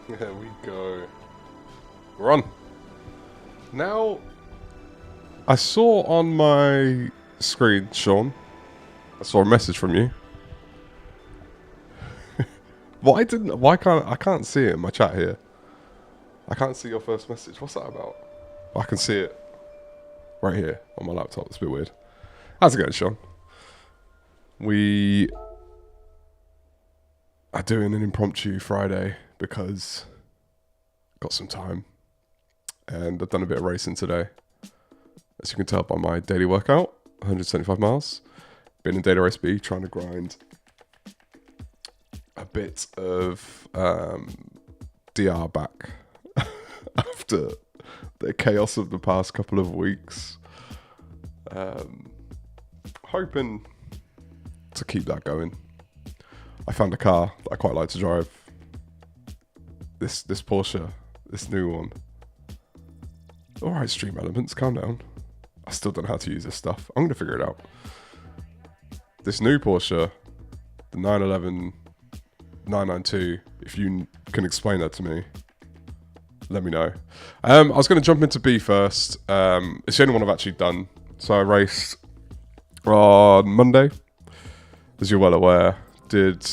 There we go. We're on. Now, I saw on my screen, Sean, I saw a message from you. I can't see it in my chat here. I can't see your first message. What's that about? I can see it right here on my laptop. It's a bit weird. How's it going, Sean? We are doing an impromptu Friday because I've got some time and I've done a bit of racing today. As you can tell by my daily workout, 175 miles. Been in Data Race B trying to grind a bit of DR back after the chaos of the past couple of weeks. Hoping to keep that going. I found a car that I quite like to drive. This Porsche, this new one. Alright, Stream Elements, calm down. I still don't know how to use this stuff. I'm going to figure it out. This new Porsche, the 911 992, if you can explain that to me, let me know. I was going to jump into B first. It's the only one I've actually done. So I raced on Monday, as you're well aware. Did,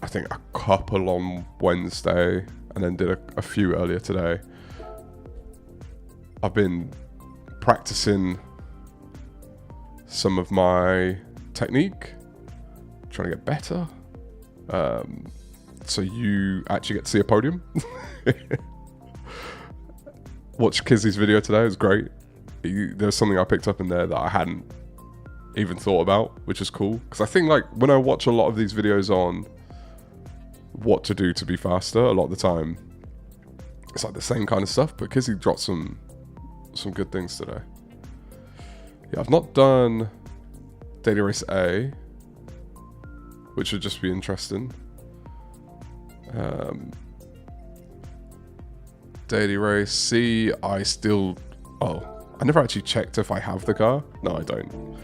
I think, a couple on Wednesday, and then did a few earlier today. I've been practicing some of my technique, trying to get better. So you actually get to see a podium. Watch Kizzy's video today, it was great. There's something I picked up in there that I hadn't even thought about, which is cool. Because I think, like, when I watch a lot of these videos on what to do to be faster, a lot of the time it's like the same kind of stuff, but Kizzy dropped some good things today. Yeah, I've not done Daily Race A, which would just be interesting. Daily Race C, I never actually checked if I have the car. No, I don't.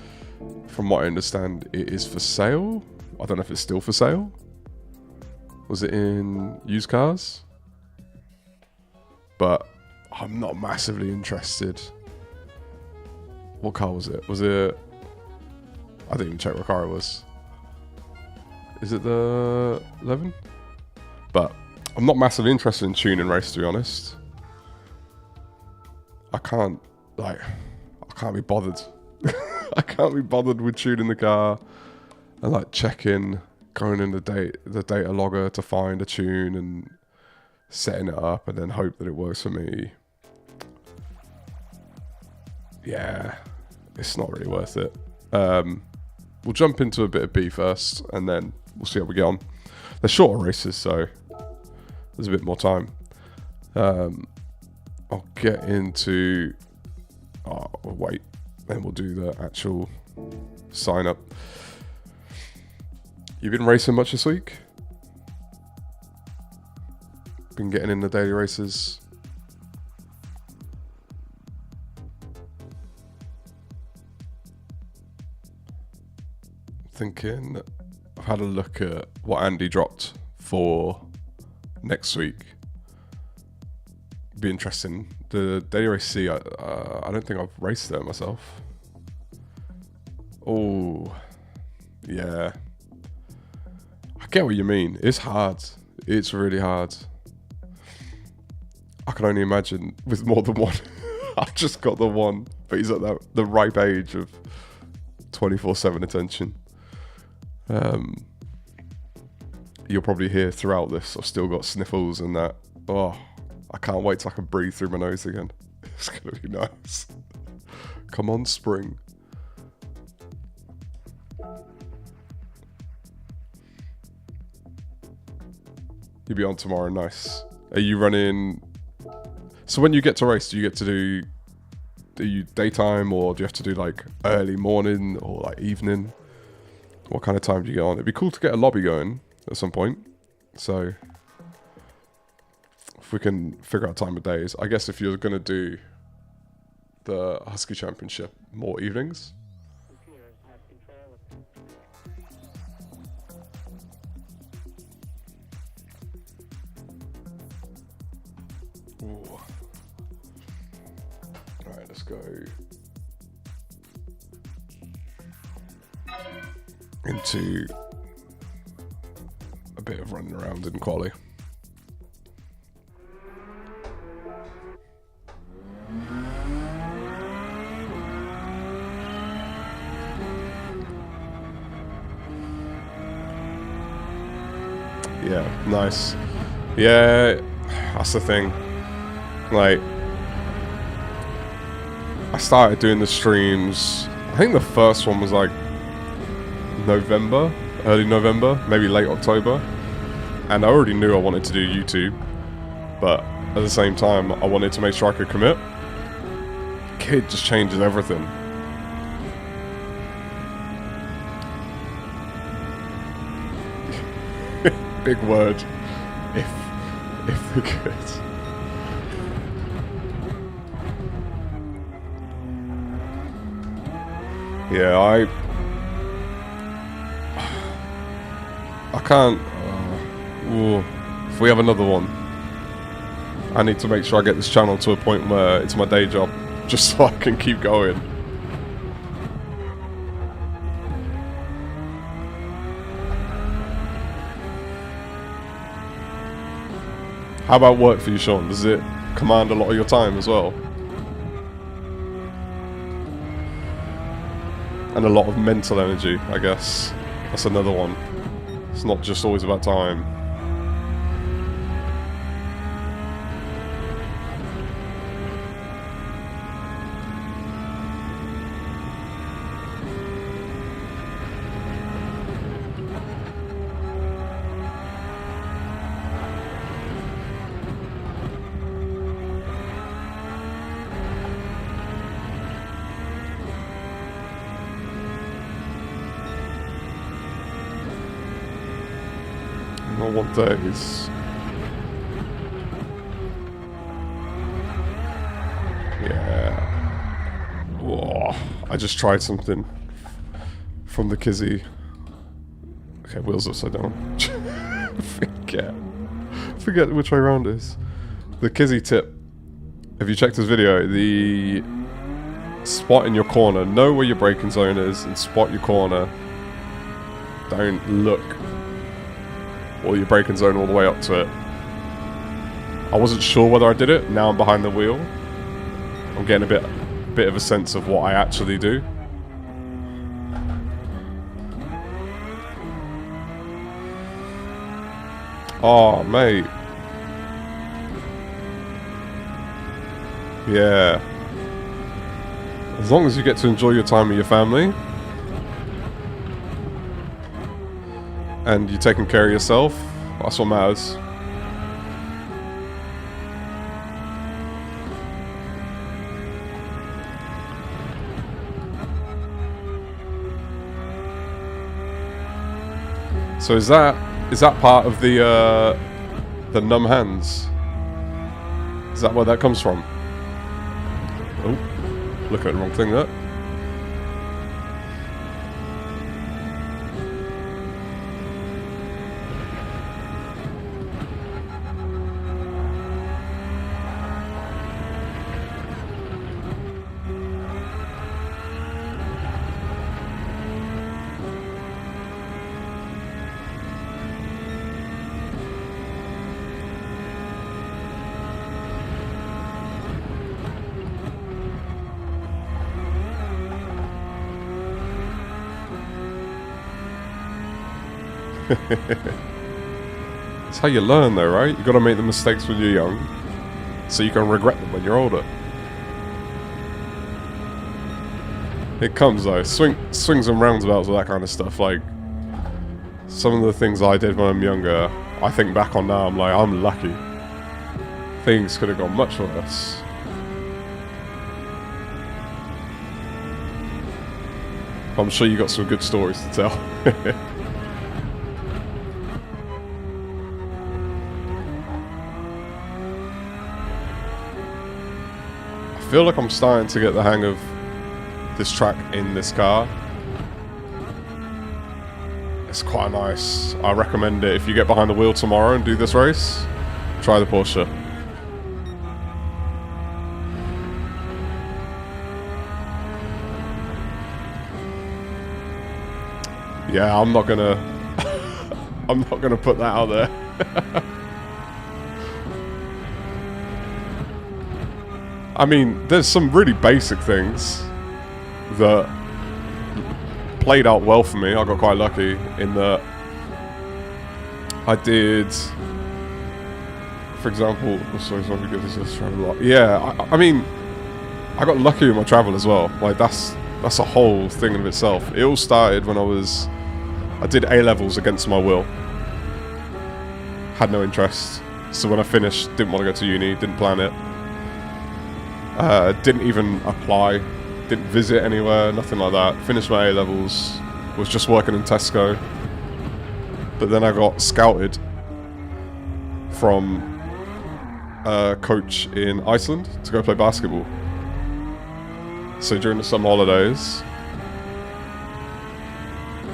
From what I understand, it is for sale. I don't know if it's still for sale. Was it in used cars? But I'm not massively interested. What car was it? I didn't even check what car it was. Is it the 11? But I'm not massively interested in tuning race, to be honest. I can't be bothered. I can't be bothered with tuning the car and like checking, going in the data logger to find a tune and setting it up and then hope that it works for me. Yeah, it's not really worth it. We'll jump into a bit of B first and then we'll see how we get on. They're shorter races, so there's a bit more time. I'll get into... wait. Then we'll do the actual sign up. You been racing much this week? Been getting in the daily races? Thinking... I've had a look at what Andy dropped for next week. Be interesting. The Daily Race C, I don't think I've raced there myself. Oh, yeah. I get what you mean. It's hard. It's really hard. I can only imagine with more than one. I've just got the one, but he's at the ripe age of 24/7 attention. You'll probably hear throughout this, I've still got sniffles and that. Oh, I can't wait till I can breathe through my nose again. It's going to be nice. Come on, spring. You'll be on tomorrow, nice. Are you running... So when you get to race, do you get to do you daytime or do you have to do like early morning or like evening? What kind of time do you get on? It'd be cool to get a lobby going at some point. So if we can figure out time of days. I guess if you're going to do the Husky Championship, more evenings. Ooh. Alright, let's go into a bit of running around in quali. Yeah, nice. Yeah, that's the thing. Like, I started doing the streams, I think the first one was like November, early November, maybe late October. And I already knew I wanted to do YouTube, but at the same time, I wanted to make sure I could commit. Kid just changes everything. Big word. If we could. Yeah, I can't. If we have another one, I need to make sure I get this channel to a point where it's my day job, just so I can keep going. How about work for you, Sean? Does it command a lot of your time as well? And a lot of mental energy, I guess. That's another one. It's not just always about time. What days? Yeah. Whoa. I just tried something from the Kizzy. Okay, wheels upside down. Forget which way around it is. The Kizzy tip. Have you checked this video? The spot in your corner. Know where your braking zone is and spot your corner. Don't look or your braking zone all the way up to it. I wasn't sure whether I did it. Now I'm behind the wheel. I'm getting a bit of a sense of what I actually do. Oh, mate. Yeah. As long as you get to enjoy your time with your family and you're taking care of yourself, that's what matters. So is that part of the numb hands? Is that where that comes from? Oh, look at the wrong thing there. It's how you learn though, right? You gotta make the mistakes when you're young, so you can regret them when you're older. It comes though, swings and roundabouts with that kind of stuff. Like, some of the things I did when I'm younger, I think back on now, I'm like, I'm lucky. Things could have gone much worse. I'm sure you got some good stories to tell. I feel like I'm starting to get the hang of this track in this car. It's quite nice. I recommend it. If you get behind the wheel tomorrow and do this race, try the Porsche. Yeah, I'm not gonna I'm not gonna put that out there. I mean, there's some really basic things that played out well for me. I got quite lucky in that I did, for example, yeah, I mean, I got lucky with my travel as well. Like that's a whole thing in of itself. It all started when I did A-levels against my will. Had no interest. So when I finished, didn't want to go to uni, didn't plan it. Didn't even apply, didn't visit anywhere, nothing like that. Finished my A-levels, was just working in Tesco. But then I got scouted from a coach in Iceland to go play basketball. So during the summer holidays,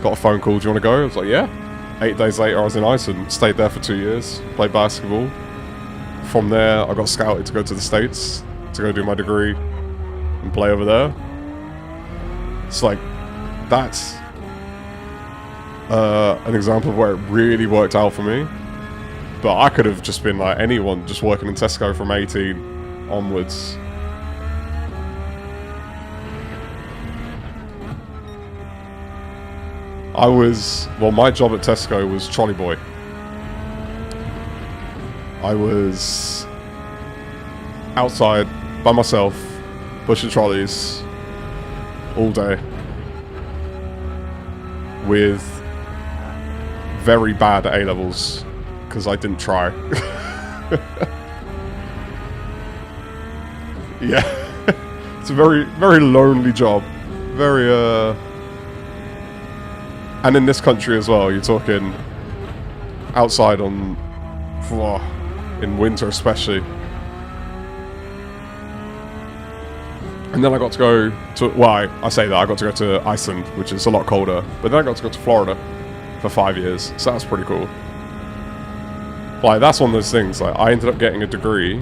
got a phone call, do you want to go? I was like, yeah. 8 days later I was in Iceland, stayed there for 2 years, played basketball. From there I got scouted to go to the States to go do my degree and play over there. It's like, that's an example of where it really worked out for me. But I could have just been like anyone, just working in Tesco from 18 onwards. My job at Tesco was trolley boy. I was outside by myself, pushing trolleys all day with very bad A-levels because I didn't try. Yeah. It's a very, very lonely job. Very, and in this country as well, you're talking outside in winter especially. And then I got to go to, I say that, I got to go to Iceland, which is a lot colder. But then I got to go to Florida for 5 years, so that's pretty cool. Like, that's one of those things, like, I ended up getting a degree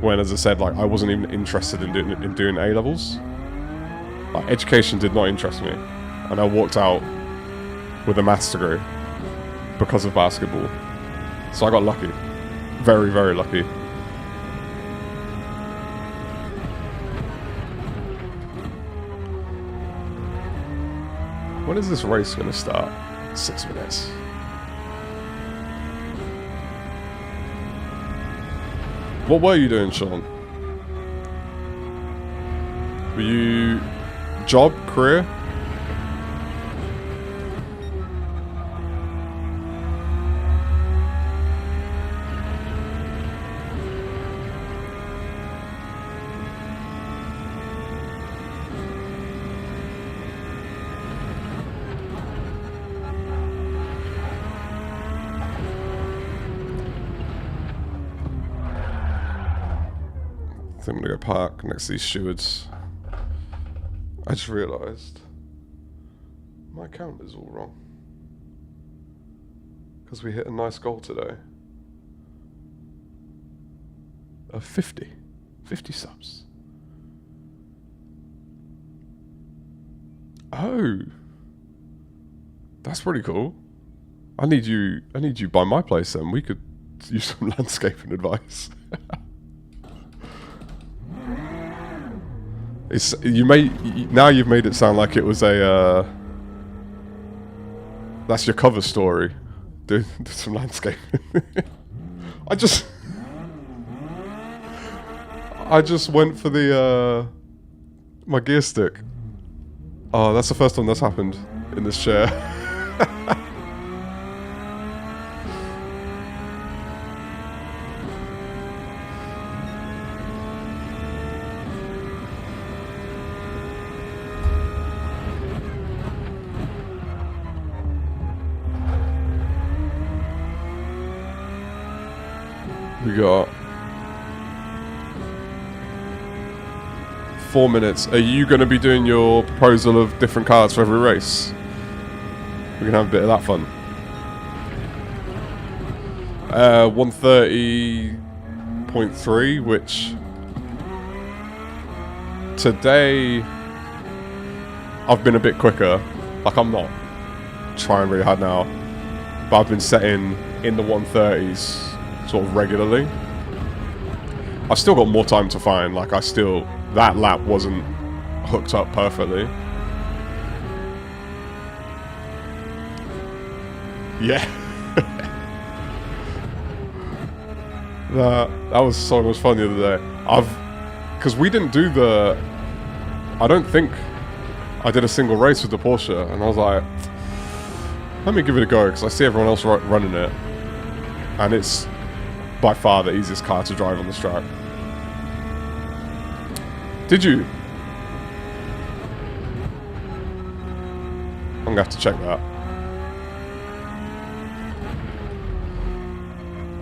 when, as I said, like, I wasn't even interested in doing A-levels. Like, education did not interest me. And I walked out with a maths degree because of basketball. So I got lucky. Very, very lucky. When is this race going to start? 6 minutes. What were you doing, Sean? Were you job, career? I think I'm gonna go park next to these stewards. I just realised my count is all wrong because we hit a nice goal today of 50 subs. Oh, that's pretty cool. I need you by my place then. We could use some landscaping advice. You've made it sound like it was a that's your cover story. Do some landscaping. I just went for the my gear stick. Oh, that's the first time that's happened in this chair. We got 4 minutes. Are you going to be doing your proposal of different cards for every race? We can have a bit of that fun. 130.3, which today I've been a bit quicker. Like, I'm not trying really hard now. But I've been setting in the 130s sort of regularly. I've still got more time to find. Like, that lap wasn't hooked up perfectly. Yeah. that was so much fun the other day. Because we didn't do I don't think I did a single race with the Porsche, and I was like, let me give it a go, because I see everyone else running it, and it's by far the easiest car to drive on this track. Did you? I'm gonna have to check that.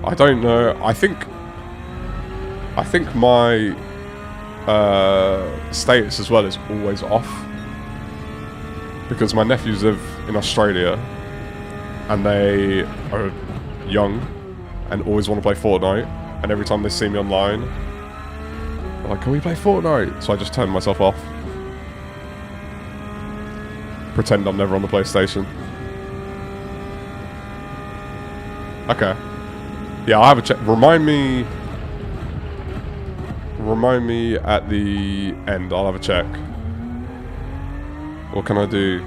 I don't know. I think my status as well is always off, because my nephews live in Australia and they are young and always want to play Fortnite, and every time they see me online they're like, can we play Fortnite? So I just turn myself off, pretend I'm never on the PlayStation. Okay. Yeah, I'll have a check. Remind me at the end. I'll have a check. What can I do?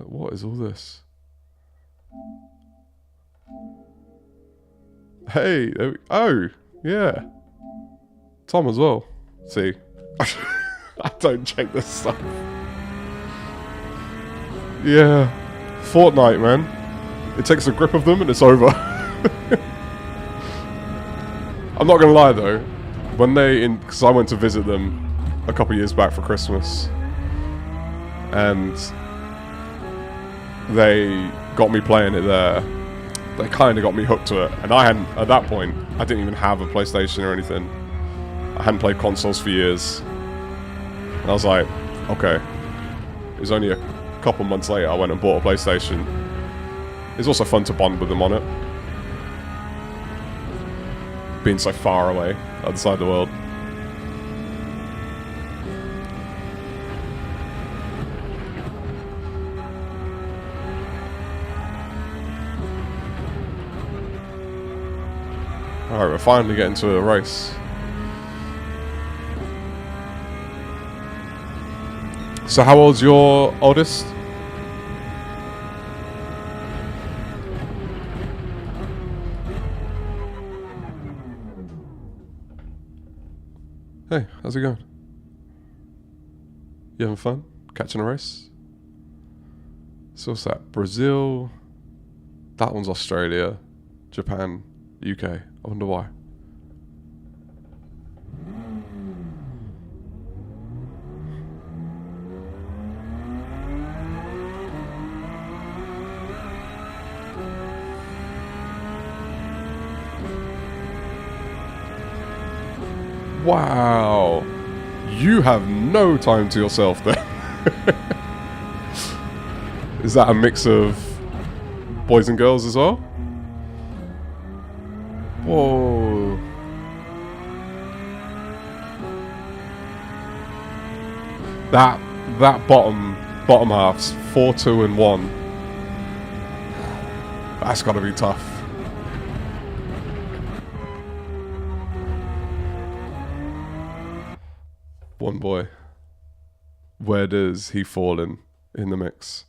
What is all this? Hey, oh, yeah. Tom as well. See, I don't check this stuff. Yeah. Fortnite, man. It takes a grip of them and it's over. I'm not gonna lie though, when because I went to visit them a couple years back for Christmas, and they got me playing it there. They kind of got me hooked to it, and at that point, I didn't even have a PlayStation or anything. I hadn't played consoles for years, and I was like, okay. It was only a couple months later I went and bought a PlayStation. It's also fun to bond with them on it, being so far away other side of the world. Alright, we're finally getting to a race. So how old's your oldest? Hey, how's it going? You having fun? Catching a race? So what's that? Brazil. That one's Australia. Japan. UK. I wonder why. Wow. You have no time to yourself then. Is that a mix of boys and girls as well? Whoa. That bottom half's 4, 2 and 1. That's gotta be tough. One boy. Where does he fall in the mix?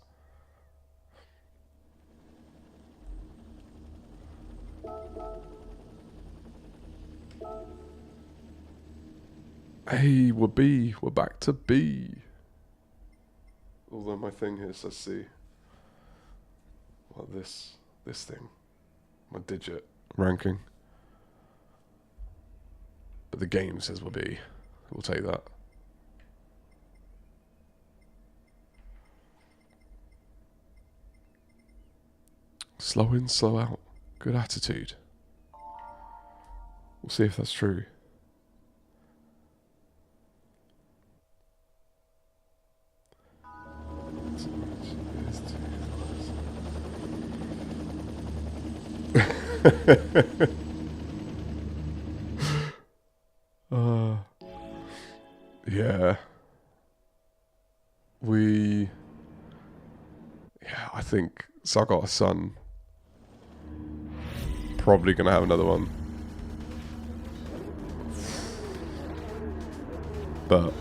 Hey, we're B. We're back to B. Although my thing here says C. Well, this thing. My digit ranking. But the game says we're B. We'll take that. Slow in, slow out. Good attitude. We'll see if that's true. Yeah. Yeah, I think so. I've got a son. Probably gonna have another one, but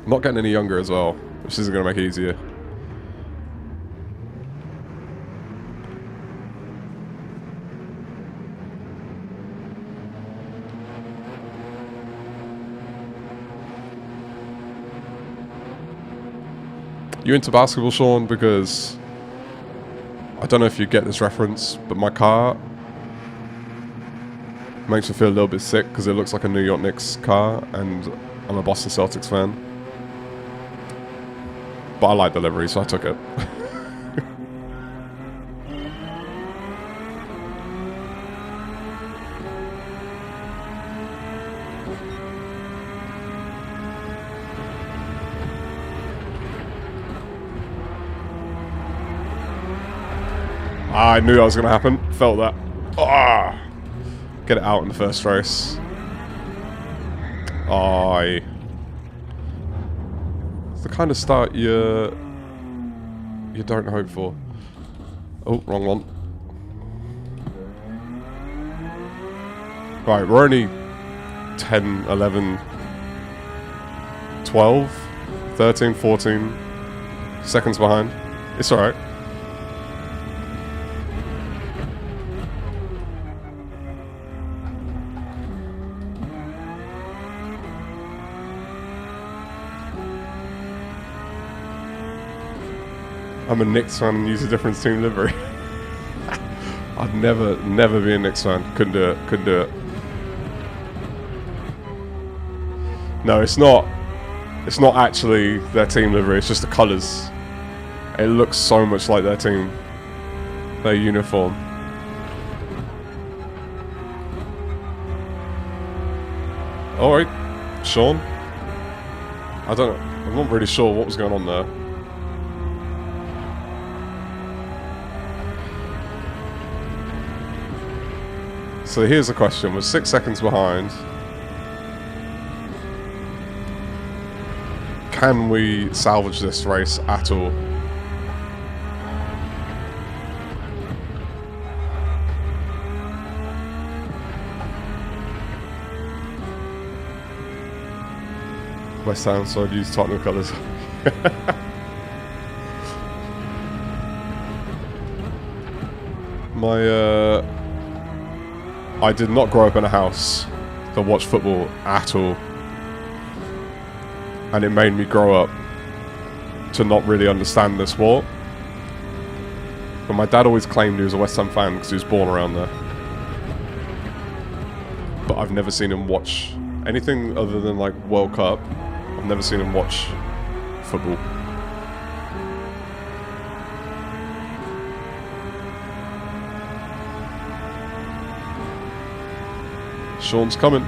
I'm not getting any younger as well, which isn't gonna make it easier. You into basketball, Sean? Because I don't know if you get this reference, but my car makes me feel a little bit sick because it looks like a New York Knicks car, and I'm a Boston Celtics fan. But I like the livery, so I took it. I knew that was going to happen. Felt that. Ah! Get it out in the first race. It's the kind of start you don't hope for. Oh, wrong one. Right, we're only 10, 11, 12, 13, 14 seconds behind. It's alright. I'm a Knicks fan and use a different team livery. I'd never be a Knicks fan. Couldn't do it. No, it's not actually their team livery, it's just the colours. It looks so much like their team. Their uniform. Alright, Sean. I'm not really sure what was going on there. So here's the question, we're 6 seconds behind. Can we salvage this race at all? West Ham, so I'd use Tottenham colours. I did not grow up in a house that watched football at all. And it made me grow up to not really understand the sport. But my dad always claimed he was a West Ham fan because he was born around there. But I've never seen him watch anything other than like World Cup. I've never seen him watch football. Sean's coming.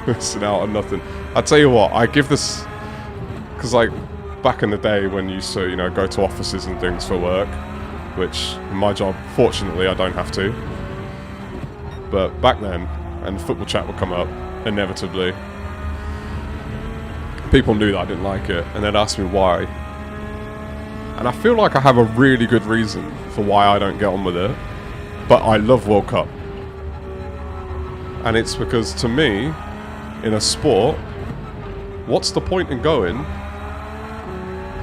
Missing out on nothing. I tell you what, I give this, because like back in the day when you used to, go to offices and things for work, which in my job, fortunately, I don't have to. But back then, and football chat would come up inevitably. People knew that I didn't like it, and they'd ask me why. And I feel like I have a really good reason for why I don't get on with it. But I love World Cup. And it's because, to me, in a sport, what's the point in going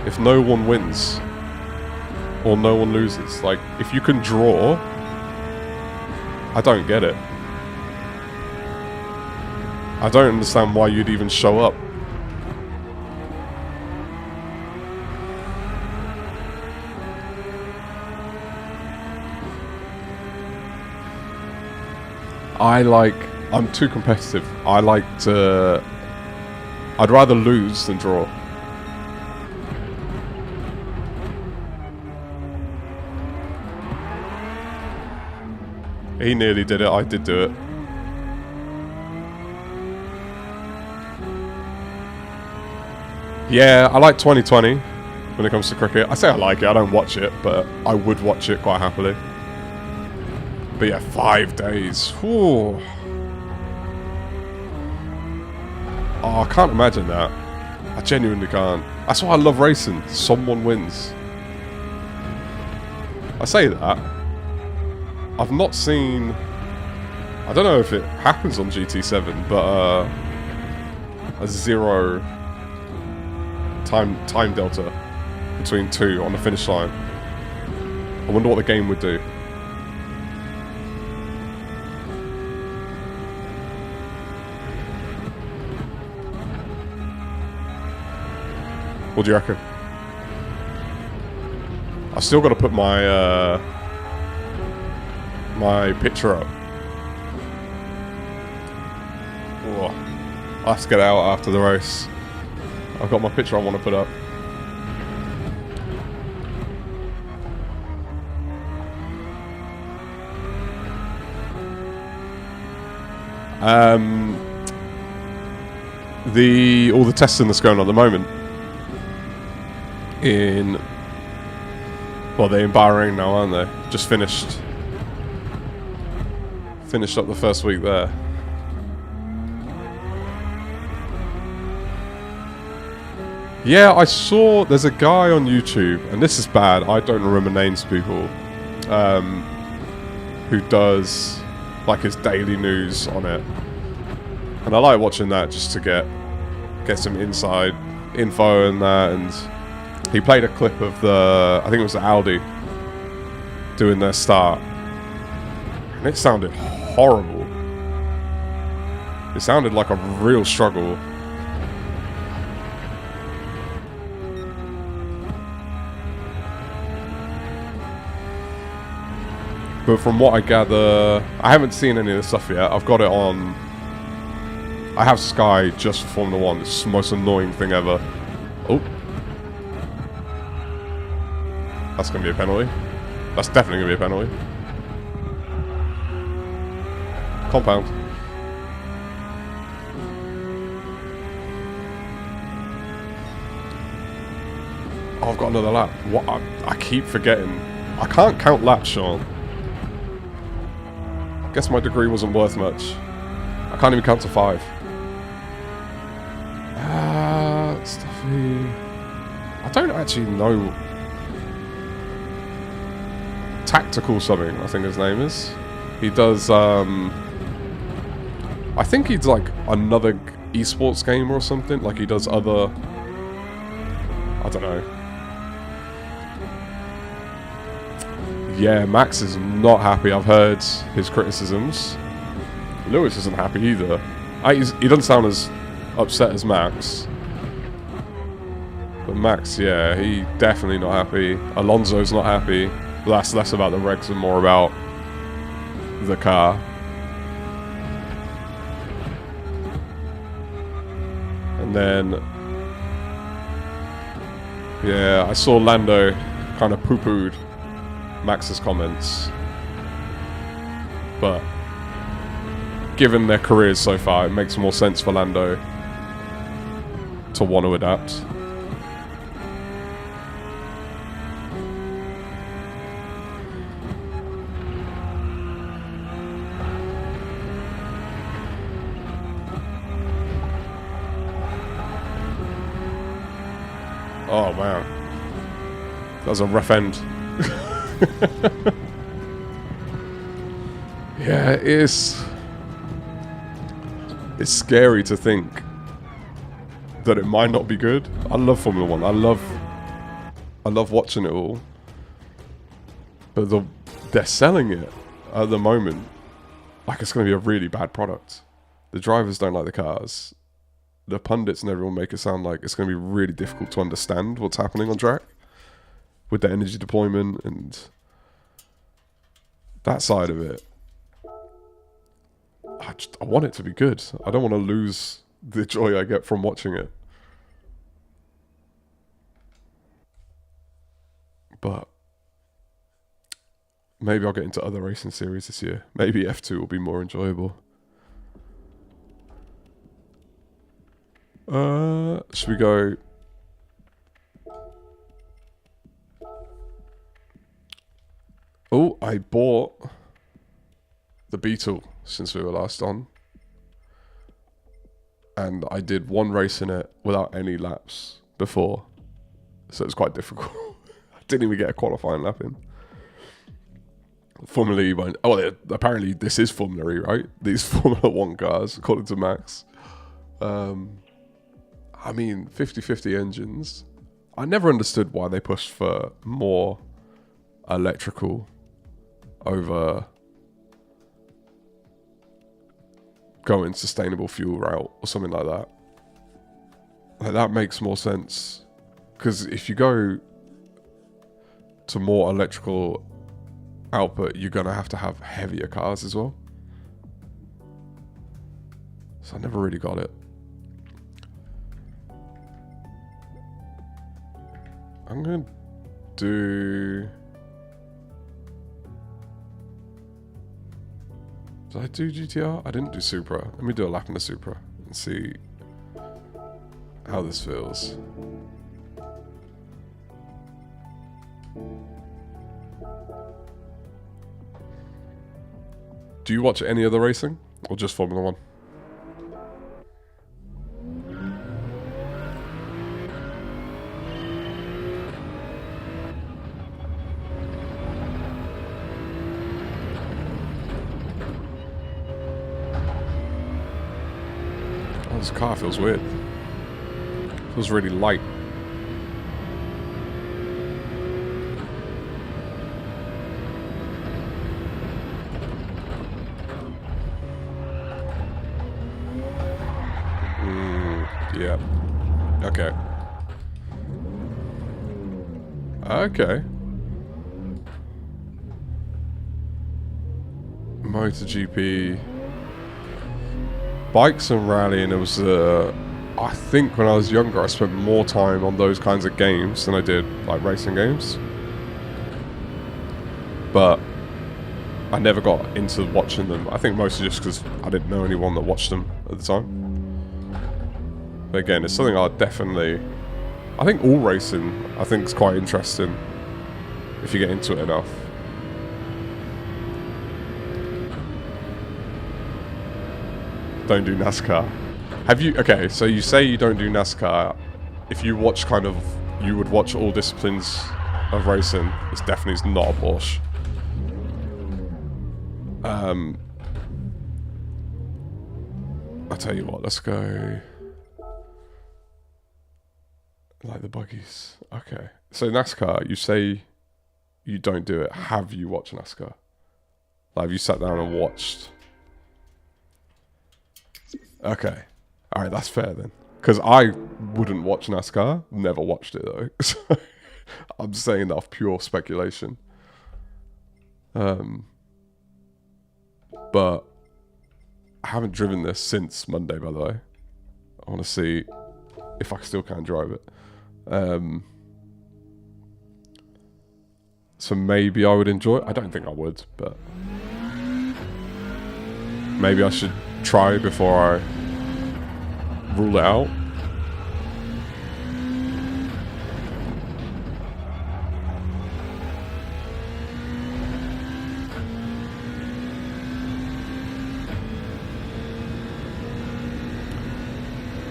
if no one wins? Or no one loses? Like, if you can draw, I don't get it. I don't understand why you'd even show up. I'm too competitive. I'd rather lose than draw. He nearly did it, I did do it. Yeah, I like 2020 when it comes to cricket. I say I like it, I don't watch it, but I would watch it quite happily. But yeah, 5 days. Whew. Oh, I can't imagine that. I genuinely can't. That's why I love racing. Someone wins. I say that. I've not seen... I don't know if it happens on GT7, but a 0 time delta between 2 on the finish line. I wonder what the game would do. What do you reckon? I've still got to put my my picture up. Whoa. I'll have to get out after the race. I've got my picture I want to put up. All the testing that's going on at the moment in, well, they're in Bahrain now, aren't they? Just finished up the first week there. Yeah, I saw there's a guy on YouTube, and this is bad, I don't remember names of people, who does like his daily news on it. And I like watching that just to get some inside info and that. And he played a clip of I think it was the Audi doing their start, and it sounded horrible. It sounded like a real struggle. But from what I gather, I haven't seen any of the stuff yet. I've got it on. I have Sky just for Formula 1. It's the most annoying thing ever. Oh. That's going to be a penalty. That's definitely going to be a penalty. Compound. Oh, I've got another lap. What? I keep forgetting. I can't count laps, Sean. Guess my degree wasn't worth much. I can't even count to 5. Stuffy. I don't actually know. Tactical something, I think his name is. He does, I think he's like another esports game or something. Like he does other... I don't know. Yeah, Max is not happy. I've heard his criticisms. Lewis isn't happy either. He doesn't sound as upset as Max. But Max, yeah, he definitely not happy. Alonso's not happy. But that's less about the regs and more about the car. And then... yeah, I saw Lando kind of poo-pooed Max's comments, but given their careers so far, it makes more sense for Lando to want to adapt. Oh man, that was a rough end. Yeah, it's scary to think that it might not be good. I love Formula 1. I love watching it all. But they're selling it at the moment like it's going to be a really bad product. The drivers don't like the cars. The pundits and everyone make it sound like it's going to be really difficult to understand what's happening on track with the energy deployment and that side of it. I want it to be good. I don't want to lose the joy I get from watching it. But maybe I'll get into other racing series this year. Maybe F2 will be more enjoyable. Should we go... oh, I bought the Beetle since we were last on. And I did one race in it without any laps before. So it was quite difficult. I didn't even get a qualifying lap in. Formula E went... Oh, apparently this is Formula E, right? These Formula 1 cars, according to Max. I mean, 50-50 engines. I never understood why they pushed for more electrical over going sustainable fuel route or something like that. Like, that makes more sense. Because if you go to more electrical output, you're going to have heavier cars as well. So I never really got it. I'm going to do... Did I do GTR? I didn't do Supra. Let me do a lap in the Supra and see how this feels. Do you watch any other racing or just Formula 1? Oh, this car feels weird. Feels really light. Yeah. Okay. Okay. MotoGP. Bikes and rallying, it was, I think when I was younger, I spent more time on those kinds of games than I did, like, racing games. But I never got into watching them. I think mostly just because I didn't know anyone that watched them at the time. But again, it's something I definitely... I think all racing, I think, is quite interesting if you get into it enough. Don't do NASCAR. Have you... Okay, so you say you don't do NASCAR. If you watch kind of... You would watch all disciplines of racing. It's definitely not a Porsche. I'll tell you what, let's go... Like the buggies. Okay. So NASCAR, you say you don't do it. Have you watched NASCAR? Like, have you sat down and watched... Okay. Alright, that's fair then. Because I wouldn't watch NASCAR. Never watched it though. So I'm saying that off pure speculation. But I haven't driven this since Monday, by the way. I want to see if I still can drive it. So maybe I would enjoy it. I don't think I would, but maybe I should try before I rule it out.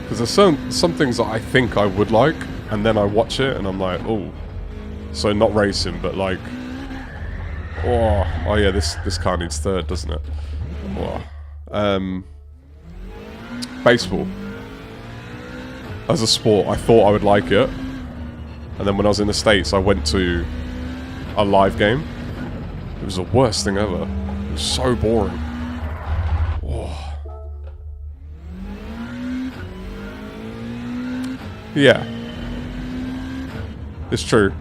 Because there's some things that I think I would like, and then I watch it and I'm like, oh. So not racing, but like, oh yeah, this car needs third, doesn't it? Oh. Baseball. As a sport, I thought I would like it, and then when I was in the States, I went to a live game. It was the worst thing ever. It was so boring. Oh. Yeah. It's true.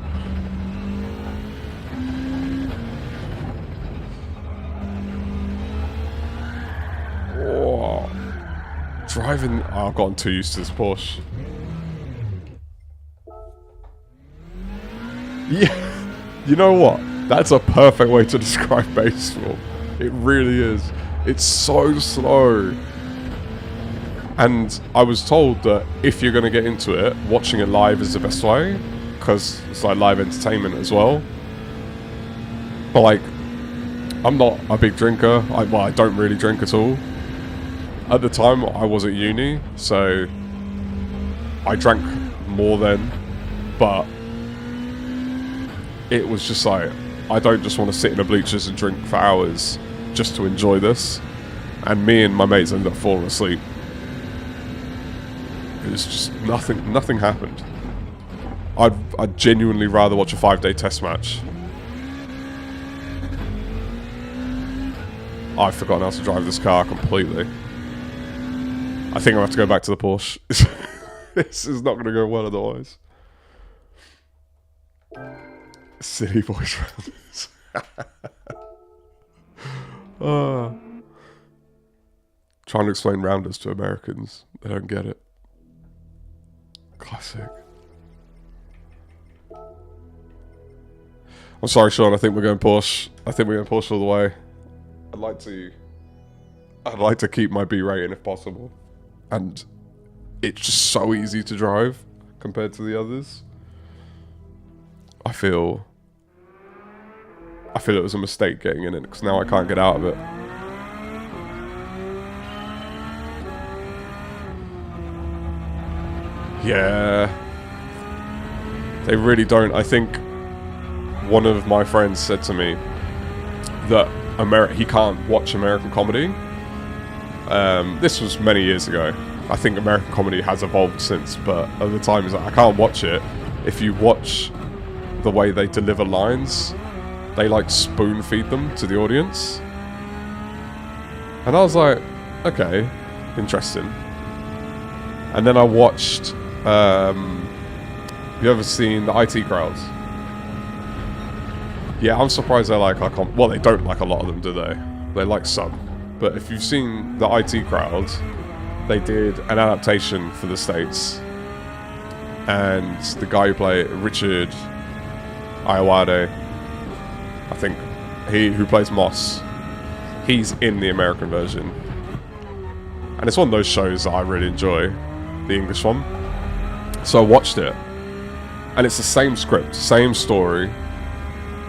Oh. Driving... Oh, I've gotten too used to this Porsche. Yeah. You know what? That's a perfect way to describe baseball. It really is. It's so slow. And I was told that if you're going to get into it, watching it live is the best way, because it's like live entertainment as well. But like, I'm not a big drinker. I don't really drink at all. At the time, I was at uni, so I drank more then, but it was just like, I don't just want to sit in the bleachers and drink for hours just to enjoy this. And me and my mates ended up falling asleep. It was just nothing happened. I'd genuinely rather watch a 5-day test match. I've forgotten how to drive this car completely. I think I'll have to go back to the Porsche. This is not going to go well otherwise. Silly voice rounders. Trying to explain rounders to Americans. They don't get it. Classic. I'm sorry, Sean. I think we're going Porsche. I think we're going Porsche all the way. I'd like to keep my B rating if possible. And it's just so easy to drive compared to the others. I feel it was a mistake getting in it because now I can't get out of it. Yeah. They really don't. I think one of my friends said to me that he can't watch American comedy. This was many years ago. I think American comedy has evolved since, but at the time he's like, I can't watch it. If you watch the way they deliver lines, they like spoon feed them to the audience. And I was like, okay, interesting. And then I watched, you ever seen the IT crowds? Yeah, I'm surprised they like our well, they don't like a lot of them, do they? They like some. But if you've seen the IT crowd, they did an adaptation for the States. And the guy who played Richard Ayoade, I think, who plays Moss, he's in the American version. And it's one of those shows that I really enjoy, the English one. So I watched it. And it's the same script, same story.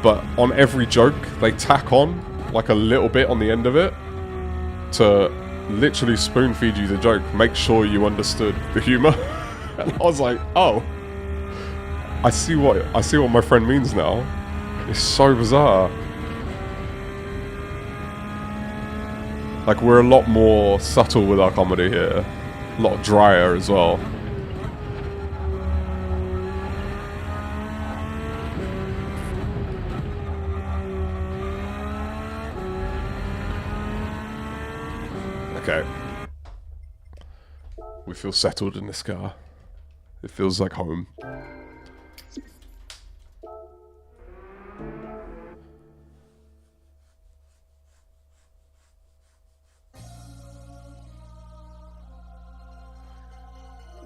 But on every joke, they tack on like a little bit on the end of it to literally spoon feed you the joke, make sure you understood the humor. And I was like, oh, I see what my friend means now. It's so bizarre. Like, we're a lot more subtle with our comedy here, a lot drier as well. Okay. We feel settled in this car. It feels like home.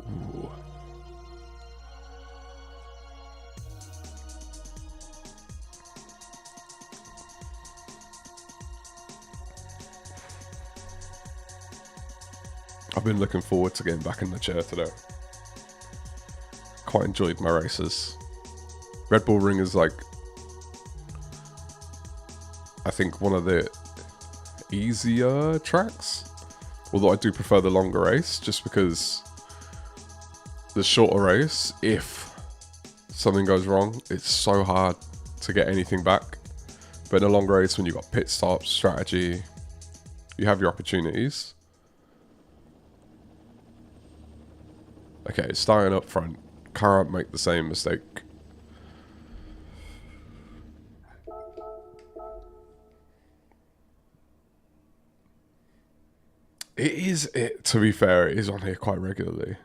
Ooh. I've been looking forward to getting back in the chair today. Quite enjoyed my races. Red Bull Ring is like, I think, one of the easier tracks. Although I do prefer the longer race, just because the shorter race, if something goes wrong, it's so hard to get anything back. But in a longer race, when you've got pit stops, strategy, you have your opportunities. Okay, starting up front. Can't make the same mistake. To be fair, it is on here quite regularly.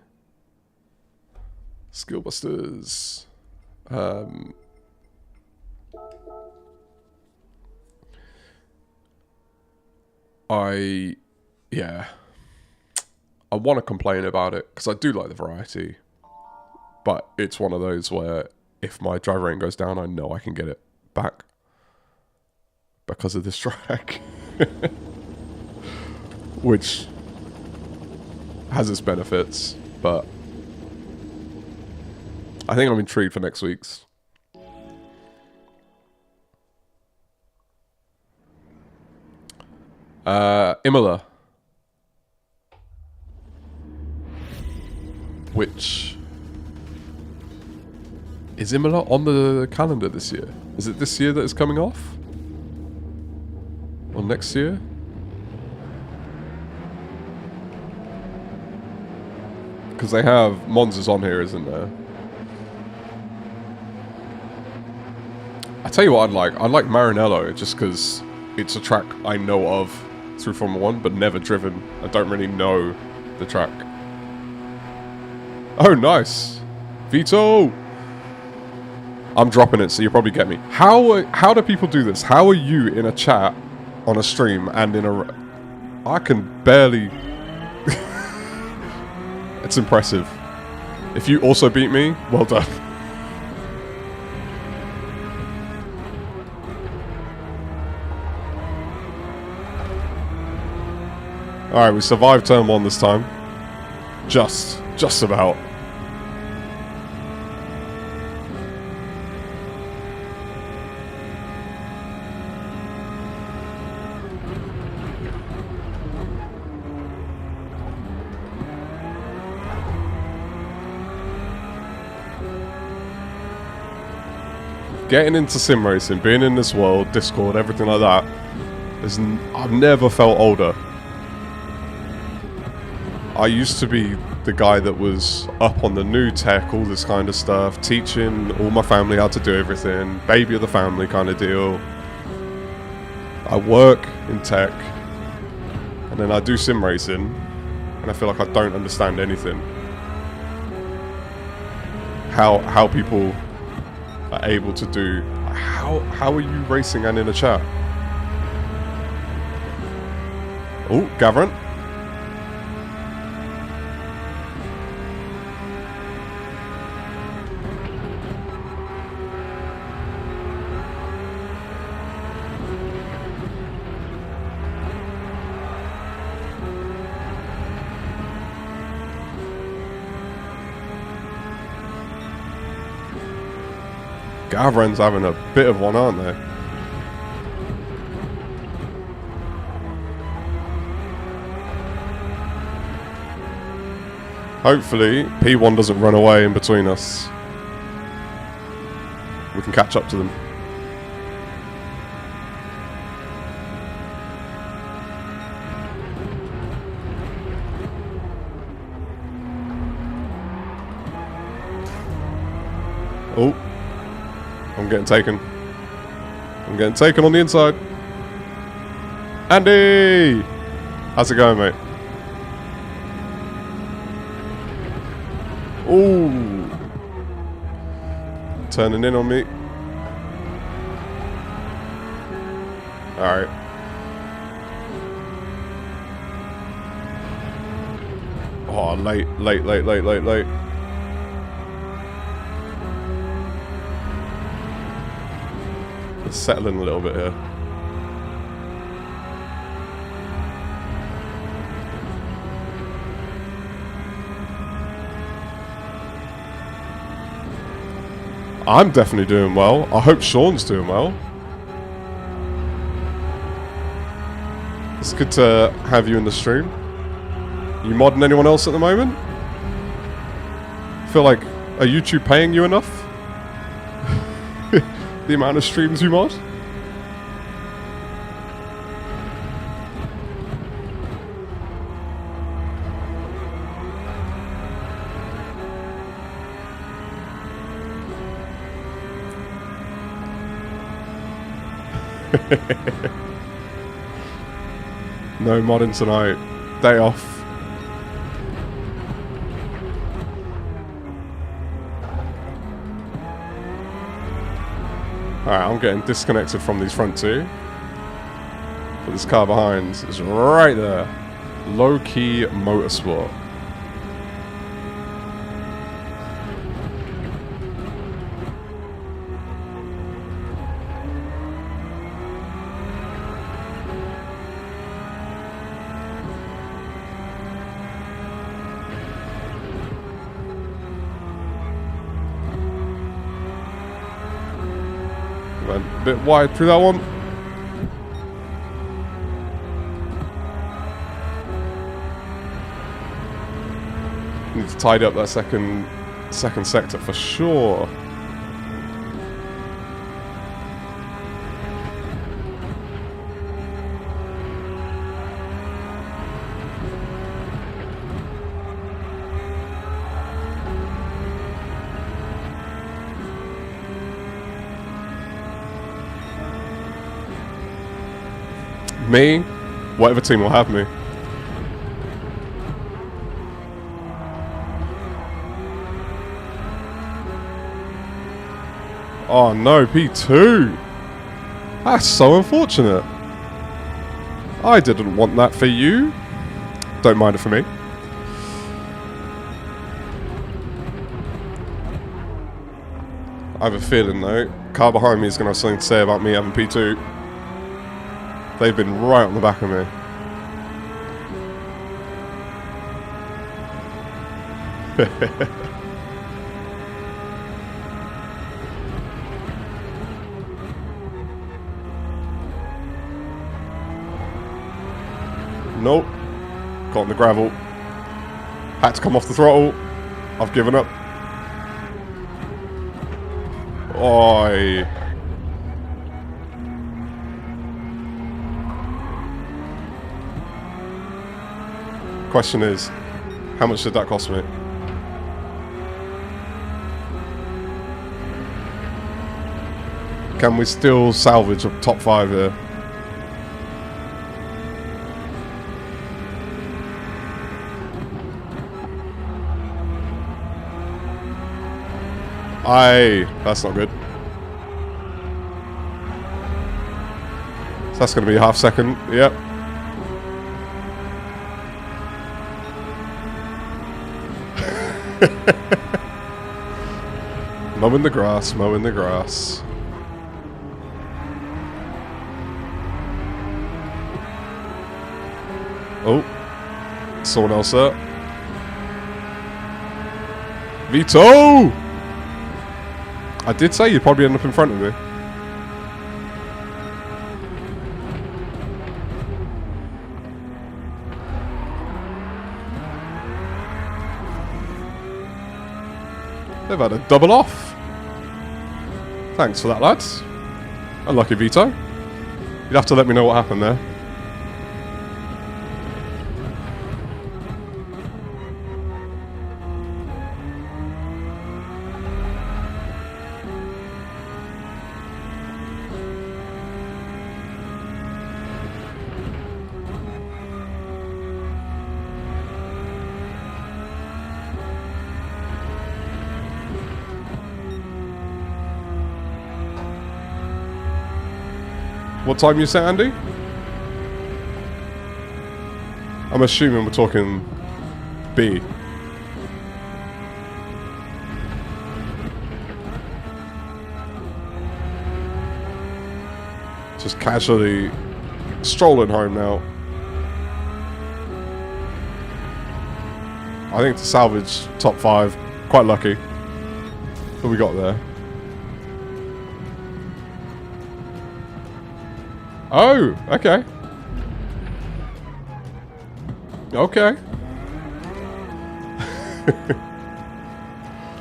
Skillbusters. I want to complain about it because I do like the variety, but it's one of those where if my driver rating goes down, I know I can get it back because of this track, which has its benefits, but I think I'm intrigued for next week's. Imola. Which... Is Imola on the calendar this year? Is it this year that it's coming off? Or next year? Because they have Monza's on here, isn't there? I tell you what I'd like. I'd like Maranello, just because it's a track I know of through Formula 1, but never driven. I don't really know the track. Oh, nice. Vito! I'm dropping it, so you'll probably get me. How do people do this? How are you in a chat on a stream and in a... I can barely... It's impressive. If you also beat me, well done. Alright, we survived turn 1 this time. Just about. Getting into sim racing, being in this world, Discord, everything like that, I've never felt older. I used to be the guy that was up on the new tech, all this kind of stuff, teaching all my family how to do everything, baby of the family kind of deal. I work in tech, and then I do sim racing, and I feel like I don't understand anything. How people are able to do... How are you racing and in a chat? Oh, Gavin. Gavran's having a bit of one, aren't they? Hopefully, P1 doesn't run away in between us. We can catch up to them. Oh. I'm getting taken. I'm getting taken on the inside. Andy! How's it going, mate? Ooh. Turning in on me. Alright. Oh, late. Let's settle in a little bit here. I'm definitely doing well. I hope Sean's doing well. It's good to have you in the stream. You modding anyone else at the moment? Feel like, are YouTube paying you enough? The amount of streams you mod? No modding tonight. Day off. Alright, I'm getting disconnected from these front two. But this car behind is right there. Low-key motorsport. Went a bit wide through that one. need to tidy up that second sector for sure. Me, whatever team will have me. Oh no, P2. That's so unfortunate. I didn't want that for you. Don't mind it for me. I have a feeling though, car behind me is going to have something to say about me having P2. They've been right on the back of me. Nope. Caught in the gravel. Had to come off the throttle. I've given up. Oi. Question is, how much did that cost me? Can we still salvage a top 5 here? That's not good. So that's going to be a half second. Yep. Mowing the grass, mowing the grass. Oh, someone else there. Vito! I did say you'd probably end up in front of me. They've had a double off. Thanks for that, lads. Unlucky, Vito. You'd have to let me know what happened there. What time you set, Andy? I'm assuming we're talking B. Just casually strolling home now. I think to salvage top 5, quite lucky. What we got there? Oh, okay. Okay.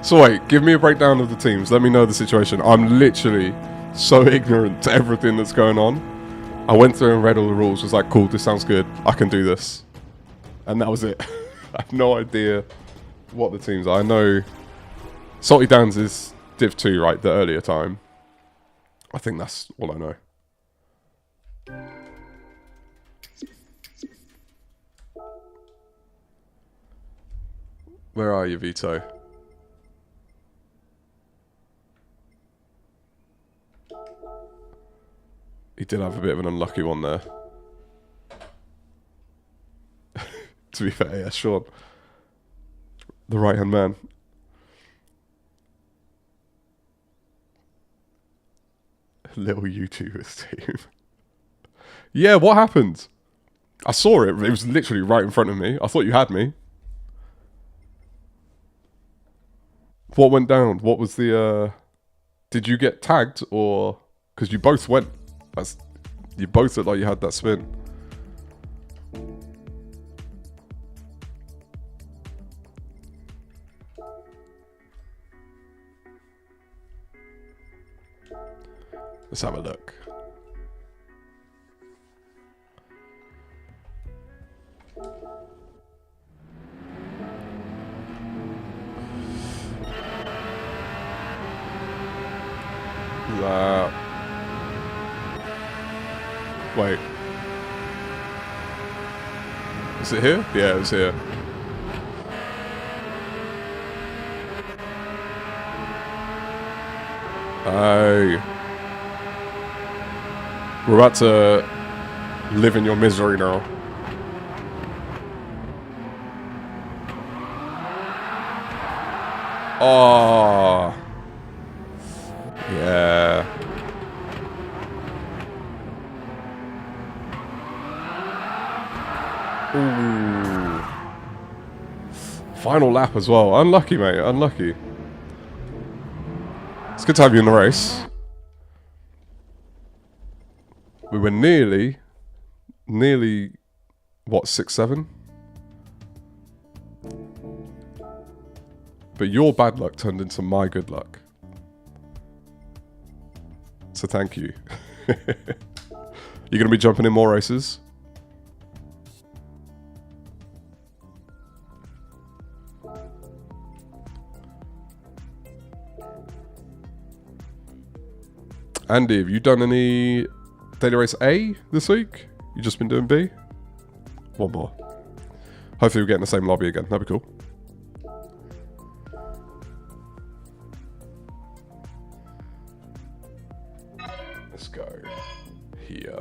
So wait, give me a breakdown of the teams. Let me know the situation. I'm literally so ignorant to everything that's going on. I went through and read all the rules. Was like, cool, this sounds good. I can do this. And that was it. I have no idea what the teams are. I know Salty Dan's is Div 2, right? The earlier time. I think that's all I know. Where are you, Vito? He did have a bit of an unlucky one there. To be fair, yeah, Sean. The right-hand man. Little YouTubers team. Yeah, what happened? I saw it. It was literally right in front of me. I thought you had me. What went down? What was the... Did you get tagged or... Because you both went... You both looked like you had that spin. Let's have a look. Wait. Is it here? Yeah, it's here. Oh. We're about to live in your misery now. Oh. Yeah. Ooh. Final lap as well. Unlucky, mate. Unlucky. It's good to have you in the race. We were nearly, what, 6-7? But your bad luck turned into my good luck. So thank you. You're going to be jumping in more races? Andy, have you done any daily race A this week? You just been doing B? One more. Hopefully we'll get in the same lobby again. That'd be cool. Let's go here.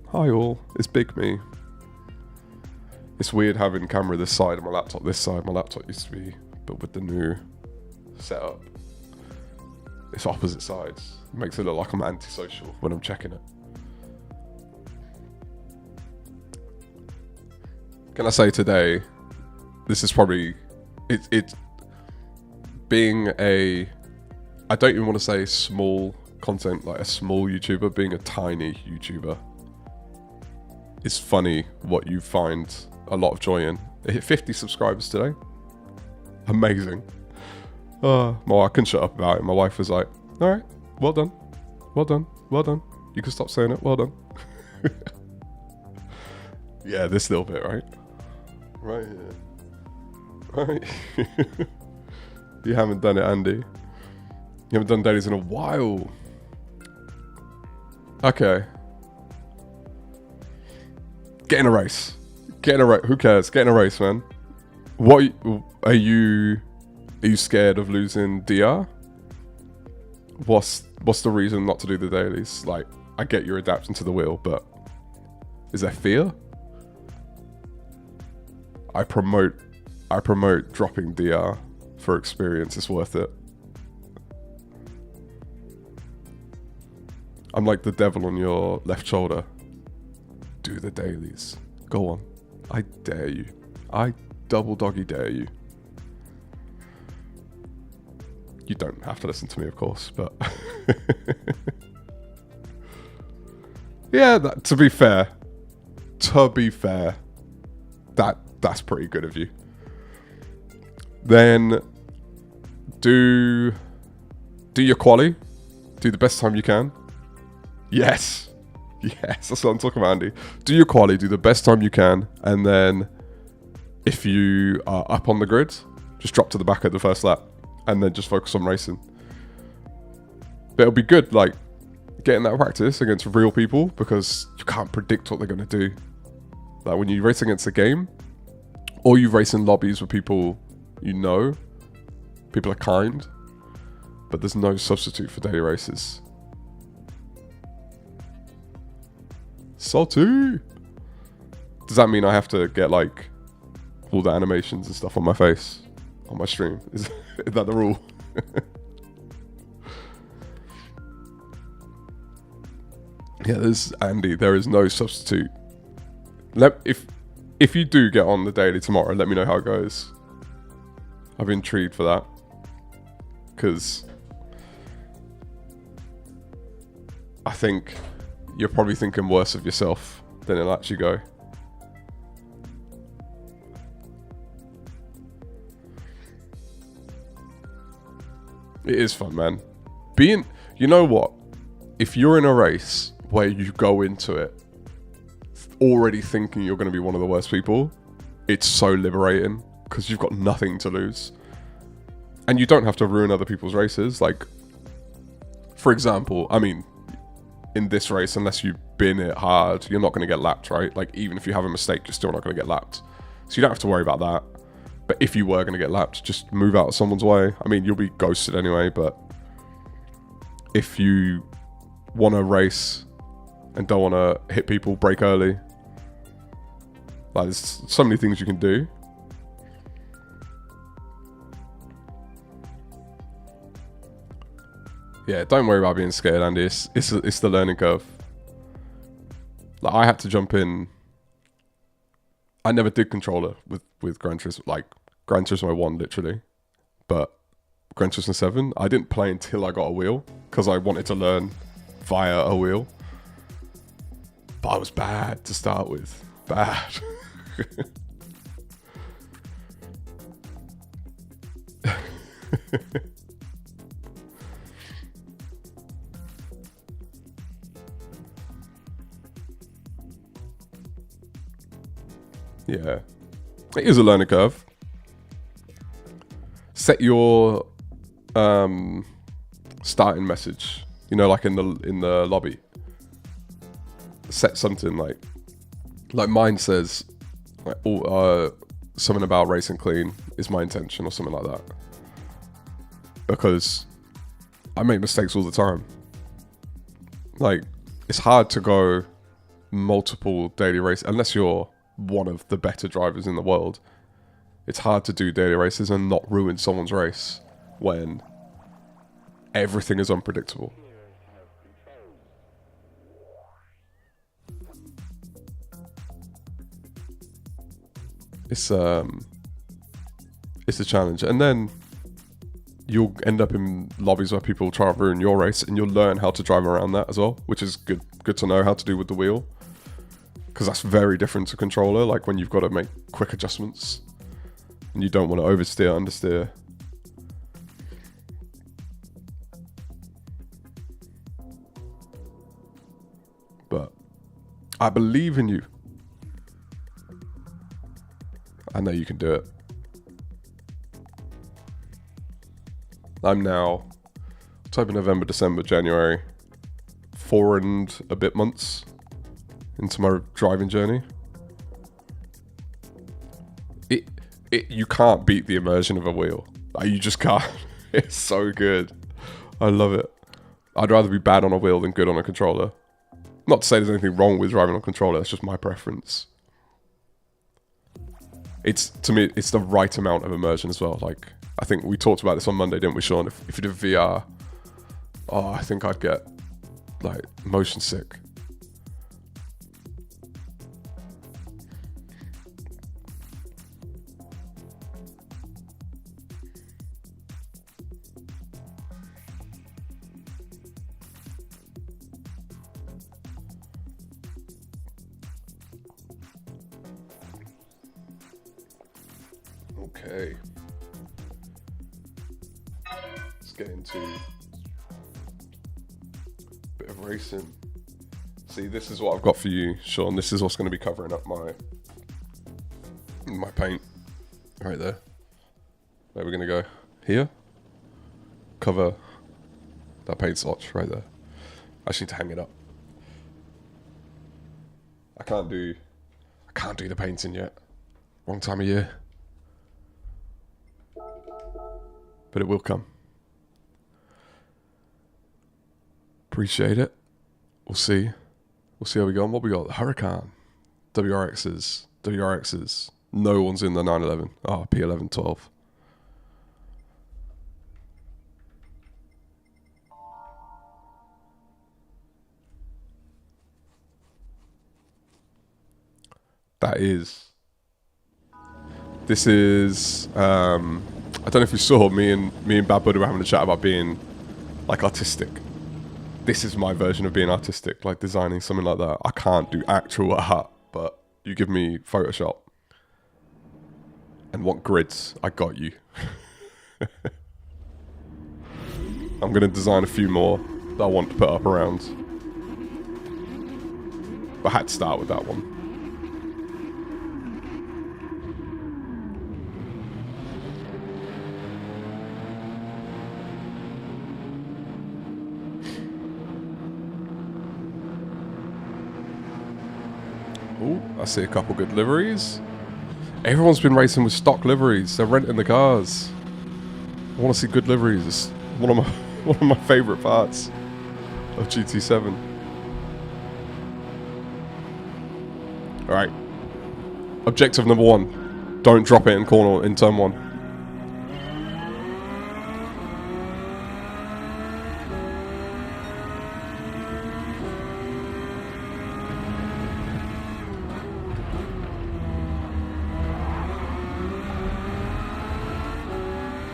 Hi all, it's Big Me. It's weird having camera this side and my laptop this side. My laptop used to be, but with the new setup, it's opposite sides. It makes it look like I'm antisocial when I'm checking it. Can I say today, this is probably, it's being a, I don't even want to say small content, like a small YouTuber, being a tiny YouTuber. It's funny what you find a lot of joy in. It hit 50 subscribers today. Amazing. Well, I couldn't shut up about it. My wife was like, all right, well done. Well done. Well done. You can stop saying it. Well done. Yeah, this little bit, right? Right here. Right. You haven't done it, Andy. You haven't done dailies in a while. Okay. Get in a race. Get in a race. Who cares? Get in a race, man. What are you scared of losing DR? What's the reason not to do the dailies? Like, I get you're adapting to the wheel, but is there fear? I promote dropping DR for experience. It's worth it. I'm like the devil on your left shoulder. Do the dailies. Go on. I dare you. I double doggy dare you. You don't have to listen to me, of course, but yeah, to be fair, that's pretty good of you. Then do your quali. Do the best time you can. Yes, that's what I'm talking about, Andy. Do your quali, do the best time you can, and then if you are up on the grid, just drop to the back at the first lap, and then just focus on racing. But it'll be good, like, getting that practice against real people, because you can't predict what they're going to do. Like, when you race against a game, or you race in lobbies with people you know, people are kind, but there's no substitute for daily races. Salty! Does that mean I have to get, like, all the animations and stuff on my face on my stream? Is that the rule? Yeah, there's Andy. There is no substitute. If you do get on the daily tomorrow, let me know how it goes. I'm intrigued for that, because I think you're probably thinking worse of yourself than it'll actually go. It is fun, man. You know what? if you're in a race where you go into it already thinking you're going to be one of the worst people, it's so liberating because you've got nothing to lose. And you don't have to ruin other people's races. Like, for example, I mean, in this race, unless you bin it hard, you're not going to get lapped, right? Like, even if you have a mistake, you're still not going to get lapped. So you don't have to worry about that. But if you were going to get lapped, just move out of someone's way. I mean, you'll be ghosted anyway, but if you want to race and don't want to hit people, brake early. Like, there's so many things you can do. Yeah, don't worry about being scared, Andy. It's the learning curve. Like, I had to jump in. I never did controller with Gran Turismo, like Gran Turismo 1, literally. But Gran Turismo 7, I didn't play until I got a wheel because I wanted to learn via a wheel. But I was bad to start with. Bad. Yeah, it is a learning curve. Set your starting message, you know, like in the lobby. Set something like mine says, like, something about racing clean is my intention, or something like that. Because I make mistakes all the time. Like, it's hard to go multiple daily races unless you're one of the better drivers in the world. It's hard to do daily races and not ruin someone's race when everything is unpredictable. It's a challenge, and then you'll end up in lobbies where people try to ruin your race, and you'll learn how to drive around that as well, which is good to know how to do with the wheel. Because that's very different to controller, like when you've got to make quick adjustments and you don't want to oversteer, understeer. But I believe in you. I know you can do it. I'm now October, November, December, January, 4 and a bit months into my driving journey. You can't beat the immersion of a wheel. Like, you just can't. It's so good. I love it. I'd rather be bad on a wheel than good on a controller. Not to say there's anything wrong with driving on a controller, it's just my preference. To me, it's the right amount of immersion as well. Like, I think we talked about this on Monday, didn't we, Sean? If you did VR, I think I'd get, like, motion sick. Okay. Let's get into a bit of racing. See, this is what I've got for you, Sean. This is what's going to be covering up my paint. Right there. Where we're going to go? Here. Cover that paint swatch right there. I just need to hang it up. I can't do the painting yet. Wrong time of year. But it will come. Appreciate it. We'll see. We'll see how we go on. What we got? Huracan. WRXs. No one's in the 911. Oh, P1112. This is I don't know if you saw me and Bad Buddy were having a chat about being like artistic. This is my version of being artistic, like designing something like that. I can't do actual art, but you give me Photoshop and want grids, I got you. I'm gonna design a few more that I want to put up around. But I had to start with that one. Oh, I see a couple good liveries. Everyone's been racing with stock liveries. They're renting the cars. I want to see good liveries. It's one of my favourite parts of GT7. Alright. Objective number 1. Don't drop it in corner in turn 1.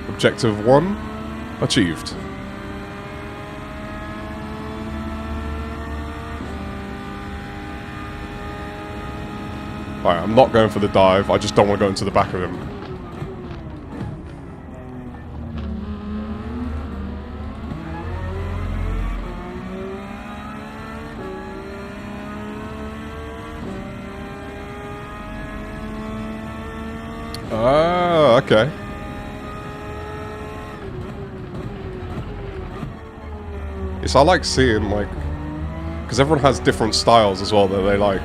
Objective 1 achieved. Alright, I'm not going for the dive, I just don't want to go into the back of him. Ah, okay. Yes, I like seeing, like, because everyone has different styles as well that they like.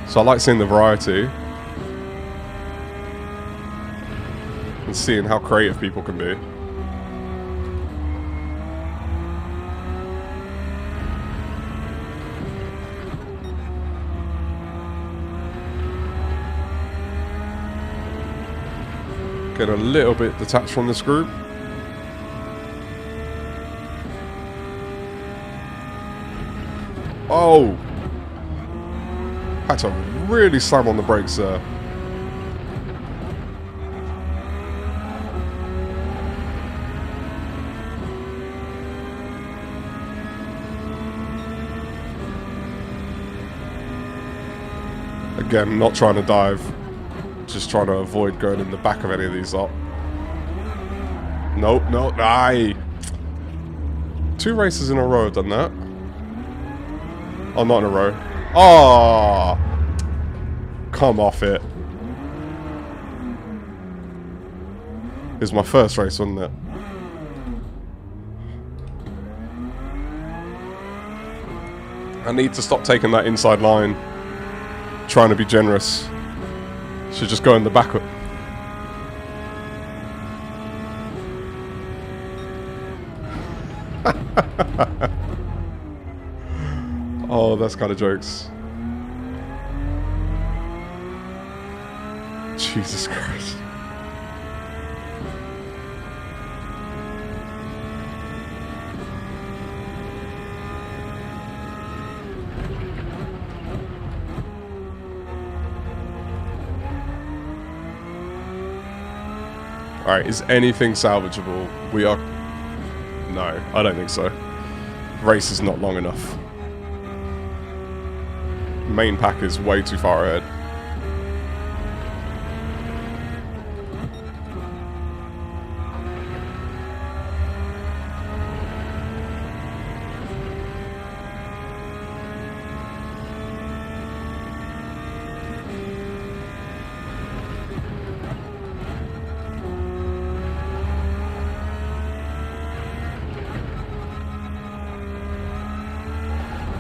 So I like seeing the variety and seeing how creative people can be. Get a little bit detached from this group. Oh! Had to really slam on the brakes there. Again, not trying to dive. Just trying to avoid going in the back of any of these lot. Nope, no, aye. 2 races in a row I've done that. Oh, not in a row. Oh! Come off it. It was my first race, wasn't it? I need to stop taking that inside line. Trying to be generous. Should just go in the back. Oh, that's kind of jokes. Jesus Christ. Alright, is anything salvageable? We are... No, I don't think so. Race is not long enough. Main pack is way too far ahead.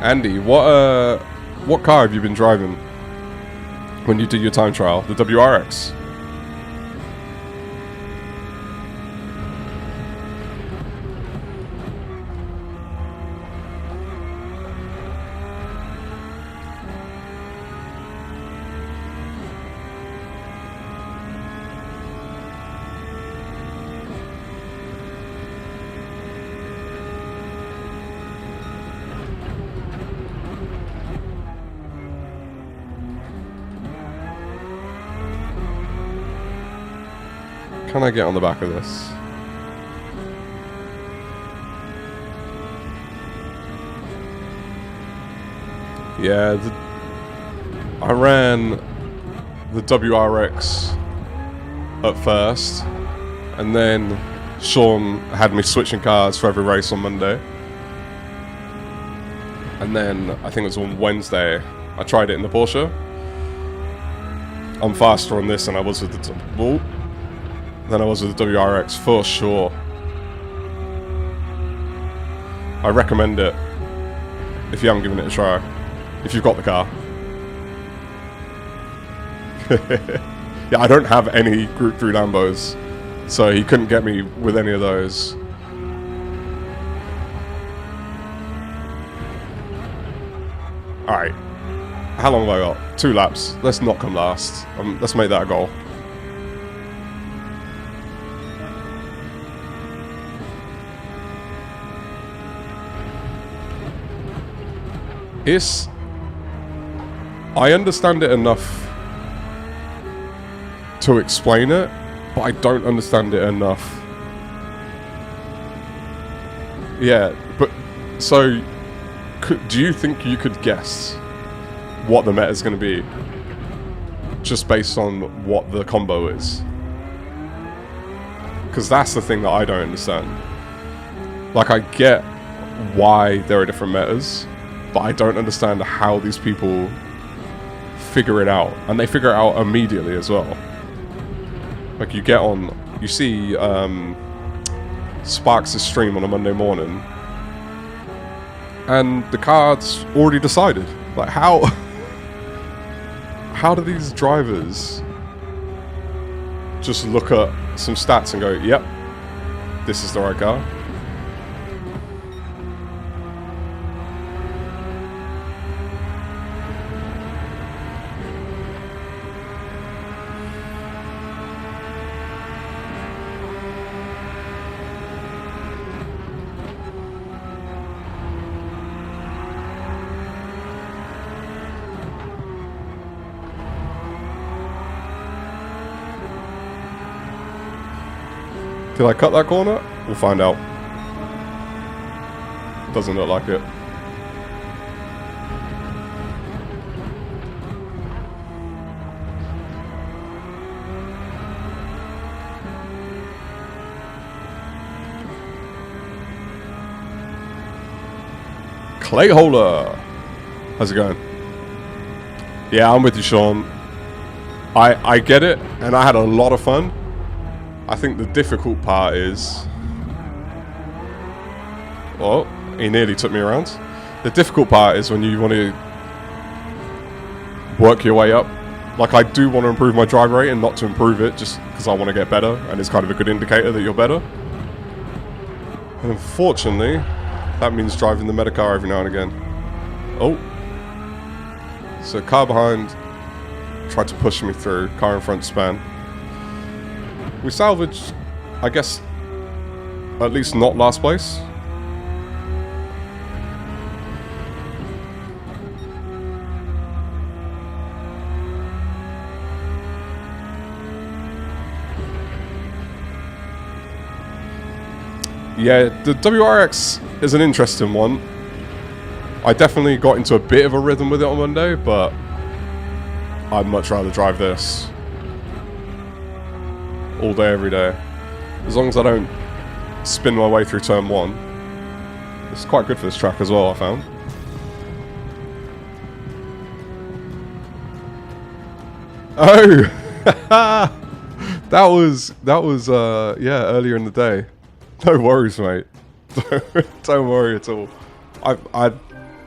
Andy, what car have you been driving when you did your time trial? The WRX? Can I get on the back of this? Yeah, I ran the WRX at first, and then Sean had me switching cars for every race on Monday. And then I think it was on Wednesday, I tried it in the Porsche. I'm faster on this than I was with the WRX for sure. I recommend it if you haven't given it a try. If you've got the car. Yeah, I don't have any Group 3 Lambos, so he couldn't get me with any of those. Alright. How long have I got? 2 laps. Let's not come last. Let's make that a goal. I understand it enough to explain it, but I don't understand it enough. Yeah, but so do you think you could guess what the meta is going to be just based on what the combo is? Because that's the thing that I don't understand. Like, I get why there are different metas, but I don't understand how these people figure it out. And they figure it out immediately as well. Like, you see Sparks' stream on a Monday morning, and the card's already decided. Like, how do these drivers just look at some stats and go, yep, this is the right car? Did I cut that corner? We'll find out. Doesn't look like it. Clayholder! How's it going? Yeah, I'm with you, Sean. I get it, and I had a lot of fun. I think the difficult part is... Oh, he nearly took me around. The difficult part is when you want to work your way up. Like, I do want to improve my drive rate and not to improve it just because I want to get better, and it's kind of a good indicator that you're better. And unfortunately, that means driving the meta car every now and again. Oh. So car behind tried to push me through, car in front span. We salvaged, I guess, at least not last place. Yeah, the WRX is an interesting one. I definitely got into a bit of a rhythm with it on Monday, but I'd much rather drive this all day, every day. As long as I don't spin my way through turn 1. It's quite good for this track as well, I found. Oh! that was yeah, earlier in the day. No worries, mate. Don't worry at all. I'd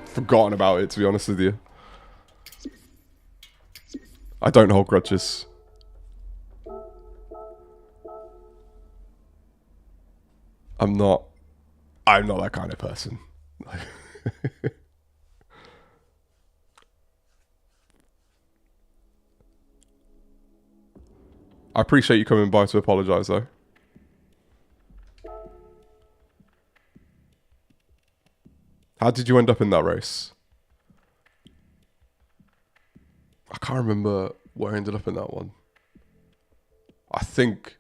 forgotten about it, to be honest with you. I don't hold grudges. I'm not that kind of person. I appreciate you coming by to apologise, though. How did you end up in that race? I can't remember where I ended up in that one. I think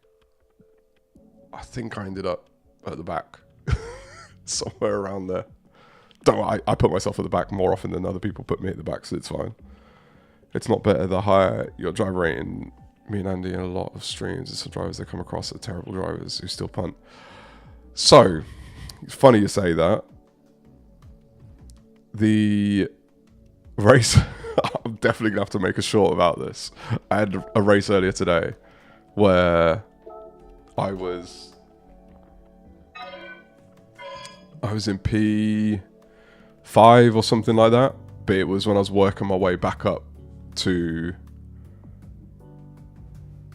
I ended up at the back. Somewhere around there. I put myself at the back more often than other people put me at the back, so it's fine. It's not better the higher your drive rating. Me and Andy in a lot of streams, there's some drivers that come across are terrible drivers who still punt. So, it's funny you say that. the race, I'm definitely gonna have to make a short about this. I had a race earlier today where I was in P5 or something like that, but it was when I was working my way back up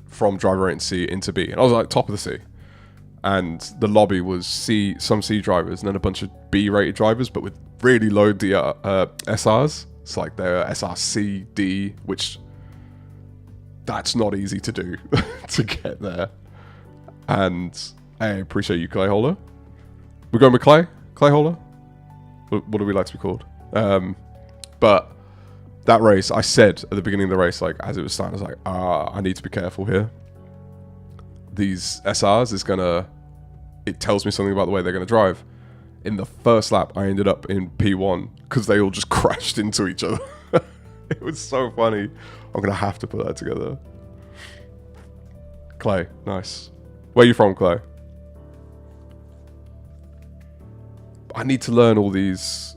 from driver rating C into B, and I was like top of the C, and the lobby was some C drivers and then a bunch of B rated drivers, but with really low SRs. It's like they're SRC D, which that's not easy to do to get there. And I appreciate you, Clay Holder. We're going with Clay Holder. What do we like to be called? But that race, I said at the beginning of the race, like as it was starting, I was like, I need to be careful here. These SRs it tells me something about the way they're going to drive. In the first lap, I ended up in P1 because they all just crashed into each other. It was so funny. I'm going to have to put that together. Clay, nice. Where are you from, Clay? I need to learn all these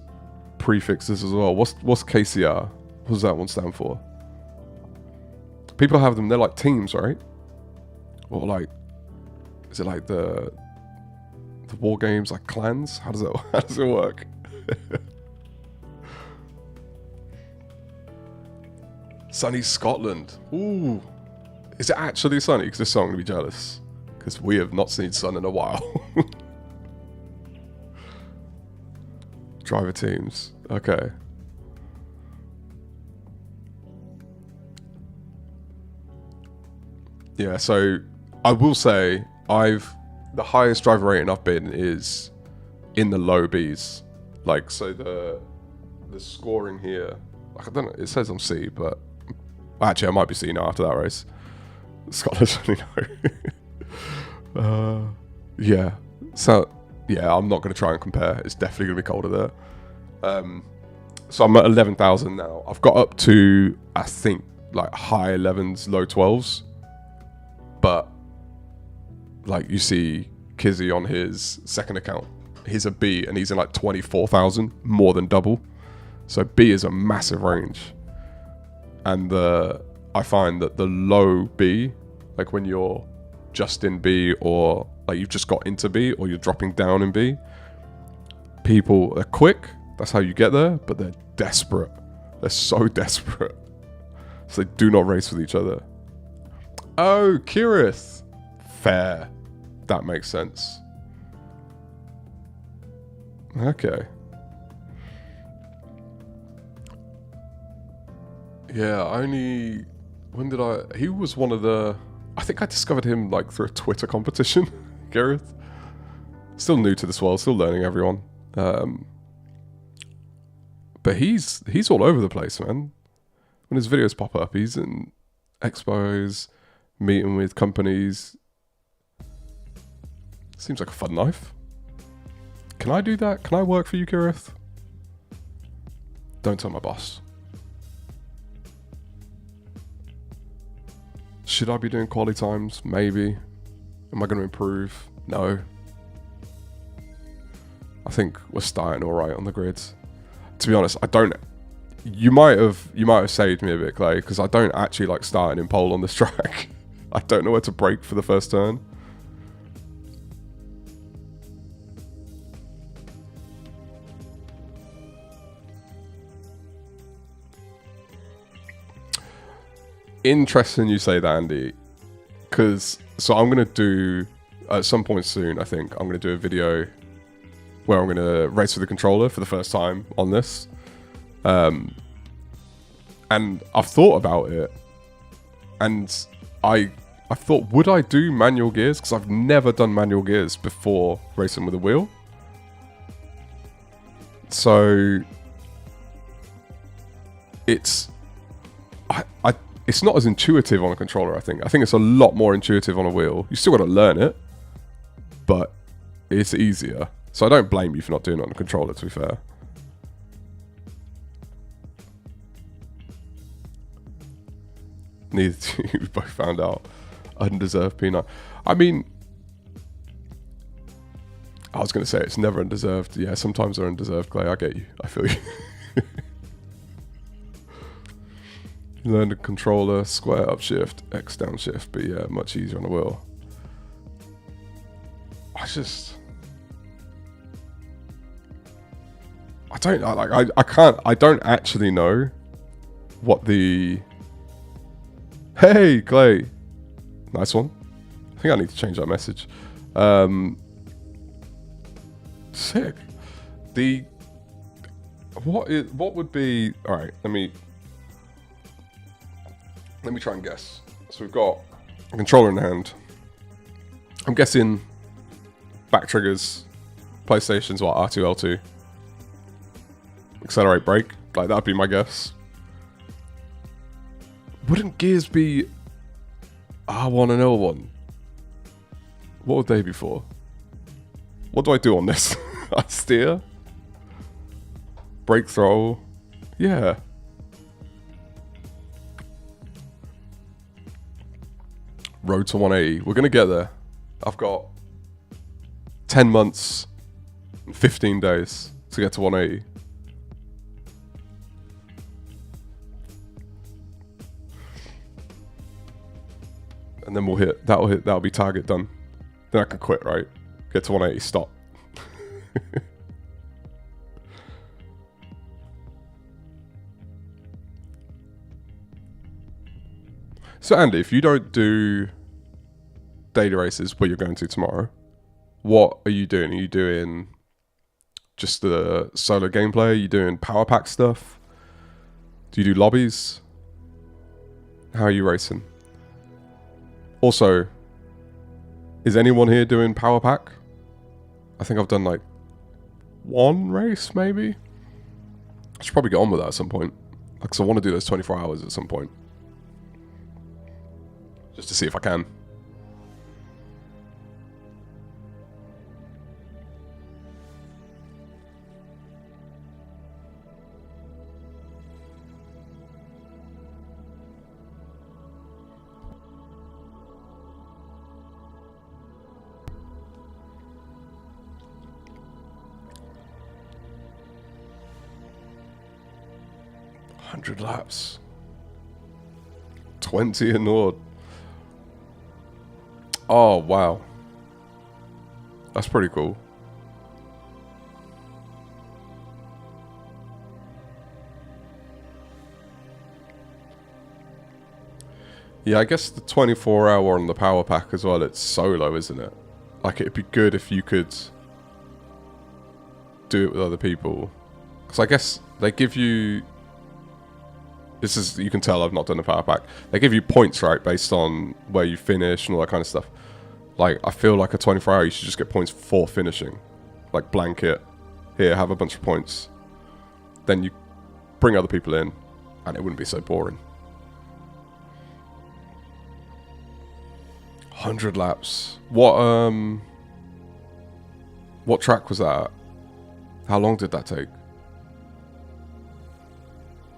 prefixes as well. What's KCR? What does that one stand for? People have them, they're like teams, right? Or like, is it like the war games, like clans? How does it work? Sunny Scotland. Ooh. Is it actually sunny? Because this song I'm going to be jealous. Because we have not seen sun in a while. Driver teams. Okay. Yeah, so I will say the highest driver rating I've been is in the low Bs. Like, so the scoring here, like, I don't know, it says I'm C, but actually I might be C now after that race. Scotland's only no. Yeah. So, yeah, I'm not going to try and compare. It's definitely going to be colder there. So I'm at 11,000 now. I've got up to, I think, like high 11s, low 12s. But, like, you see Kizzy on his second account. He's a B, and he's in like 24,000, more than double. So B is a massive range. And I find that the low B, like when you're just in B, or like you've just got into B, or you're dropping down in B, people are quick. That's how you get there, but they're desperate. They're so desperate. So they do not race with each other. Oh, Kirith. Fair. That makes sense. Okay. Yeah, he was one of I think I discovered him like through a Twitter competition, Gareth. Still new to this world, still learning everyone. But he's all over the place, man. When his videos pop up, he's in expos, meeting with companies. Seems like a fun life. Can I do that? Can I work for you, Kirith? Don't tell my boss. Should I be doing quality times? Maybe. Am I going to improve? No. I think we're starting all right on the grids. To be honest, I don't. You might have saved me a bit, Clay, because I don't actually like starting in pole on this track. I don't know where to brake for the first turn. Interesting you say that, Andy, because I'm going to do, at some point soon, I think, I'm going to do a video where I'm going to race with the controller for the first time on this. And I've thought about it, and I thought, would I do manual gears? Because I've never done manual gears before racing with a wheel. So it's not as intuitive on a controller, I think. I think it's a lot more intuitive on a wheel. You still got to learn it, but it's easier. So I don't blame you for not doing it on a controller, to be fair. Neither do you. We both found out. Undeserved peanut. I mean, I was going to say it's never undeserved. Yeah, sometimes they're undeserved, Clay. I get you. I feel you. Learn the controller, square up shift, X down shift, but yeah, much easier on the wheel. I don't actually know what the... Hey, Clay. Nice one. I think I need to change that message. Sick. What would be... All right, let me try and guess. So we've got a controller in hand. I'm guessing back triggers, PlayStation's what, R2, L2. Accelerate, brake. Like, that'd be my guess. Wouldn't gears be R1 and L1? What would they be for? What do I do on this? I steer? Brake throttle? Yeah. Road to 180. We're going to get there. I've got 10 months and 15 days to get to 180. And then that'll be target done. Then I can quit, right? Get to 180, stop. So Andy, if you don't do daily races where you're going to tomorrow, what are you doing? Are you doing just the solo gameplay? Are you doing power pack stuff? Do you do lobbies? How are you racing? Also, is anyone here doing power pack? I think I've done like one race, maybe. I should probably get on with that at some point. Because I want to do those 24 hours at some point. Just to see if I can. $100 laps. 20 in Nord. Oh, wow. That's pretty cool. Yeah, I guess the 24-hour on the power pack as well, it's solo, isn't it? Like, it'd be good if you could do it with other people. Because I guess they give you... This is, you can tell I've not done the power pack. They give you points, right, based on where you finish and all that kind of stuff. Like, I feel like a 24-hour, you should just get points for finishing. Like, blanket. Here, have a bunch of points. Then you bring other people in, and it wouldn't be so boring. 100 laps. What track was that at? How long did that take?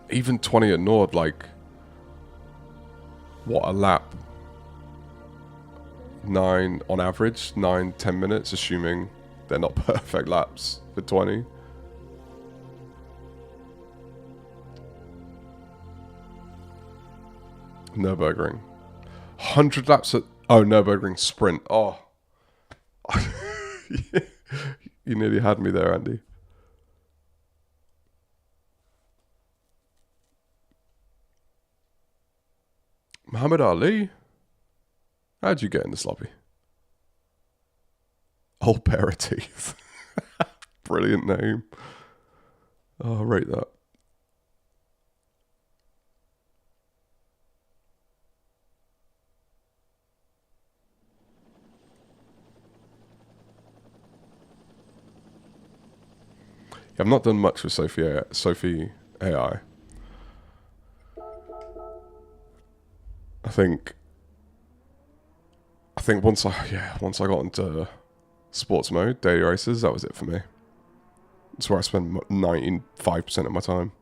Even 20 at Nord, like, what, a lap? 9 on average, 9-10 minutes, assuming they're not perfect laps for 20. Nürburgring. 100 laps at... Oh, Nürburgring sprint. Oh. You nearly had me there, Andy. Muhammad Ali? How'd you get in this lobby? Old pair of teeth. Brilliant name. Oh, I'll rate that. Yeah, I've not done much with Sophie AI. I think once I got into sports mode, daily races, that was it for me. It's where I spend 95% of my time.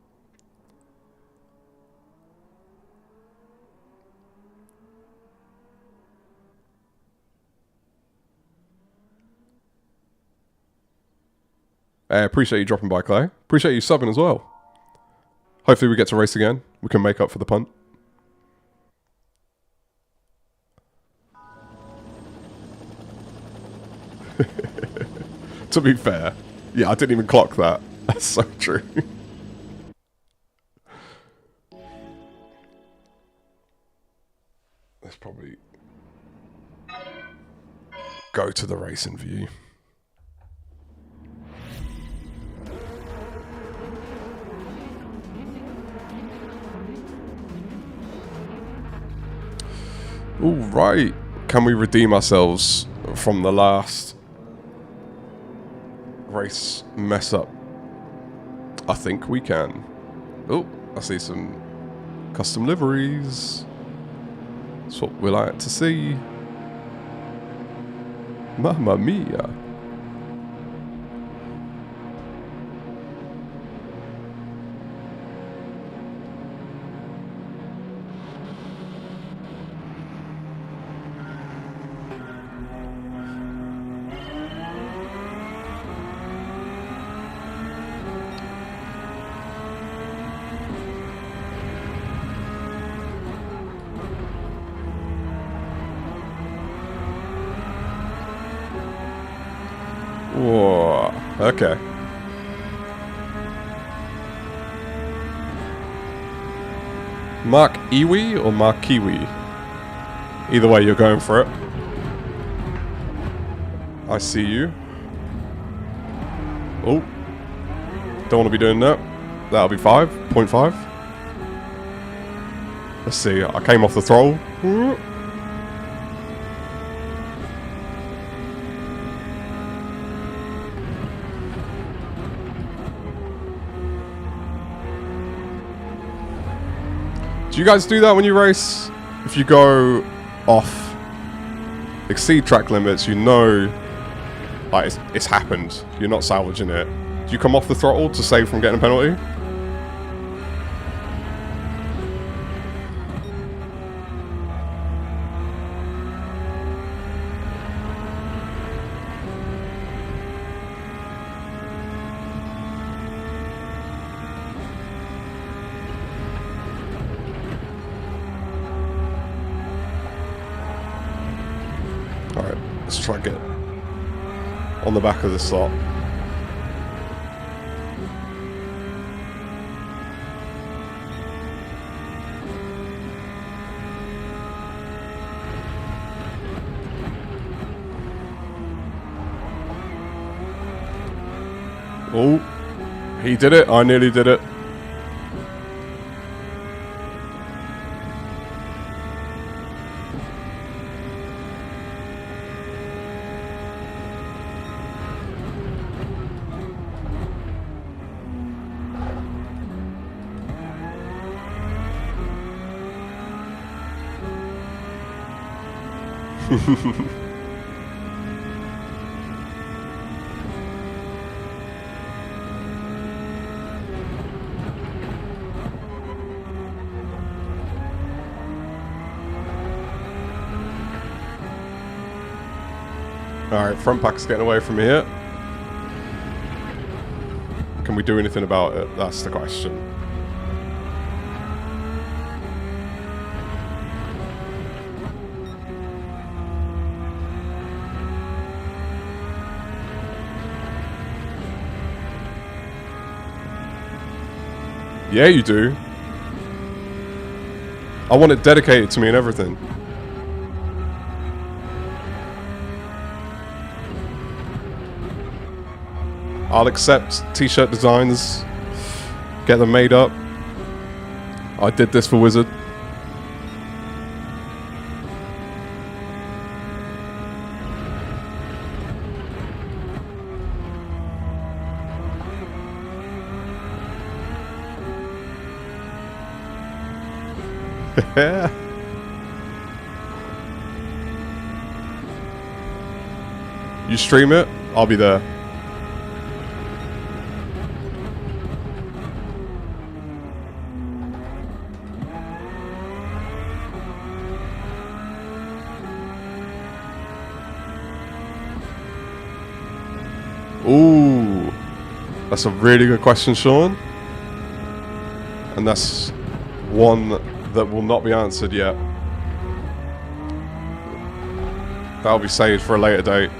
I appreciate you dropping by, Clay. Appreciate you subbing as well. Hopefully we get to race again. We can make up for the punt. To be fair. Yeah, I didn't even clock that. That's so true. Let's probably go to the racing view. All right. Can we redeem ourselves from the last race mess up? I think we can. Oh, I see some custom liveries. That's what we like to see. Mamma mia. Whoa, okay. Mark Iwi or Mark Kiwi? Either way, you're going for it. I see you. Oh. Don't want to be doing that. That'll be 5.5. Let's see, I came off the throttle. Do you guys do that when you race? If you go off, exceed track limits, you know, like it's happened. You're not salvaging it. Do you come off the throttle to save from getting a penalty? Alright, let's try and get on the back of the slot. Oh, he did it. I nearly did it. Alright, front pack's getting away from me here. Can we do anything about it? That's the question. Yeah, you do. I want it dedicated to me and everything. I'll accept t-shirt designs, get them made up. I did this for Wizard. You stream it, I'll be there. Ooh, that's a really good question, Sean. And that's one that will not be answered yet. That'll be saved for a later date.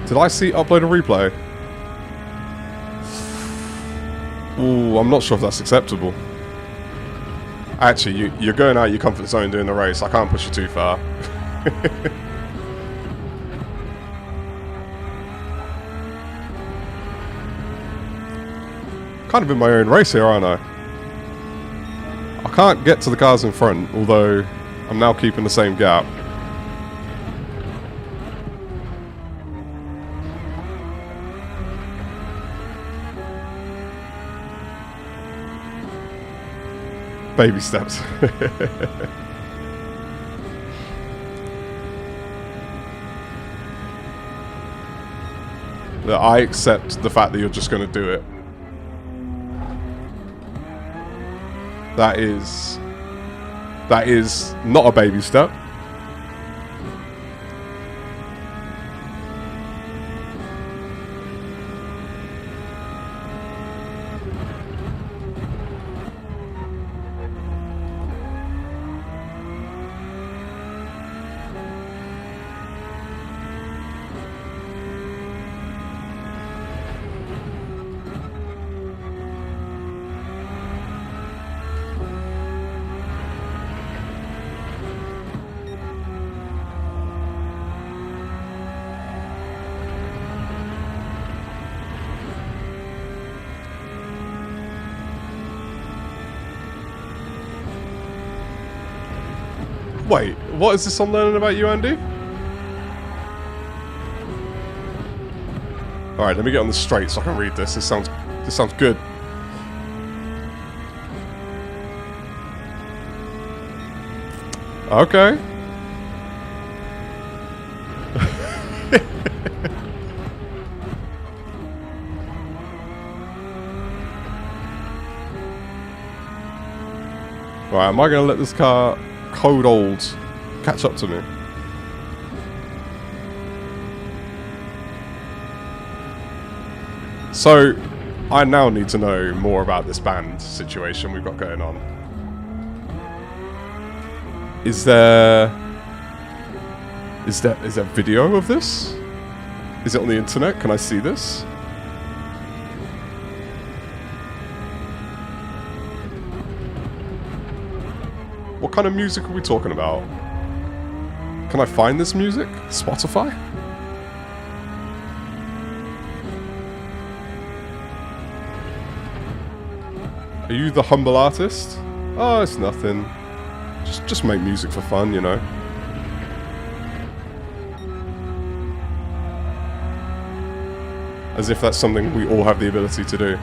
Did I see upload and replay? Ooh, I'm not sure if that's acceptable. Actually, you're going out your comfort zone doing the race. I can't push you too far. Kind of in my own race here, aren't I? I can't get to the cars in front, although I'm now keeping the same gap. Baby steps. I accept the fact that you're just going to do it. That is not a baby step. Wait, what is this I'm learning about you, Andy? Alright, let me get on the straight so I can read this. This sounds good. Okay. Right, am I going to let this car, code old, catch up to me? So, I now need to know more about this band situation we've got going on. Is there video of this? Is it on the internet? Can I see this? What kind of music are we talking about? Can I find this music? Spotify? Are you the humble artist? Oh, it's nothing. Just make music for fun, you know. As if that's something we all have the ability to do.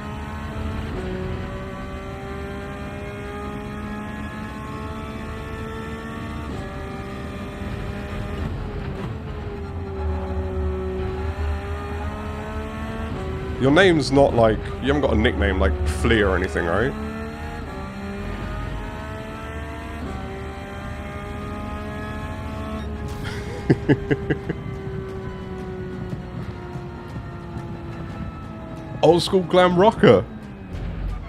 Your name's not like... You haven't got a nickname like Flea or anything, right? Old school glam rocker.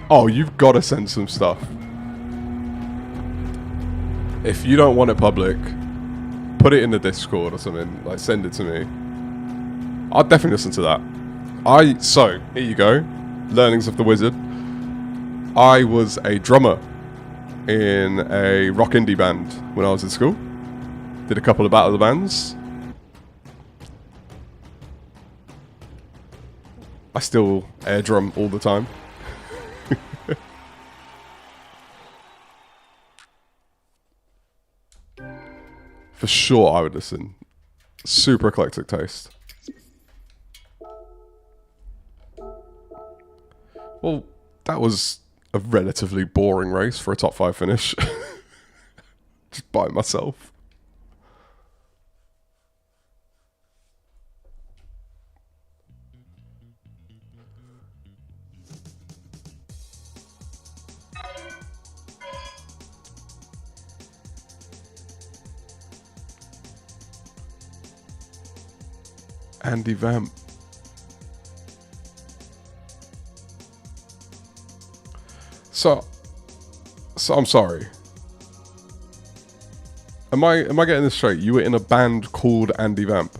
Oh, you've got to send some stuff. If you don't want it public, put it in the Discord or something. Like, send it to me. I'll definitely listen to that. So, here you go. Learnings of the Wizard. I was a drummer in a rock indie band when I was in school. Did a couple of battle of the bands. I still air drum all the time. For sure I would listen. Super eclectic taste. Well, that was a relatively boring race for a top 5 finish. Just by myself. Andy Vamp. So I'm sorry. Am I getting this straight? You were in a band called Andy Vamp.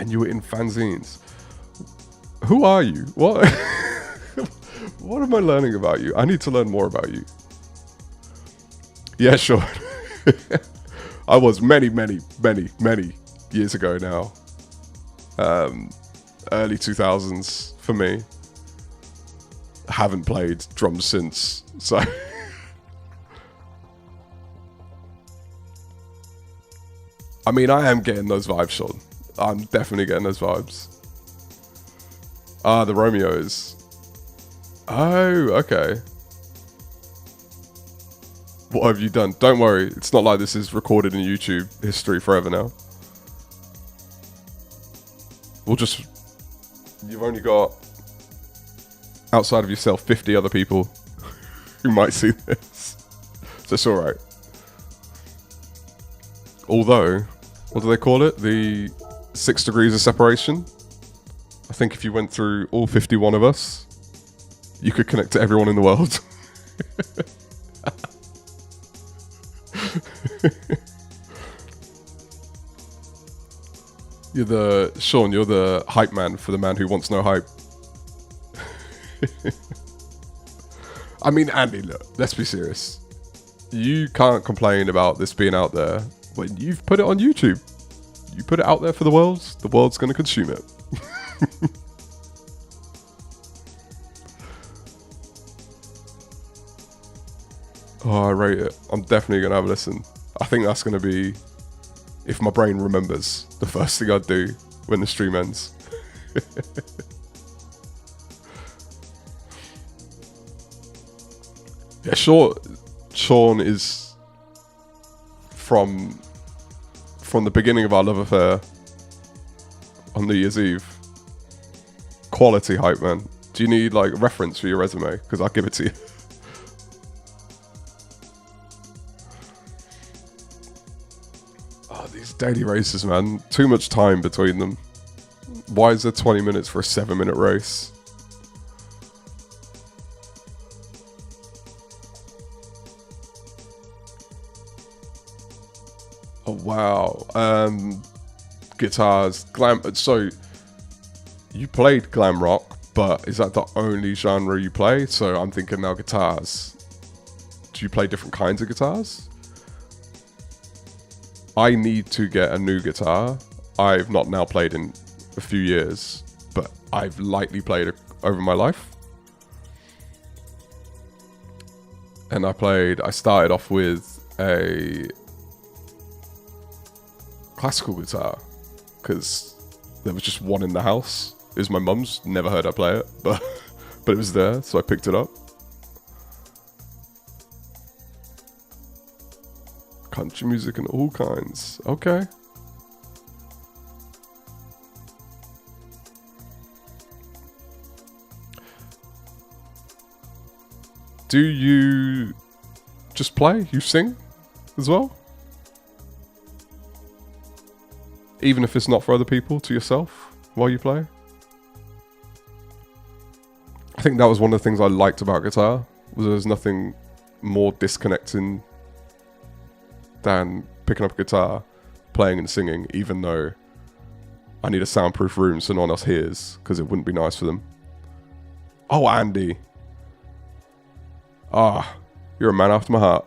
And you were in fanzines. Who are you? What? What am I learning about you? I need to learn more about you. Yeah, sure. I was many years ago now. Early 2000s for me. Haven't played drums since, so. I mean, I am getting those vibes, Sean. I'm definitely getting those vibes. Ah, the Romeos. Oh, okay. What have you done? Don't worry, it's not like this is recorded in YouTube history forever now. We'll just... You've only got, outside of yourself, 50 other people who might see this. So it's alright. Although, what do they call it? The 6 degrees of separation? I think if you went through all 51 of us, you could connect to everyone in the world. You're the hype man for the man who wants no hype. I mean, Andy, look, let's be serious. You can't complain about this being out there when you've put it on YouTube. You put it out there for the world's going to consume it. Oh, I rate it. I'm definitely going to have a listen. I think that's going to be, if my brain remembers, the first thing I'd do when the stream ends. Yeah, sure. Sean is from the beginning of our love affair on New Year's Eve. Quality hype, man. Do you need like a reference for your resume? Because I'll give it to you. Oh, these daily races, man. Too much time between them. Why is there 20 minutes for a 7-minute race? Oh, wow. Guitars. Glam. So, you played glam rock, but is that the only genre you play? So, I'm thinking now guitars. Do you play different kinds of guitars? I need to get a new guitar. I've not now played in a few years, but I've lightly played over my life. And I started off with a classical guitar because there was just one in the house. It was my mum's. Never heard her play it, but it was there, so I picked it up. Country music and all kinds. Okay. Do you just play? You sing as well? Even if it's not for other people, to yourself while you play? I think that was one of the things I liked about guitar, was there's nothing more disconnecting than picking up a guitar, playing and singing, even though I need a soundproof room so no one else hears, because it wouldn't be nice for them. Oh, Andy. Ah, you're a man after my heart.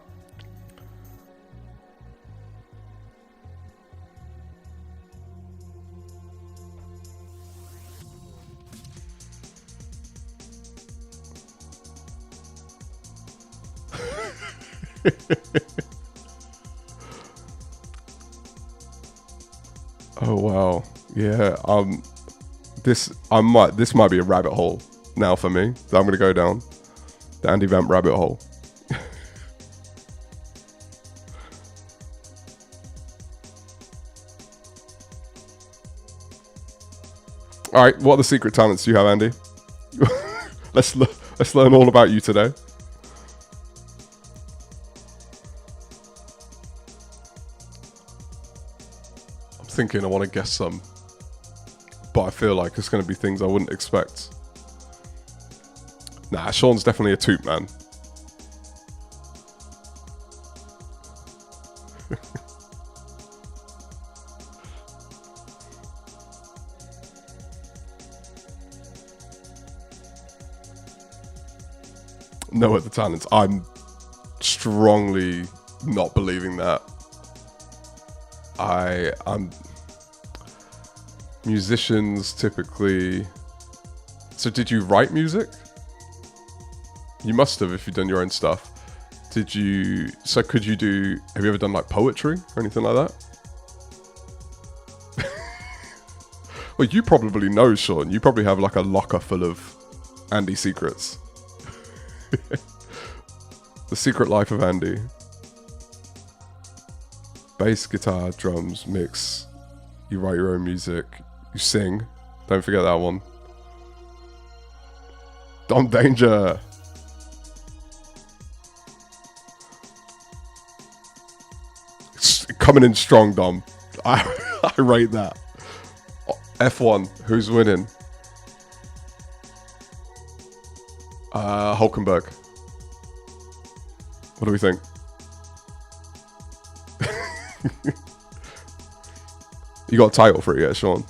Oh wow, yeah. This might be a rabbit hole now for me. So I'm gonna go down the Andy Vamp rabbit hole. All right, what are the secret talents you have, Andy? Let's learn all about you today. Thinking I want to guess some, but I feel like it's going to be things I wouldn't expect. Nah, Sean's definitely a toot man. No other talents. I'm strongly not believing that. I'm musicians typically. So did you write music? You must have if you've done your own stuff. Did you? So could you do? Have you ever done like poetry or anything like that? Well, you probably know, Sean. You probably have like a locker full of Andy secrets. The secret life of Andy. Bass, guitar, drums, mix. You write your own music. You sing. Don't forget that one. Dom Danger. Coming in strong, Dom. I rate that. F1, who's winning? Hulkenberg. What do we think? You got a title for it yet, Sean?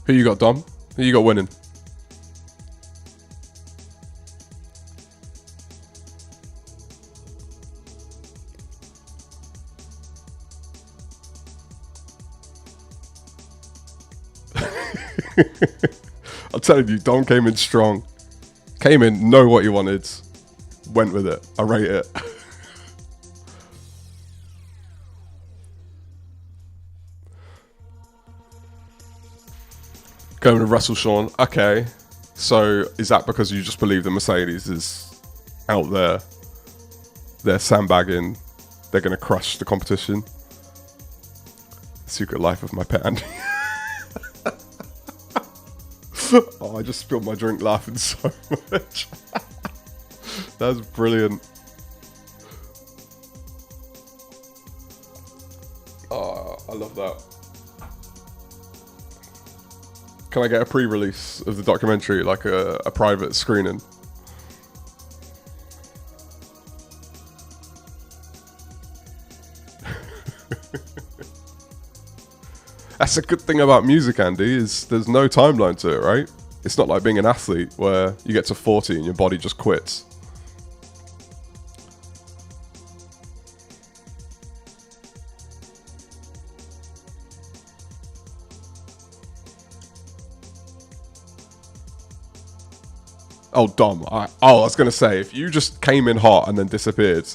Who you got, Dom? Who you got winning? I'm telling you, Dom came in strong. Came in, know what you wanted. Went with it. I rate it. Going with Russell, Sean. Okay. So is that because you just believe the Mercedes is out there? They're sandbagging. They're going to crush the competition. Secret life of my pet Andy. Oh, I just spilled my drink laughing so much. That's brilliant. Oh, I love that. Can I get a pre-release of the documentary, like a private screening? That's a good thing about music, Andy, is there's no timeline to it, right? It's not like being an athlete where you get to 40 and your body just quits. Oh, Dom. I was going to say, if you just came in hot and then disappeared.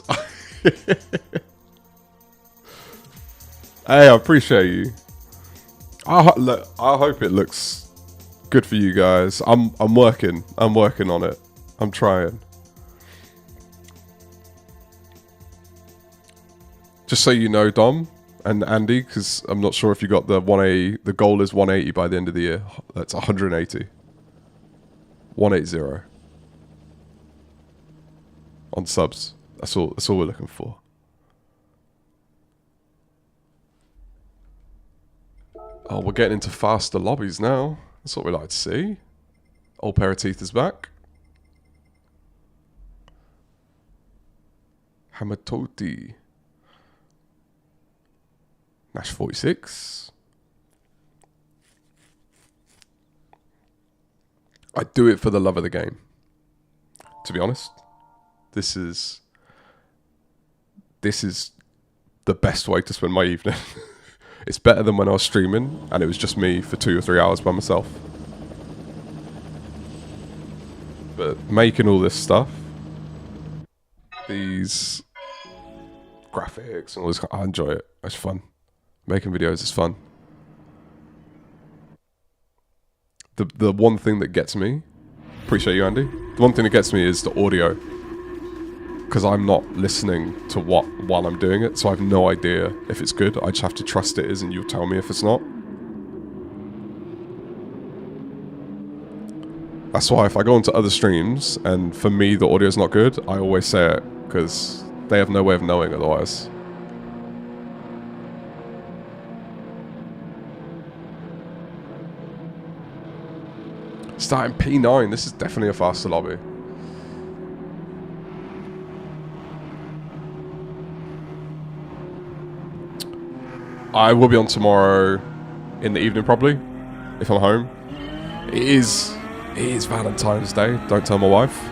Hey, I appreciate you. I hope it looks good for you guys. I'm working on it. I'm trying. Just so you know, Dom and Andy, because I'm not sure if you got the 180. The goal is 180 by the end of the year. That's 180. 180 on subs. That's all we're looking for. Oh, we're getting into faster lobbies now. That's what we like to see. Old pair of teeth is back. Hamatoti. Nash 46. I do it for the love of the game. To be honest, this is the best way to spend my evening. It's better than when I was streaming and it was just me for 2 or 3 hours by myself. But making all this stuff, these graphics and all this, I enjoy it. It's fun. Making videos is fun. The one thing that gets me, appreciate you, Andy. The one thing that gets me is the audio. Because I'm not listening to what while I'm doing it, so I have no idea if it's good. I just have to trust it is, and you'll tell me if it's not. That's why if I go onto other streams, and for me the audio's not good, I always say it, because they have no way of knowing otherwise. Starting P9, this is definitely a faster lobby. I will be on tomorrow. in the evening probably, if I'm home. It is Valentine's Day, don't tell my wife.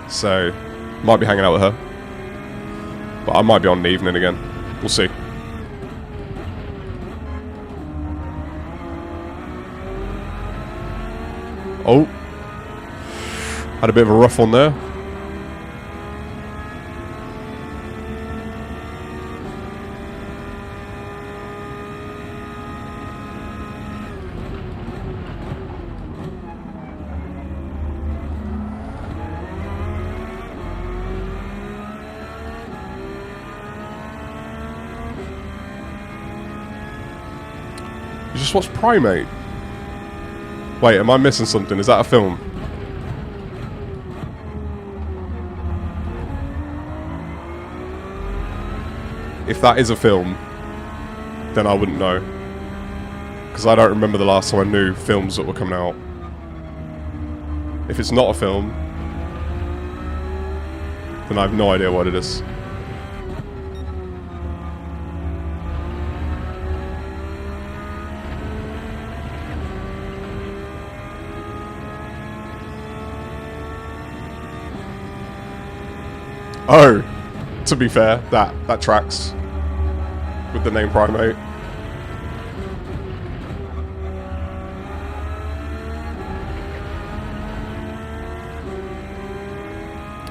So, might be hanging out with her. But I might be on in the evening again. We'll see. Oh. Had a bit of a rough one there. You just watched Primate? Wait, am I missing something? Is that a film? If that is a film, then I wouldn't know. Because I don't remember the last time I knew films that were coming out. If it's not a film, then I have no idea what it is. Oh, to be fair, that tracks with the name Primate.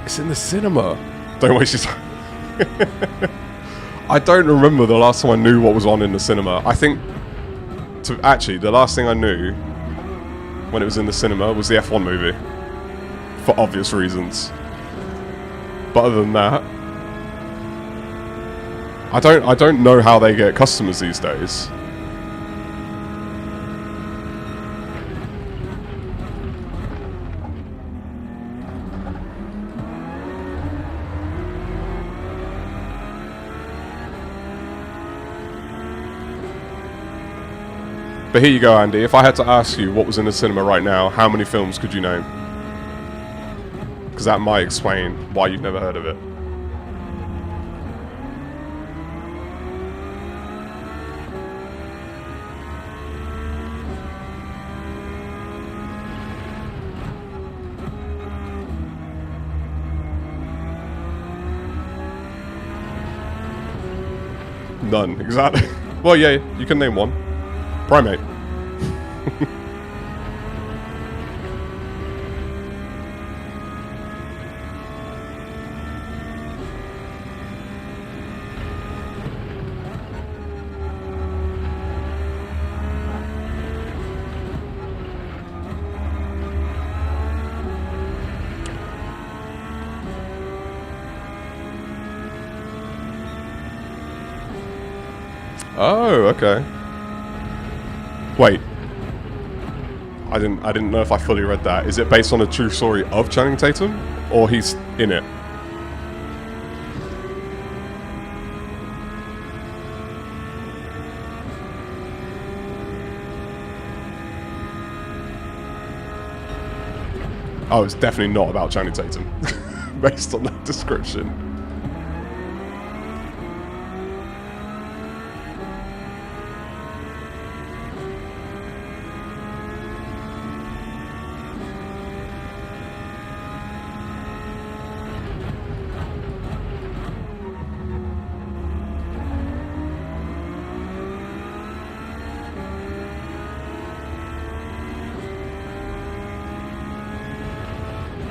It's in the cinema. Don't waste your time. I don't remember the last time I knew what was on in the cinema. I think, actually, the last thing I knew when it was in the cinema was the F1 movie, for obvious reasons. But other than that, I don't know how they get customers these days. But here you go, Andy. If I had to ask you what was in the cinema right now, how many films could you name? Because that might explain why you've never heard of it. None, exactly. Well, yeah, you can name one. Primate. Oh, okay. Wait. I didn't know if I fully read that. Is it based on a true story of Channing Tatum, or he's in it? Oh, it's definitely not about Channing Tatum, based on that description.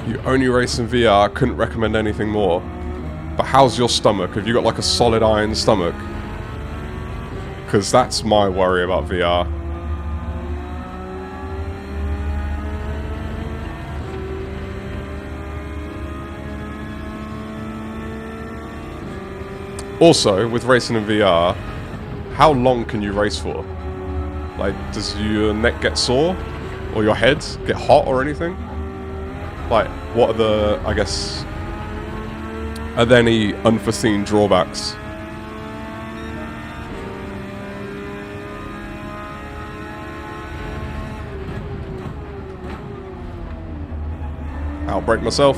You only race in VR, couldn't recommend anything more. But how's your stomach? Have you got like a solid iron stomach? Because that's my worry about VR. Also, with racing in VR, how long can you race for? Like, does your neck get sore? Or your head get hot or anything? Like, what are the, I guess, are there any unforeseen drawbacks? Outbreak myself.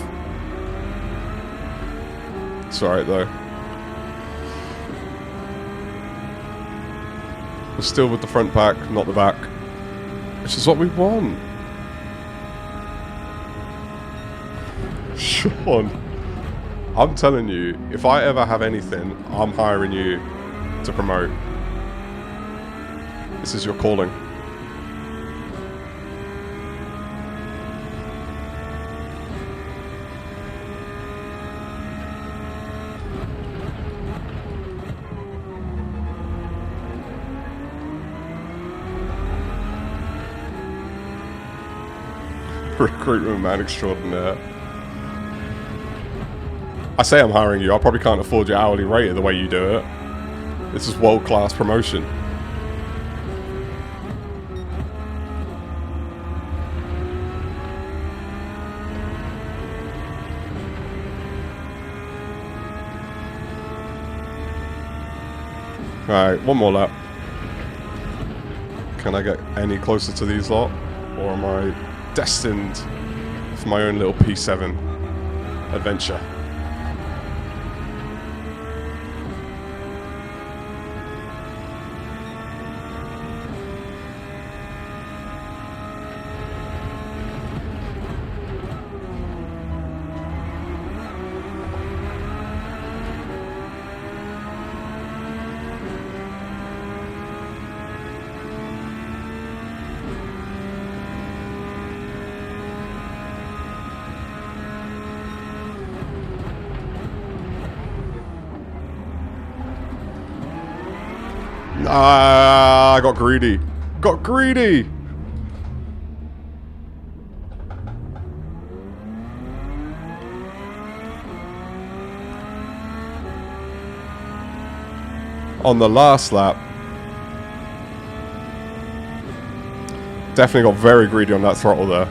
It's alright though. We're still with the front pack, not the back. Which is what we want. Sean, I'm telling you, if I ever have anything, I'm hiring you to promote. This is your calling. Recruitment man extraordinaire. I say I'm hiring you, I probably can't afford your hourly rate the way you do it. This is world-class promotion. Alright, one more lap. Can I get any closer to these lot? Or am I destined for my own little P7 adventure? Ah, I got greedy. Got greedy! On the last lap. Definitely got very greedy on that throttle there.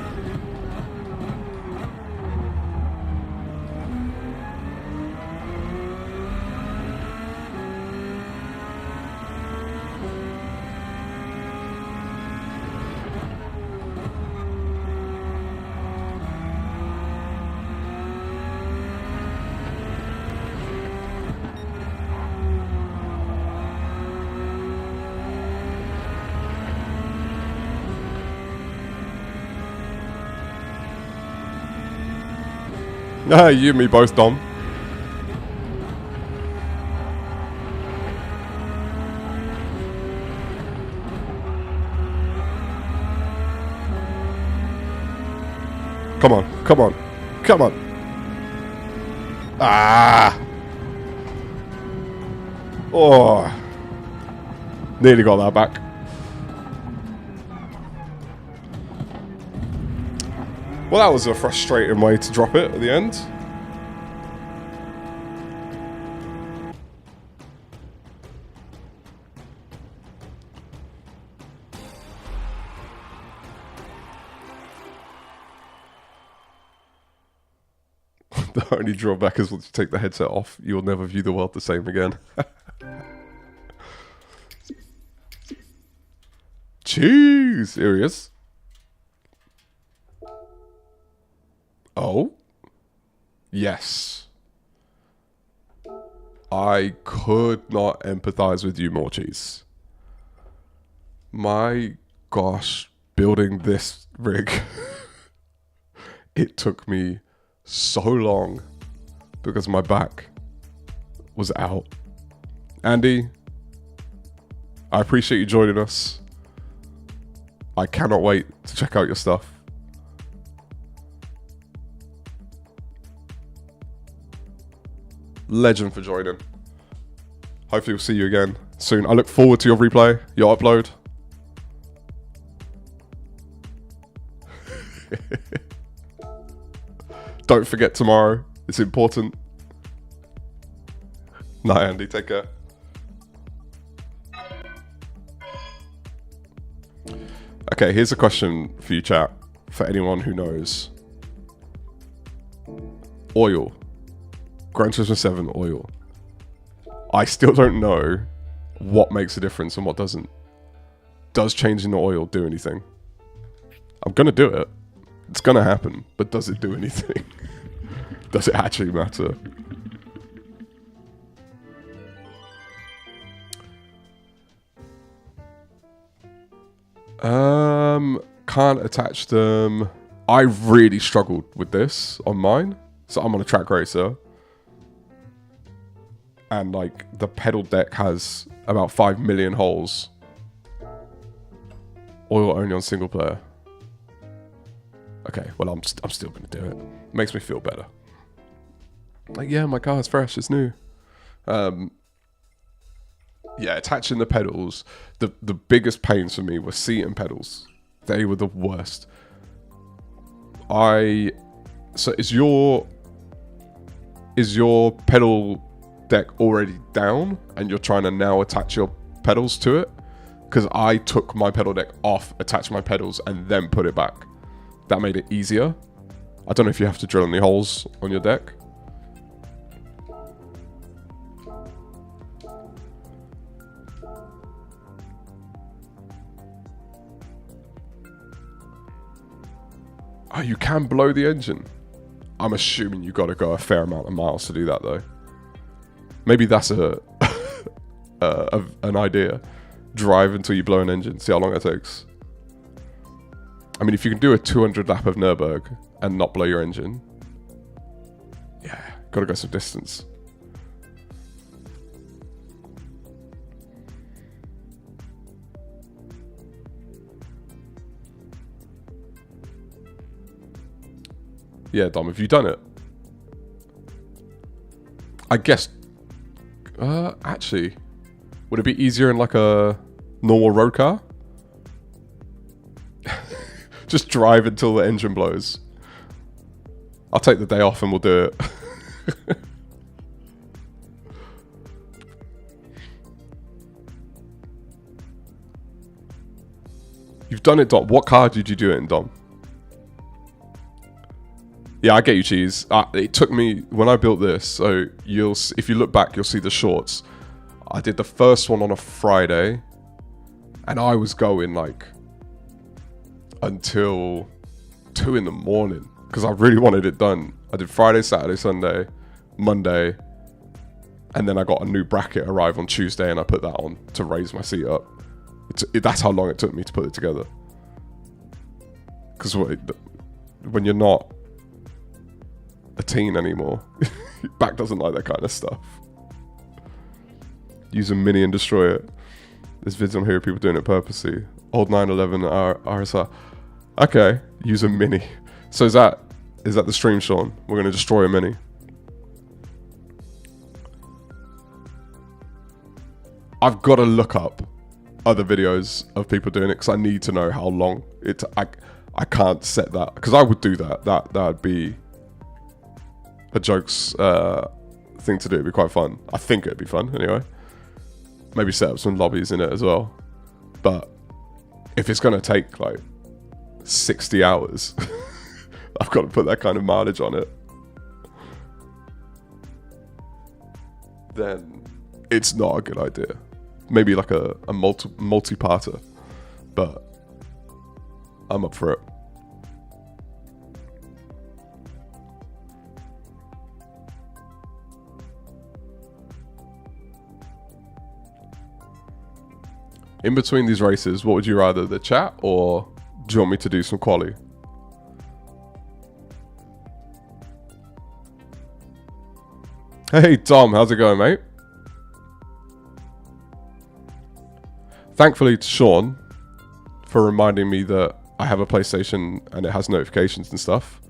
Ah, you and me both, Dom. Come on, come on, come on. Ah! Oh. Nearly got that back. Well, that was a frustrating way to drop it at the end. The only drawback is once you take the headset off, you'll never view the world the same again. Jeez, here he is. Oh? Yes. I could not empathize with you more, Cheese. My gosh, building this rig, it took me so long because my back was out. Andy, I appreciate you joining us. I cannot wait to check out your stuff. Legend for joining. Hopefully we'll see you again soon. I look forward to your replay, your upload. Don't forget tomorrow. It's important. Night, Andy. Take care. Okay, here's a question for you, chat. For anyone who knows. Oil. Gran Turismo 7 oil. I still don't know what makes a difference and what doesn't. Does changing the oil do anything? I'm going to do it. It's going to happen. But does it do anything? Does it actually matter? Can't attach them. I really struggled with this on mine. So I'm on a track racer. And like the pedal deck has about 5 million holes. Or only on single player. Okay, well I'm still gonna do it. Makes me feel better. Like, yeah, my car's fresh, it's new. Yeah, attaching the pedals. The biggest pains for me were seat and pedals. They were the worst. So is your pedal deck already down and you're trying to now attach your pedals to it? Because I took my pedal deck off, attached my pedals, and then put it back. That made it easier. I don't know if you have to drill any holes on your deck. Oh, you can blow the engine. I'm assuming you got to go a fair amount of miles to do that, though. Maybe that's an idea. Drive until you blow an engine. See how long that takes. I mean, if you can do a 200 lap of Nürburgring and not blow your engine, yeah, got to go some distance. Yeah, Dom, have you done it? I guess... actually, would it be easier in like a normal road car? Just drive until the engine blows. I'll take the day off and we'll do it. You've done it, Dom. What car did you do it in, Dom? Yeah, I get you, Cheese. It took me, when I built this, so if you look back, you'll see the shorts. I did the first one on a Friday, and I was going like until 2 in the morning because I really wanted it done. I did Friday, Saturday, Sunday, Monday, and then I got a new bracket arrive on Tuesday, and I put that on to raise my seat up. That's how long it took me to put it together. Because when you're not a teen anymore, your back doesn't like that kind of stuff. Use a Mini and destroy it. There's vids on here of people doing it purposely. Old 911 RSR. Okay, use a Mini. So is that the stream, Sean? We're going to destroy a Mini. I've got to look up other videos of people doing it because I need to know how long it. I can't set that because I would do that. That'd be a jokes thing to do. It'd be quite fun. I think it'd be fun anyway. Maybe set up some lobbies in it as well. But if it's going to take like 60 hours, I've got to put that kind of mileage on it. Then it's not a good idea. Maybe like a multi-parter. But I'm up for it. In between these races, what would you rather, the chat, or do you want me to do some quali? Hey Tom, how's it going, mate? Thankfully to Sean for reminding me that I have a PlayStation and it has notifications and stuff.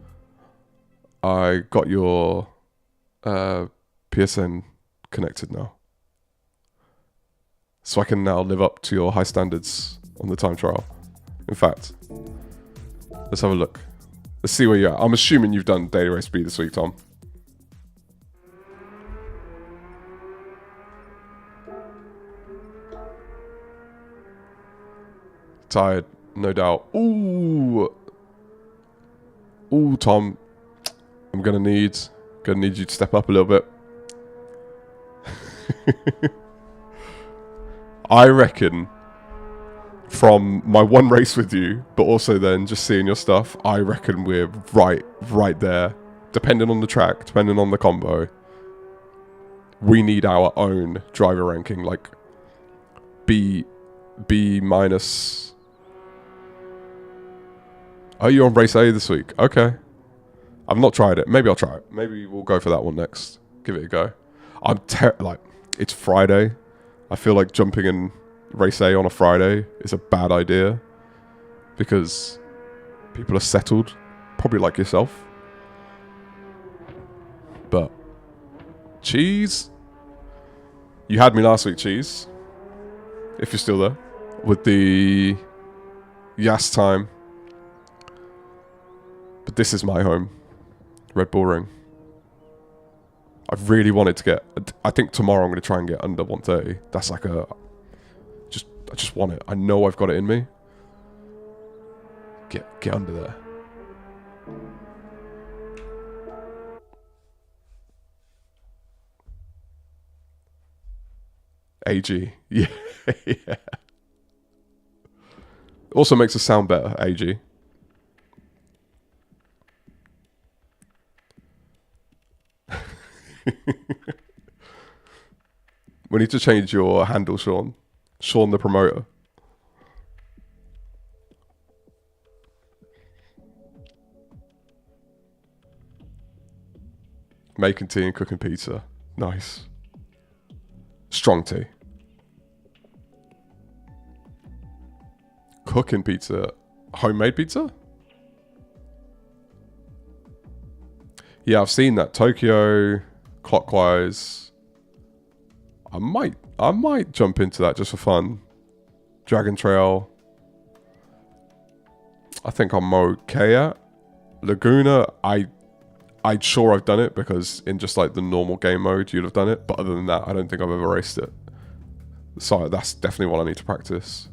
I got your PSN connected now. So I can now live up to your high standards on the time trial. In fact, let's have a look. Let's see where you're at. I'm assuming you've done daily race speed this week, Tom. Tired, no doubt. Ooh, Tom. I'm gonna need you to step up a little bit. I reckon from my one race with you, but also then just seeing your stuff, I reckon we're right there. Depending on the track, depending on the combo, we need our own driver ranking, like B minus Oh, you're on race A this week. Okay. I've not tried it. Maybe I'll try it. Maybe we'll go for that one next. Give it a go. Like, it's Friday. I feel like jumping in race A on a Friday is a bad idea because people are settled, probably like yourself. But Cheese, you had me last week, Cheese. If you're still there, with the Yas time. But this is my home, Red Bull Ring. I really wanted to get. I think tomorrow I'm going to try and get under 130. That's like I just want it. I know I've got it in me. Get under there. AG. Yeah. Yeah. Also makes us sound better, AG. We need to change your handle, Sean. Sean the promoter. Making tea and cooking pizza. Nice. Strong tea. Cooking pizza. Homemade pizza? Yeah, I've seen that. Tokyo, Clockwise. I might jump into that just for fun. Dragon Trail. I think I'm okay at. Laguna, I'm sure I've done it because in just like the normal game mode, you'd have done it. But other than that, I don't think I've ever raced it. So that's definitely what I need to practice.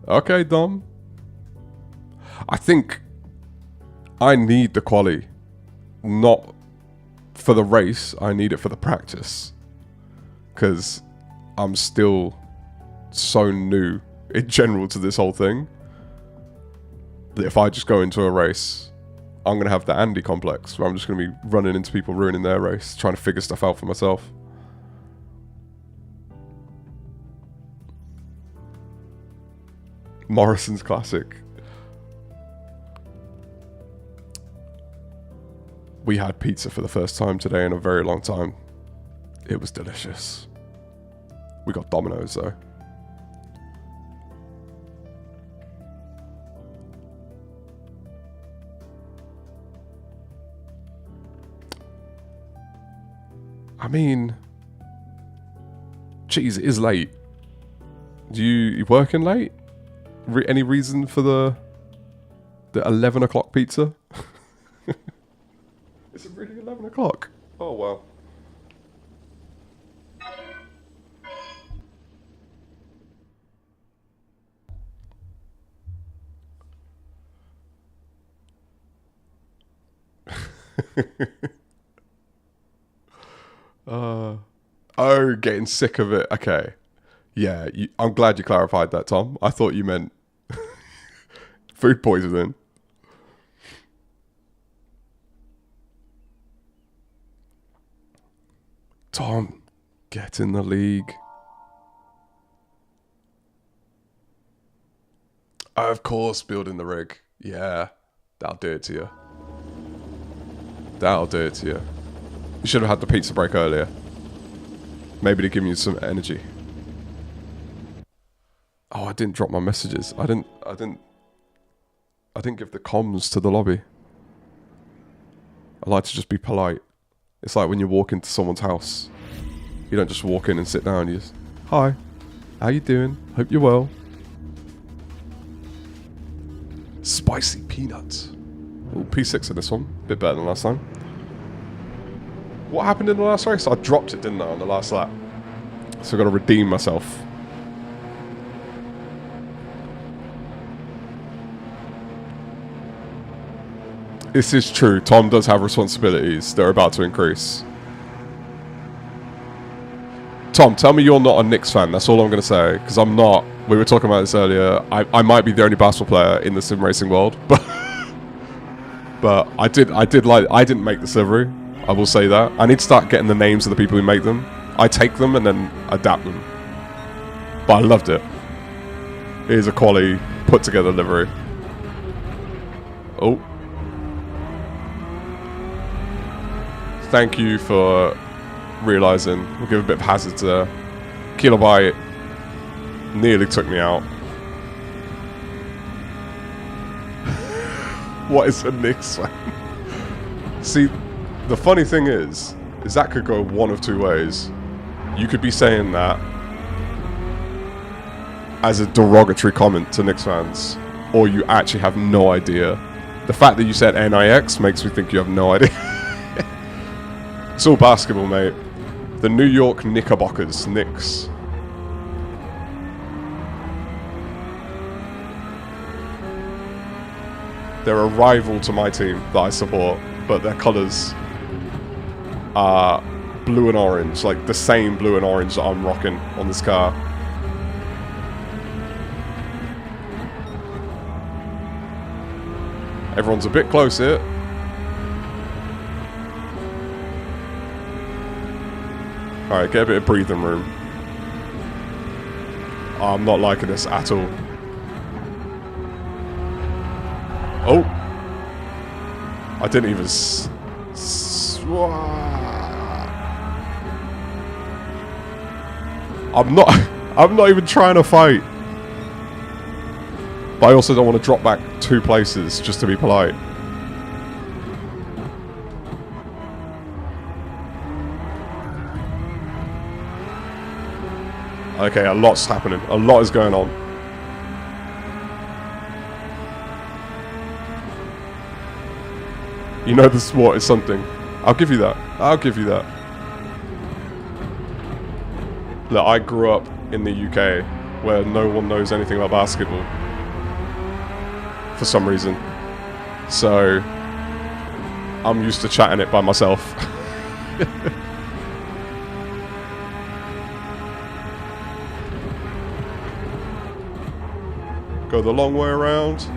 Okay, Dom. I think I need the quali. Not for the race. I need it for the practice. Because I'm still so new in general to this whole thing. That if I just go into a race, I'm going to have the Andy complex. Where I'm just going to be running into people ruining their race. Trying to figure stuff out for myself. Morrison's Classic. We had pizza for the first time today in a very long time. It was delicious. We got Domino's though. I mean, geez, it is late. You working late? Any reason for the 11 o'clock pizza? Is it really 11 o'clock? Oh, wow. Oh, getting sick of it. Okay. Yeah, I'm glad you clarified that, Tom. I thought you meant food poisoning. Tom, get in the league. Oh, of course, building the rig. Yeah, that'll do it to you. That'll do it to you. You should have had the pizza break earlier. Maybe to give you some energy. Oh, I didn't drop my messages. I didn't give the comms to the lobby. I like to just be polite. It's like when you walk into someone's house. You don't just walk in and sit down. You just, hi, how you doing? Hope you're well. Spicy peanuts. Ooh, P6 in this one. Bit better than last time. What happened in the last race? I dropped it, didn't I, on the last lap? So I've got to redeem myself. This is true. Tom does have responsibilities. They're about to increase. Tom, tell me you're not a Knicks fan. That's all I'm going to say. Because I'm not. We were talking about this earlier. I might be the only basketball player in the sim racing world. But But I didn't make this livery. I will say that. I need to start getting the names of the people who make them. I take them and then adapt them. But I loved it. It is a quality, put together livery. Oh. Thank you for realising. We'll give a bit of hazard to Kilobyte. Nearly took me out. What is a Knicks fan? See, the funny thing is that could go one of two ways. You could be saying that as a derogatory comment to Knicks fans, or you actually have no idea. The fact that you said NIX makes me think you have no idea. It's all basketball, mate. The New York Knickerbockers, Knicks. They're a rival to my team that I support, but their colours are blue and orange, like the same blue and orange that I'm rocking on this car. Everyone's a bit close here. Alright, get a bit of breathing room. Oh, I'm not liking this at all. Oh! I didn't even... I'm not even trying to fight. But I also don't want to drop back 2 places just to be polite. Okay, a lot's happening. A lot is going on. You know the sport is something. I'll give you that. I'll give you that. Look, I grew up in the UK where no one knows anything about basketball. For some reason. So, I'm used to chatting it by myself. Go the long way around.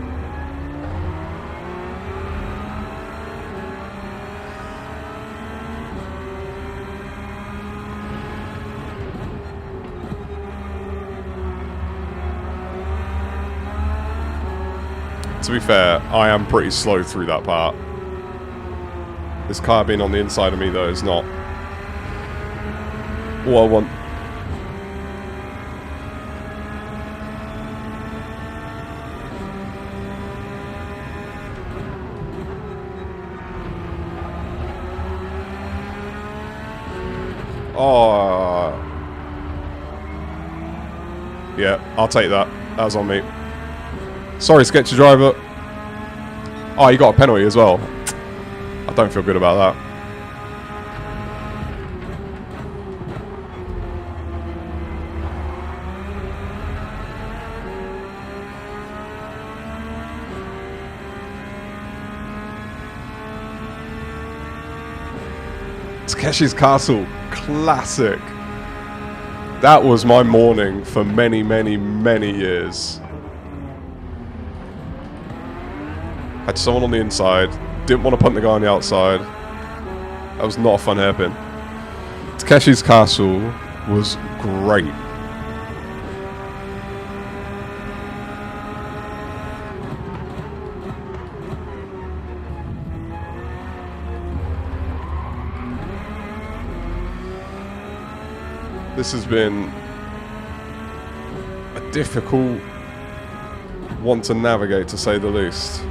To be fair, I am pretty slow through that part. This car being on the inside of me, though, is not what I want. Oh. Yeah, I'll take that. That was on me. Sorry, sketchy driver. Oh, you got a penalty as well. I don't feel good about that. Takeshi's Castle, classic. That was my morning for many, many, many years. Had someone on the inside, didn't want to punt the guy on the outside. That was not a fun hairpin. Takeshi's Castle was great. This has been a difficult one to navigate, to say the least.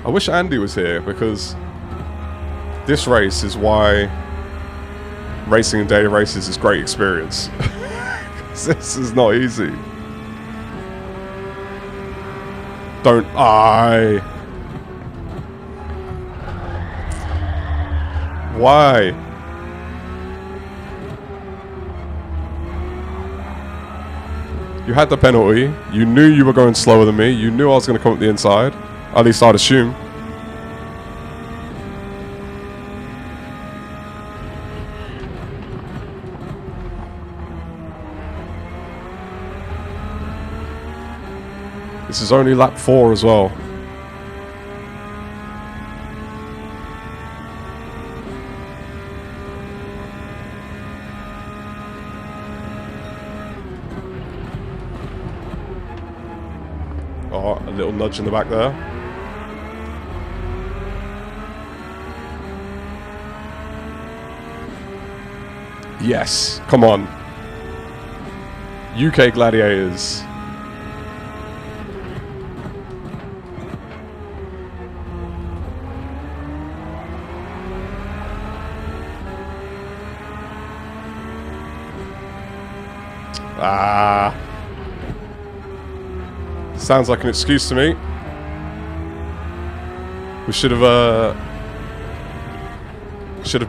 I wish Andy was here, because this race is why racing in daily races is great experience. This is not easy. Don't I? Why? You had the penalty. You knew you were going slower than me. You knew I was going to come up the inside. At least I'd assume. This is only lap 4 as well. Oh, a little nudge in the back there. Yes, come on. UK Gladiators. Ah. Sounds like an excuse to me. We should have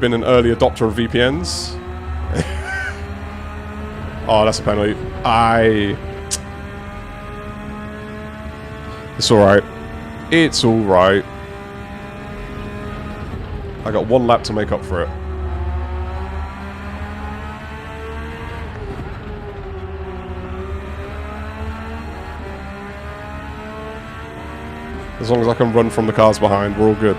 been an early adopter of VPNs. Oh, that's a penalty. It's alright. It's alright. I got 1 lap to make up for it. As long as I can run from the cars behind, we're all good.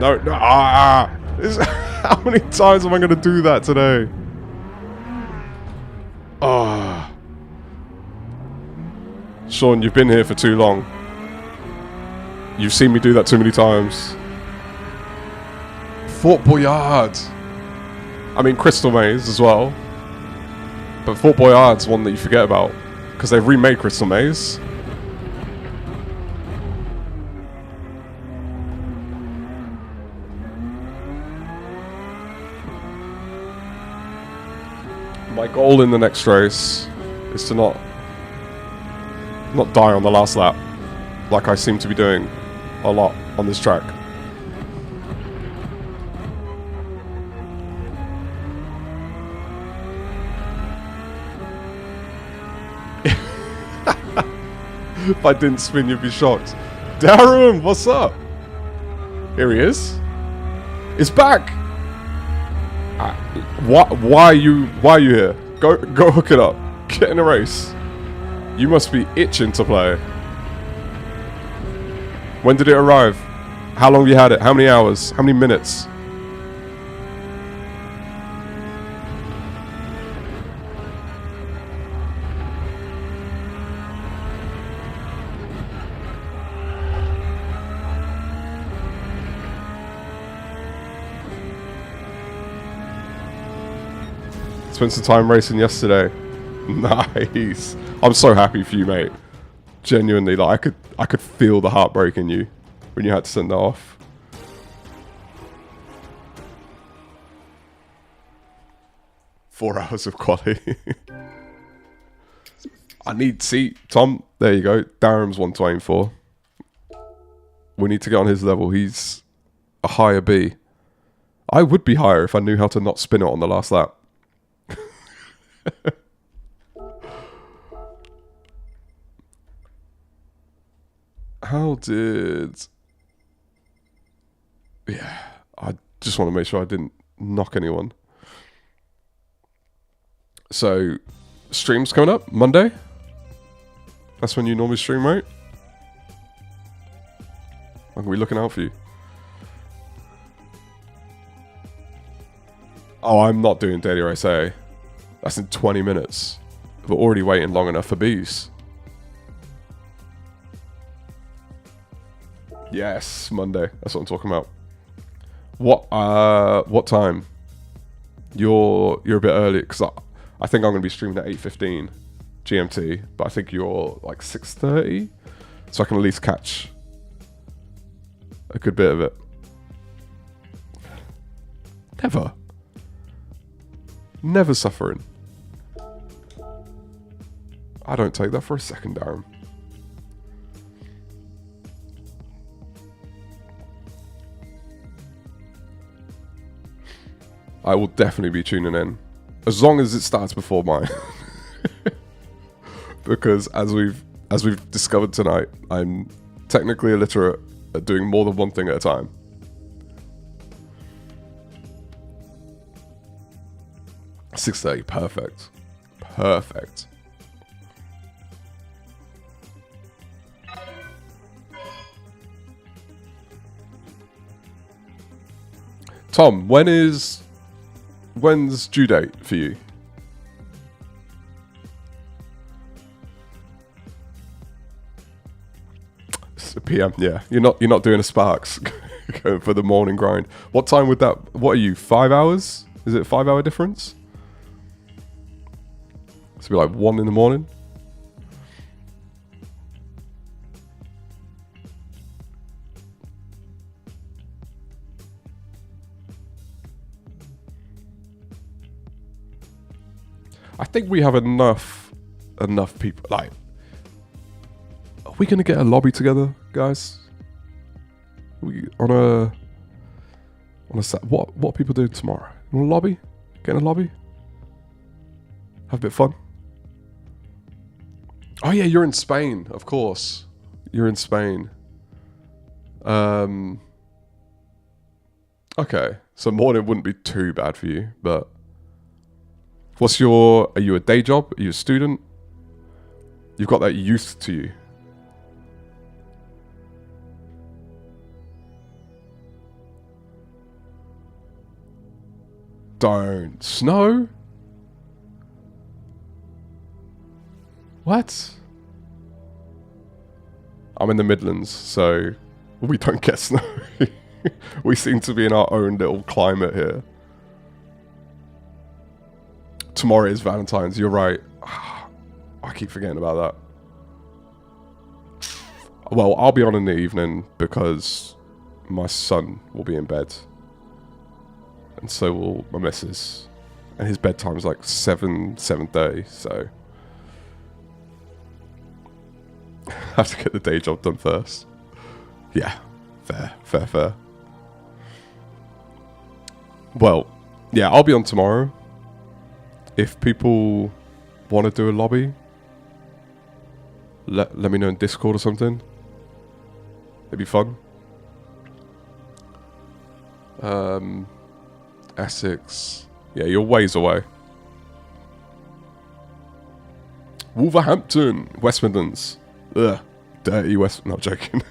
No, no, how many times am I going to do that today? Ah. Sean, you've been here for too long. You've seen me do that too many times. Fort Boyard. I mean, Crystal Maze as well. But Fort Boyard's one that you forget about. Because they've remade Crystal Maze. My goal in the next race is to not die on the last lap. Like I seem to be doing a lot on this track. If I didn't spin, you'd be shocked. Darren, what's up? Here he is. It's back. Why are you here? Go hook it up. Get in a race. You must be itching to play. When did it arrive? How long have you had it? How many hours? How many minutes? Spent some time racing yesterday. Nice. I'm so happy for you, mate. Genuinely, like I could feel the heartbreak in you when you had to send that off. Four hours of quality. I need Tom. There you go. Darren's one to aim for. We need to get on his level. He's a higher B. I would be higher if I knew how to not spin it on the last lap. How did... Yeah, I just want to make sure I didn't knock anyone. So, streams coming up Monday? That's when you normally stream, right? I'm going to be looking out for you. Oh, I'm not doing Daily Race A. That's in 20 minutes. We're already waiting long enough for B's. Yes, Monday. That's what I'm talking about. What time? You're a bit early because I think I'm going to be streaming at 8:15 GMT, but I think you're like 6:30, so I can at least catch a good bit of it. Never suffering. I don't take that for a second, Darren. I will definitely be tuning in, as long as it starts before mine. Because as we've discovered tonight, I'm technically illiterate at doing more than one thing at a time. 6:30, perfect. Perfect. Tom, when's due date for you? It's a PM, yeah. You're not doing a Sparks going for the morning grind. What time would that? What are you? 5 hours? Is it a 5 hour difference? It's be like 1 in the morning. I think we have enough people. Like, are we gonna get a lobby together, guys? We on a what are people doing tomorrow? On a lobby? Get in a lobby? Have a bit of fun. Oh yeah, you're in Spain, of course. You're in Spain. Okay, so morning wouldn't be too bad for you, but are you a day job? Are you a student? You've got that youth to you. Don't. Snow? What? I'm in the Midlands, so we don't get snow. We seem to be in our own little climate here. Tomorrow is Valentine's, you're right. I keep forgetting about that. Well, I'll be on in the evening because my son will be in bed. And so will my missus. And his bedtime's like 7:30, so I have to get the day job done first. Yeah, fair. Well, yeah, I'll be on tomorrow. If people want to do a lobby, let me know in Discord or something. It'd be fun. Essex. Yeah, you're ways away. Wolverhampton, West Midlands. Ugh, dirty West. Not joking.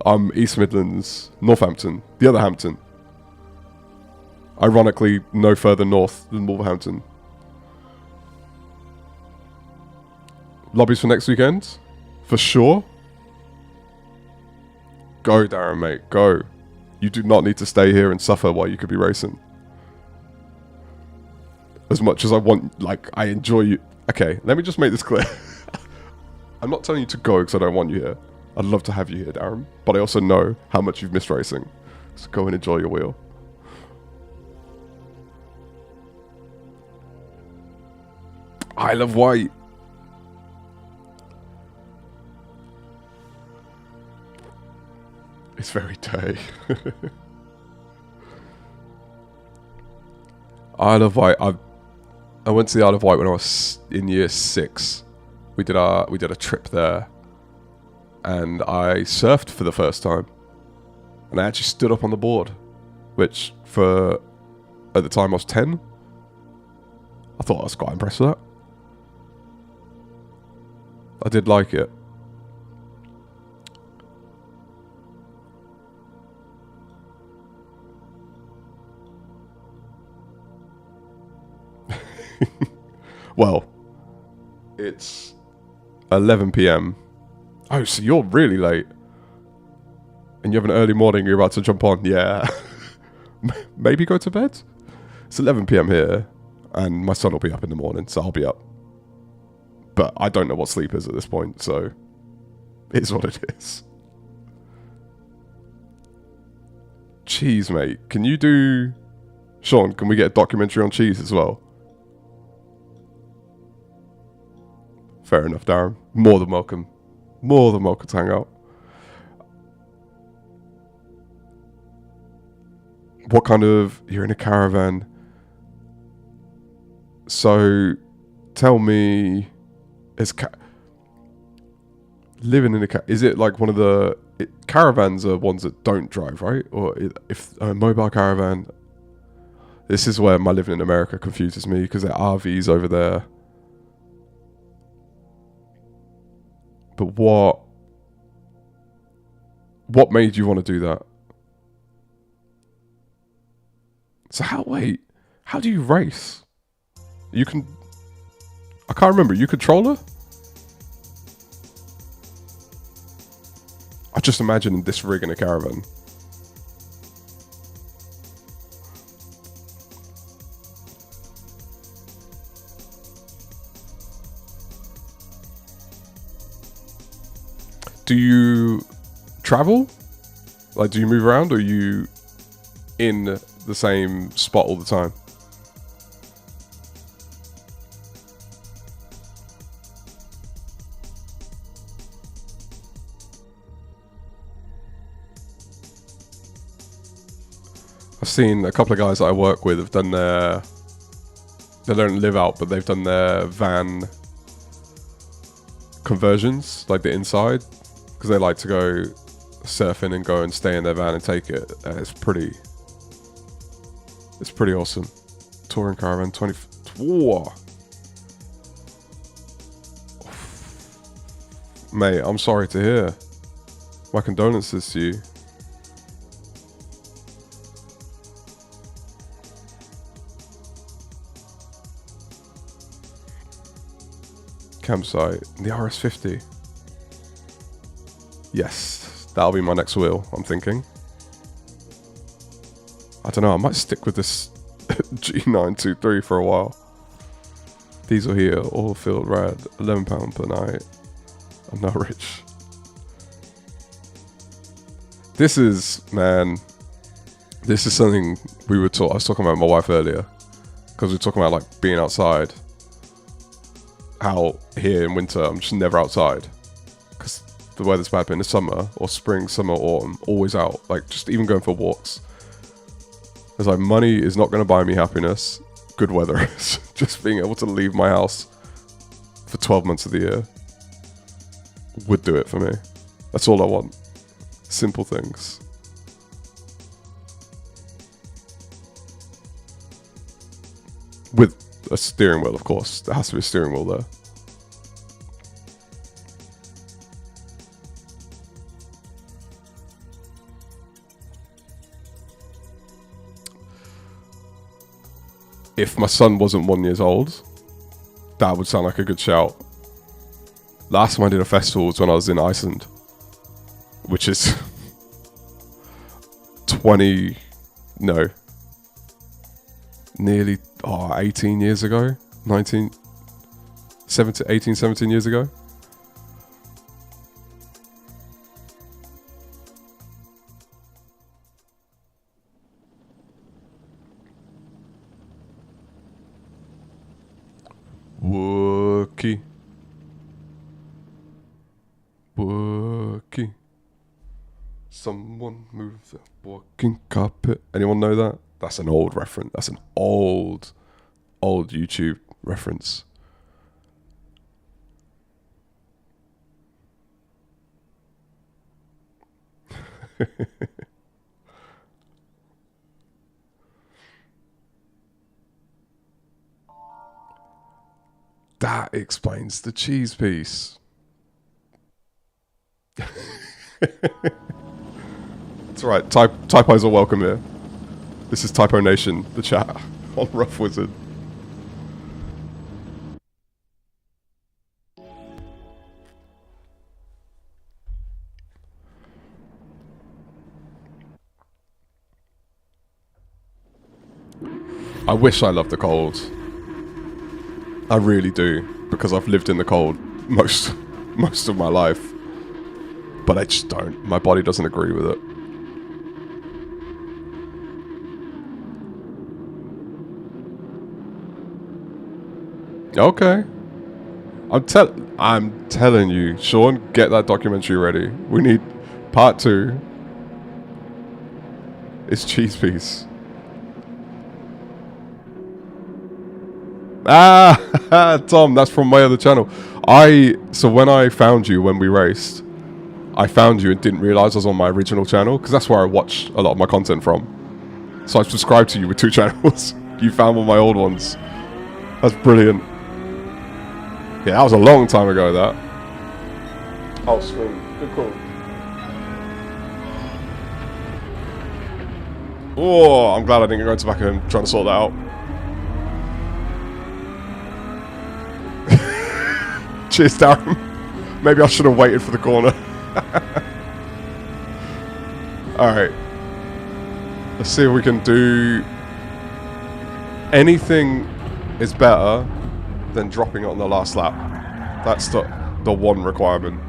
I'm East Midlands, Northampton, the other Hampton. Ironically, no further north than Wolverhampton. Lobbies for next weekend? For sure. Go, Darren, mate. Go. You do not need to stay here and suffer while you could be racing. As much as I want, like, I enjoy you. Okay, let me just make this clear. I'm not telling you to go because I don't want you here. I'd love to have you here, Darren. But I also know how much you've missed racing. So go and enjoy your wheel. I love white. It's very dirty. Isle of Wight. I went to the Isle of Wight when I was in year 6. We did a trip there, and I surfed for the first time, and I actually stood up on the board, which at the time I was 10. I thought I was quite impressed with that. I did like it. Well, it's 11 p.m. Oh, so you're really late. And you have an early morning, you're about to jump on. Yeah. Maybe go to bed? It's 11 p.m. here, and my son will be up in the morning, so I'll be up. But I don't know what sleep is at this point, so it is what it is. Cheese, mate. Can you do... Sean, can we get a documentary on cheese as well? Fair enough, Darren. More than welcome. More than welcome to hang out. What kind of... You're in a caravan. So, tell me... living in a is it like one of the caravans are ones that don't drive, right? Or if a mobile caravan, This is where my living in America confuses me, because there are RVs over there. But what made you want to do that? So how do you race? I can't remember, you controller? I just imagine this rig in a caravan. Do you travel? Like, do you move around, or are you in the same spot all the time? I've seen a couple of guys that I work with have done they don't live out, but they've done their van conversions, like the inside, because they like to go surfing and go and stay in their van and take it. And it's pretty awesome. Touring caravan 20. Whoa. Mate, I'm sorry to hear. My condolences to you. Campsite. The RS50. Yes, that'll be my next wheel, I'm thinking. I don't know, I might stick with this G923 for a while. Diesel here, all filled rad, £11 per night. I'm not rich. This is something I was talking about with my wife earlier, because we were talking about like being outside. How here in winter I'm just never outside, because the weather's bad, but in the summer or spring, summer, autumn, always out, like just even going for walks. It's like, money is not going to buy me happiness. Good weather is. Just being able to leave my house for 12 months of the year would do it for me. That's all I want. Simple things. With a steering wheel, of course. There has to be a steering wheel there. If my son wasn't 1 year old, that would sound like a good shout. Last time I did a festival was when I was in Iceland, which is 18 years ago, 17 years ago. Wookie. Someone move the walking carpet. Anyone know that? That's an old reference. That's an old YouTube reference. That explains the cheese piece. It's alright, typos are welcome here. This is Typo Nation, the chat on Rough Wizard. I wish I loved the cold. I really do, because I've lived in the cold most of my life. But I just don't. My body doesn't agree with it. Okay. I'm telling you, Sean, get that documentary ready. We need part 2. It's cheese piece. Ah, Tom, that's from my other channel. So when I found you when we raced, I found you and didn't realize I was on my original channel, because that's where I watch a lot of my content from. So I've subscribed to you with 2 channels. You found one of my old ones. That's brilliant. Yeah, that was a long time ago, that. Oh, screen. Good call. Oh, I'm glad I didn't go to back of him trying to sort that out. Cheers, Darren. Maybe I should have waited for the corner. Alright. Let's see if we can do... Anything is better than dropping it on the last lap. That's the one requirement.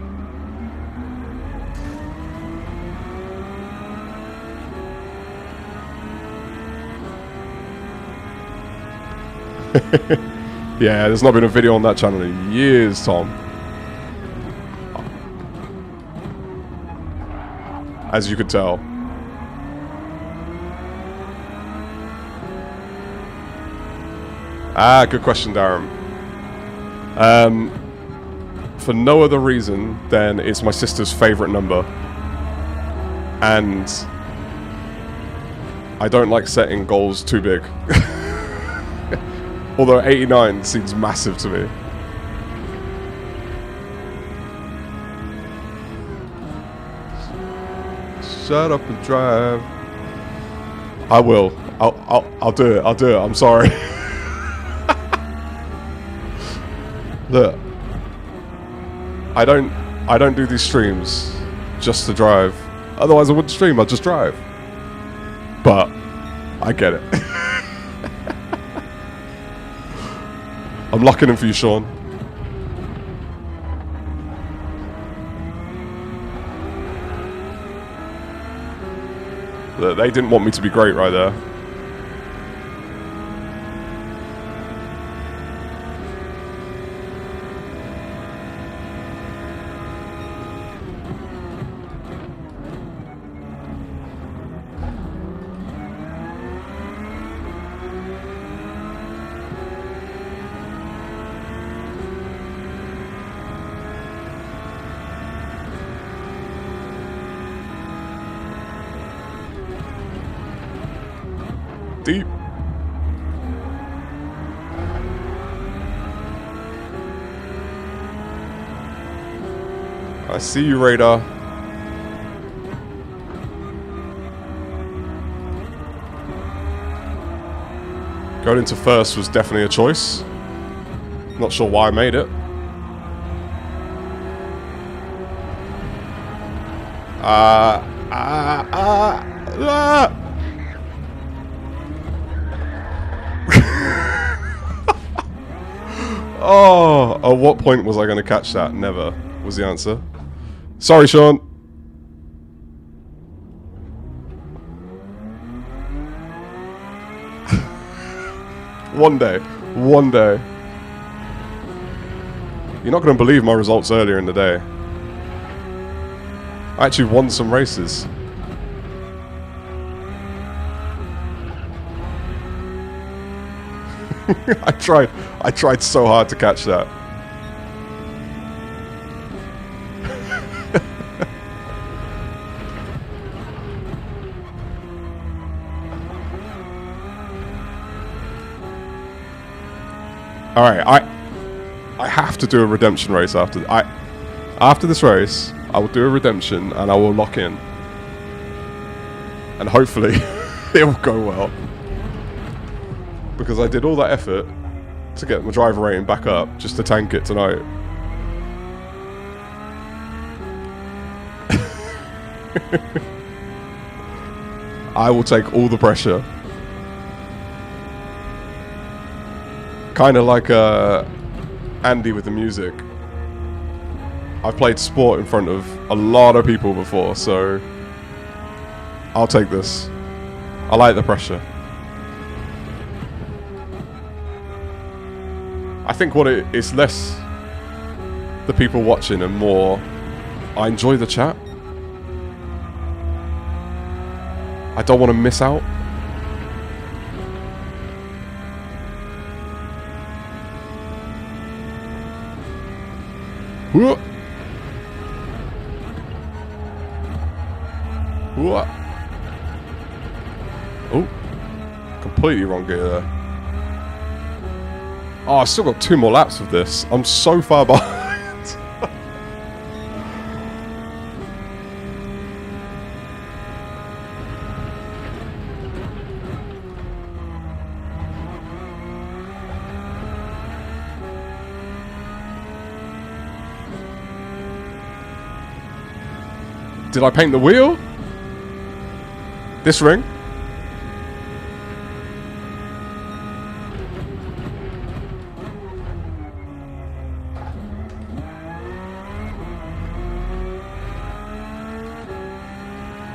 Yeah, there's not been a video on that channel in years, Tom. As you could tell. Ah, good question, Darren. For no other reason than it's my sister's favourite number. And I don't like setting goals too big. Although 89 seems massive to me. Shut up and drive. I will. I'll do it. I'll do it. I'm sorry. Look, I don't do these streams just to drive. Otherwise I wouldn't stream, I'd just drive. But I get it. I'm locking in for you, Sean. Look, they didn't want me to be great right there. Deep. I see you, Radar. Going into first was definitely a choice. Not sure why I made it. Oh, at what point was I going to catch that? Never was the answer. Sorry, Sean. One day. One day. You're not going to believe my results earlier in the day. I actually won some races. I tried so hard to catch that. Alright, I have to do a redemption race after this race. I will do a redemption and I will lock in. And hopefully it will go well. Because I did all that effort to get my driver rating back up just to tank it tonight. I will take all the pressure. Kind of like Andy with the music. I've played sport in front of a lot of people before, so I'll take this. I like the pressure. I think it's less the people watching and more I enjoy the chat. I don't want to miss out. Whoa. Whoa. Oh, completely wrong gear there. Oh, I still got 2 more laps of this. I'm so far behind. Did I paint the wheel? This ring?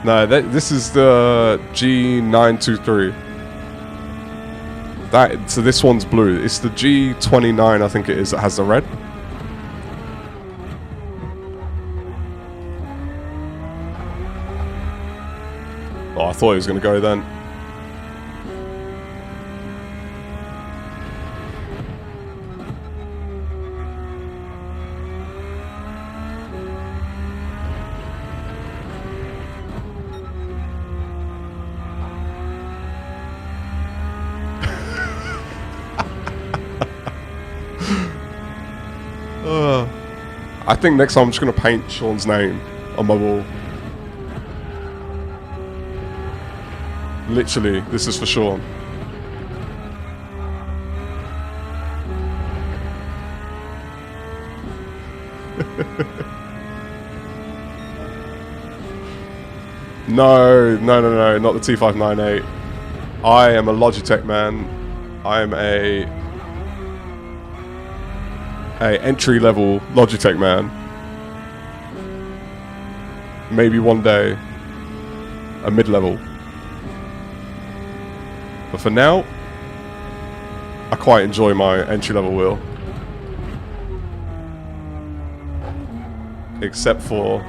No, this is the G923. So this one's blue. It's the G29, I think it is, that has the red. Oh, I thought he was going to go then. I think next time I'm just going to paint Sean's name on my wall. Literally, this is for Sean. No, not the T598. I am a Logitech man. I am a entry-level Logitech man. Maybe one day, a mid-level. But for now, I quite enjoy my entry-level wheel. Except for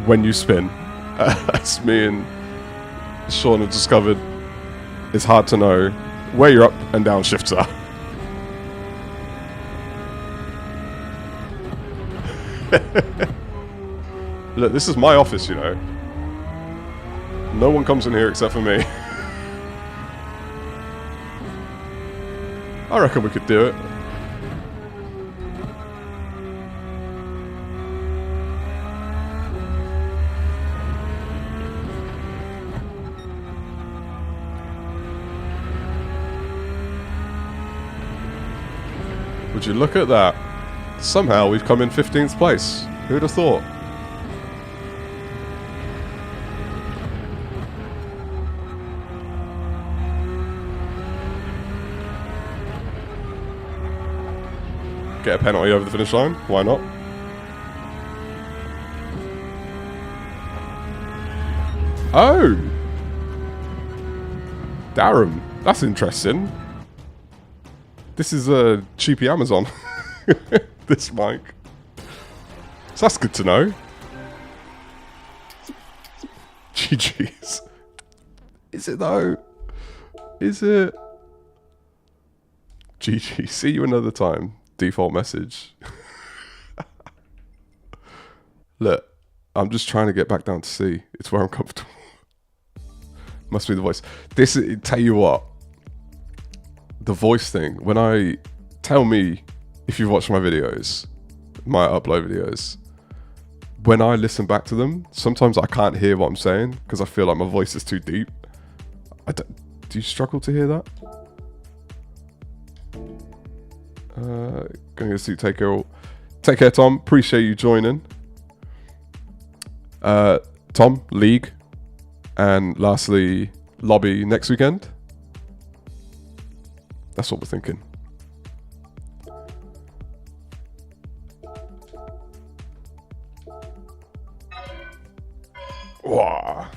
when you spin. As me and Sean have discovered, it's hard to know where your up and down shifts are. Look, this is my office, you know. No one comes in here except for me. I reckon we could do it. Would you look at that? Somehow we've come in 15th place. Who'd have thought? Get a penalty over the finish line? Why not? Oh! Darren, that's interesting. This is a cheapy Amazon. This mic. So that's good to know. GG's. Is it though? Is it? GG. See you another time. Default message. Look, I'm just trying to get back down to C. It's where I'm comfortable. Must be the voice. This is, tell you what, the voice thing, when I tell me if you've watched my videos, my upload videos, when I listen back to them, sometimes I can't hear what I'm saying because I feel like my voice is too deep. Do you struggle to hear that? Gonna see. Take care, Tom. Appreciate you joining. Tom, League, and lastly, Lobby next weekend. That's what we're thinking. Wow.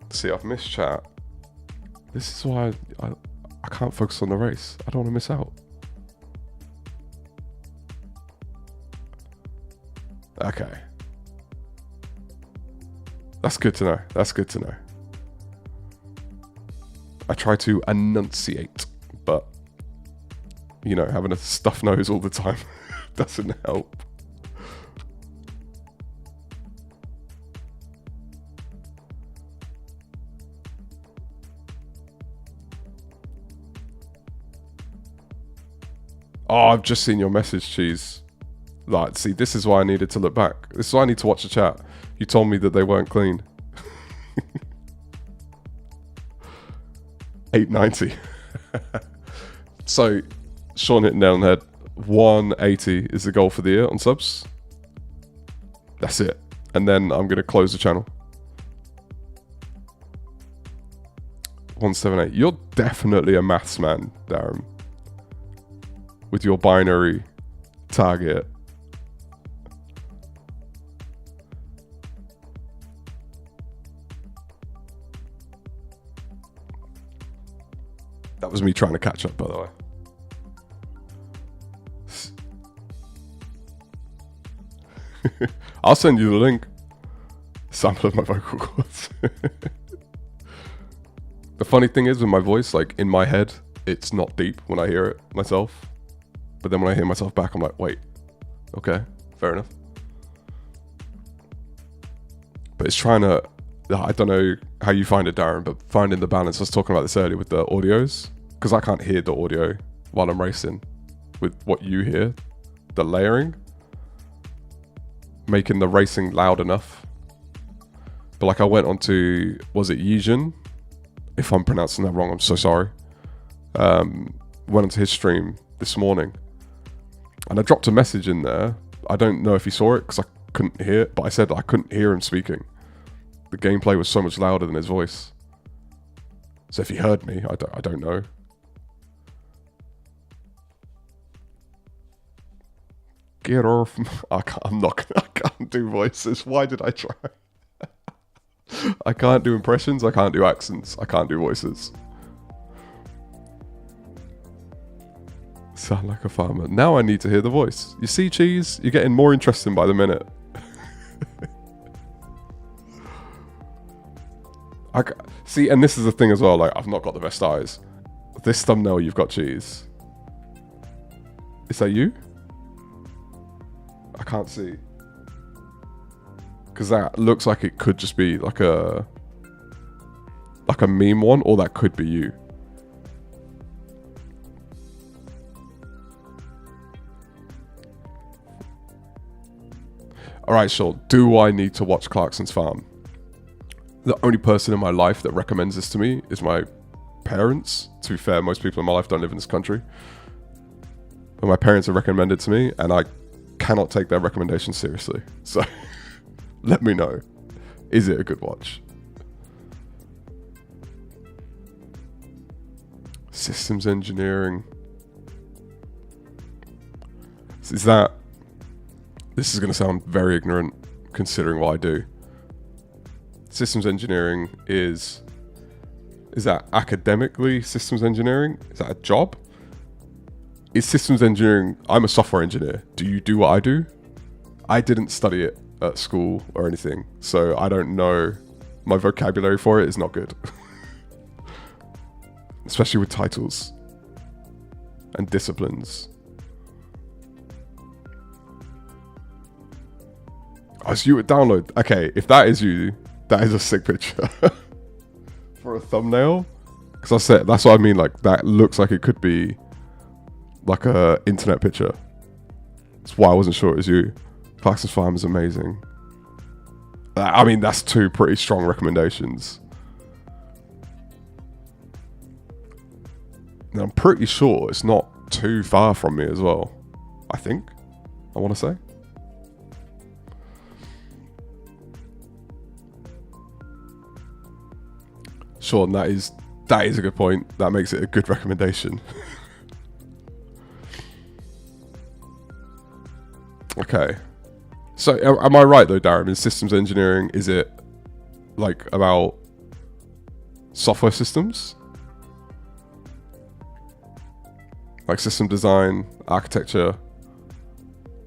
See, I've missed chat. This is why I can't focus on the race. I don't want to miss out. Okay. That's good to know. That's good to know. I try to enunciate, but, you know, having a stuffed nose all the time doesn't help. Oh, I've just seen your message, Cheese. Like, see, this is why I needed to look back. This is why I need to watch the chat. You told me that they weren't clean. 890. So, Sean hit nail on the head. 180 is the goal for the year on subs. That's it. And then I'm going to close the channel. 178. You're definitely a maths man, Darren. With your binary target. That was me trying to catch up, by the way. I'll send you the link. Sample of my vocal cords. The funny thing is with my voice, like in my head, it's not deep when I hear it myself. But then when I hear myself back, I'm like, wait, okay, fair enough. But it's trying to, I don't know how you find it, Darren, but finding the balance. I was talking about this earlier with the audios, because I can't hear the audio while I'm racing with what you hear, the layering, making the racing loud enough. But like I went on to, was it Yijin? If I'm pronouncing that wrong, I'm so sorry. Went onto his stream this morning and I dropped a message in there. I don't know if he saw it because I couldn't hear it, but I said I couldn't hear him speaking. The gameplay was so much louder than his voice. So if he heard me, I don't know. Get off. I can't do voices. Why did I try? I can't do impressions. I can't do accents. I can't do voices. Sound like a farmer. Now I need to hear the voice. You see, Cheese? You're getting more interesting by the minute. See, and this is the thing as well. Like, I've not got the best eyes. This thumbnail, you've got, Cheese. Is that you? I can't see. Because that looks like it could just be like a meme one, or that could be you. Alright, sure. Do I need to watch Clarkson's Farm? The only person in my life that recommends this to me is my parents. To be fair, most people in my life don't live in this country. But my parents have recommended it to me, and I cannot take their recommendation seriously. So... let me know. Is it a good watch? Systems engineering. Is that... this is going to sound very ignorant considering what I do. Systems engineering is that academically systems engineering? Is that a job? Is systems engineering... I'm a software engineer. Do you do what I do? I didn't study it at school or anything, so I don't know. My vocabulary for it is not good. Especially with titles and disciplines. Oh, so you would download. Okay, if that is you, that is a sick picture. For a thumbnail. Because I said, that's what I mean, like that looks like it could be like a internet picture. That's why I wasn't sure it was you. Clarkson's Farm is amazing. I mean, that's two pretty strong recommendations. And I'm pretty sure it's not too far from me as well. I think. I want to say. Sure, and that is a good point. That makes it a good recommendation. Okay. So, am I right though, Darren? In systems engineering, is it like about software systems? Like system design, architecture?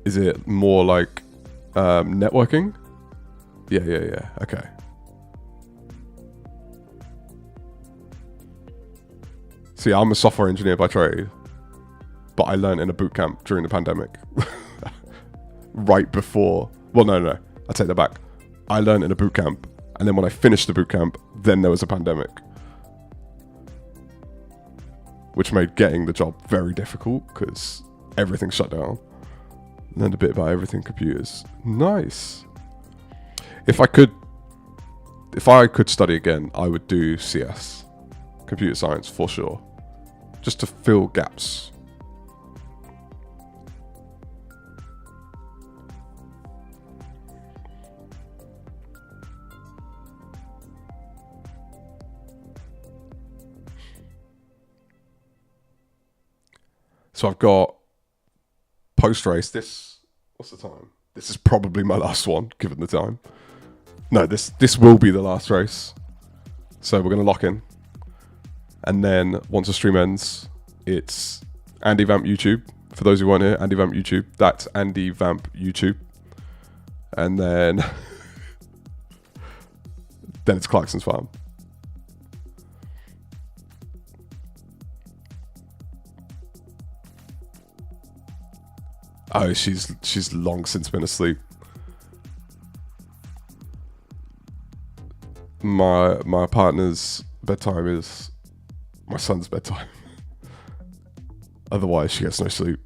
Is it more like networking? Yeah. Okay. See, I'm a software engineer by trade, but I learned in a boot camp during the pandemic. Right before, well, no, I take that back. I learned in a boot camp, and then when I finished the boot camp, then there was a pandemic, which made getting the job very difficult because everything shut down. Learned a bit about everything computers. Nice. If I could study again, I would do CS, computer science for sure, just to fill gaps. So I've got post-race. What's the time? This is probably my last one, given the time. No, this will be the last race. So we're going to lock in. And then once the stream ends, it's Andy Vamp YouTube. For those who weren't here, Andy Vamp YouTube. That's Andy Vamp YouTube. And then it's Clarkson's Farm. Oh, she's long since been asleep. My partner's bedtime is my son's bedtime. Otherwise, she gets no sleep.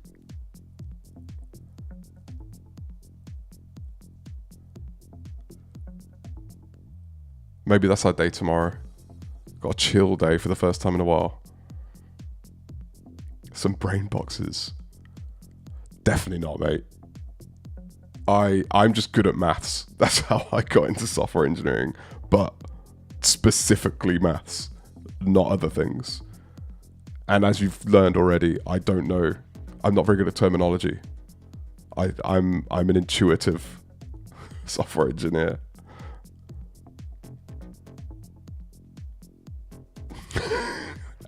Maybe that's our day tomorrow. Got a chill day for the first time in a while. Some brain boxes. Definitely not, mate. I'm just good at maths. That's how I got into software engineering, but specifically maths, not other things. And as you've learned already, I don't know. I'm not very good at terminology. I'm an intuitive software engineer.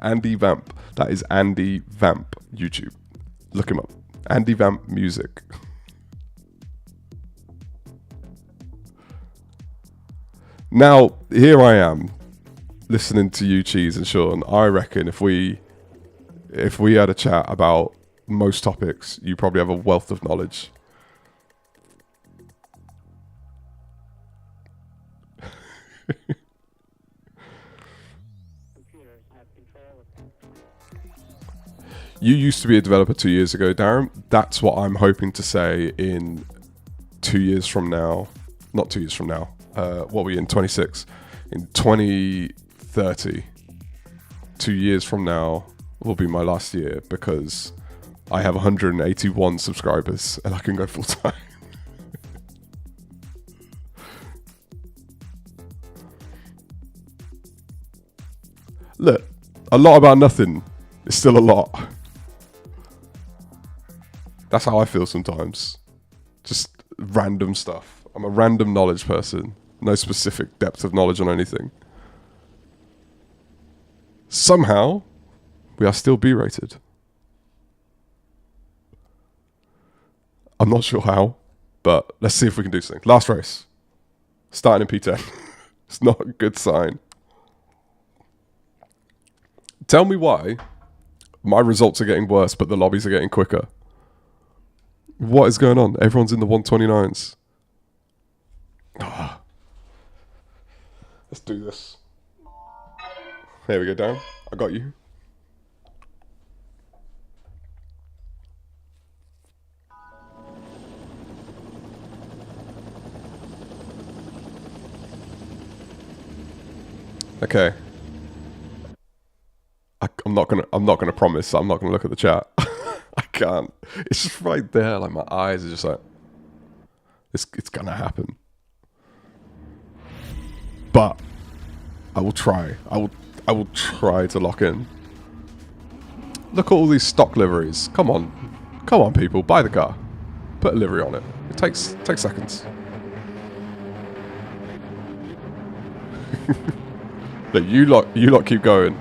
Andy Vamp. That is Andy Vamp YouTube. Look him up. Andy Vamp Music. Now, here I am, listening to you, Cheese and Sean. I reckon if we had a chat about most topics, you probably have a wealth of knowledge. You used to be a developer 2 years ago, Darren. That's what I'm hoping to say in 2 years from now. Not 2 years from now. What are we in? 26. In 2030, 2 years from now will be my last year because I have 181 subscribers and I can go full time. Look, a lot about nothing is still a lot. That's how I feel sometimes. Just random stuff. I'm a random knowledge person. No specific depth of knowledge on anything. Somehow, we are still B-rated. I'm not sure how, but let's see if we can do something. Last race. Starting in P10. It's not a good sign. Tell me why my results are getting worse, but the lobbies are getting quicker. What is going on? Everyone's in the 129s. Let's do this. There we go, Dan. I got you. Okay. I'm not gonna promise. I'm not gonna look at the chat. I can't. It's just right there. Like my eyes are just like, it's gonna happen. But I will try. I will try to lock in. Look at all these stock liveries. Come on, people, buy the car. Put a livery on it. It takes seconds. But you lot keep going.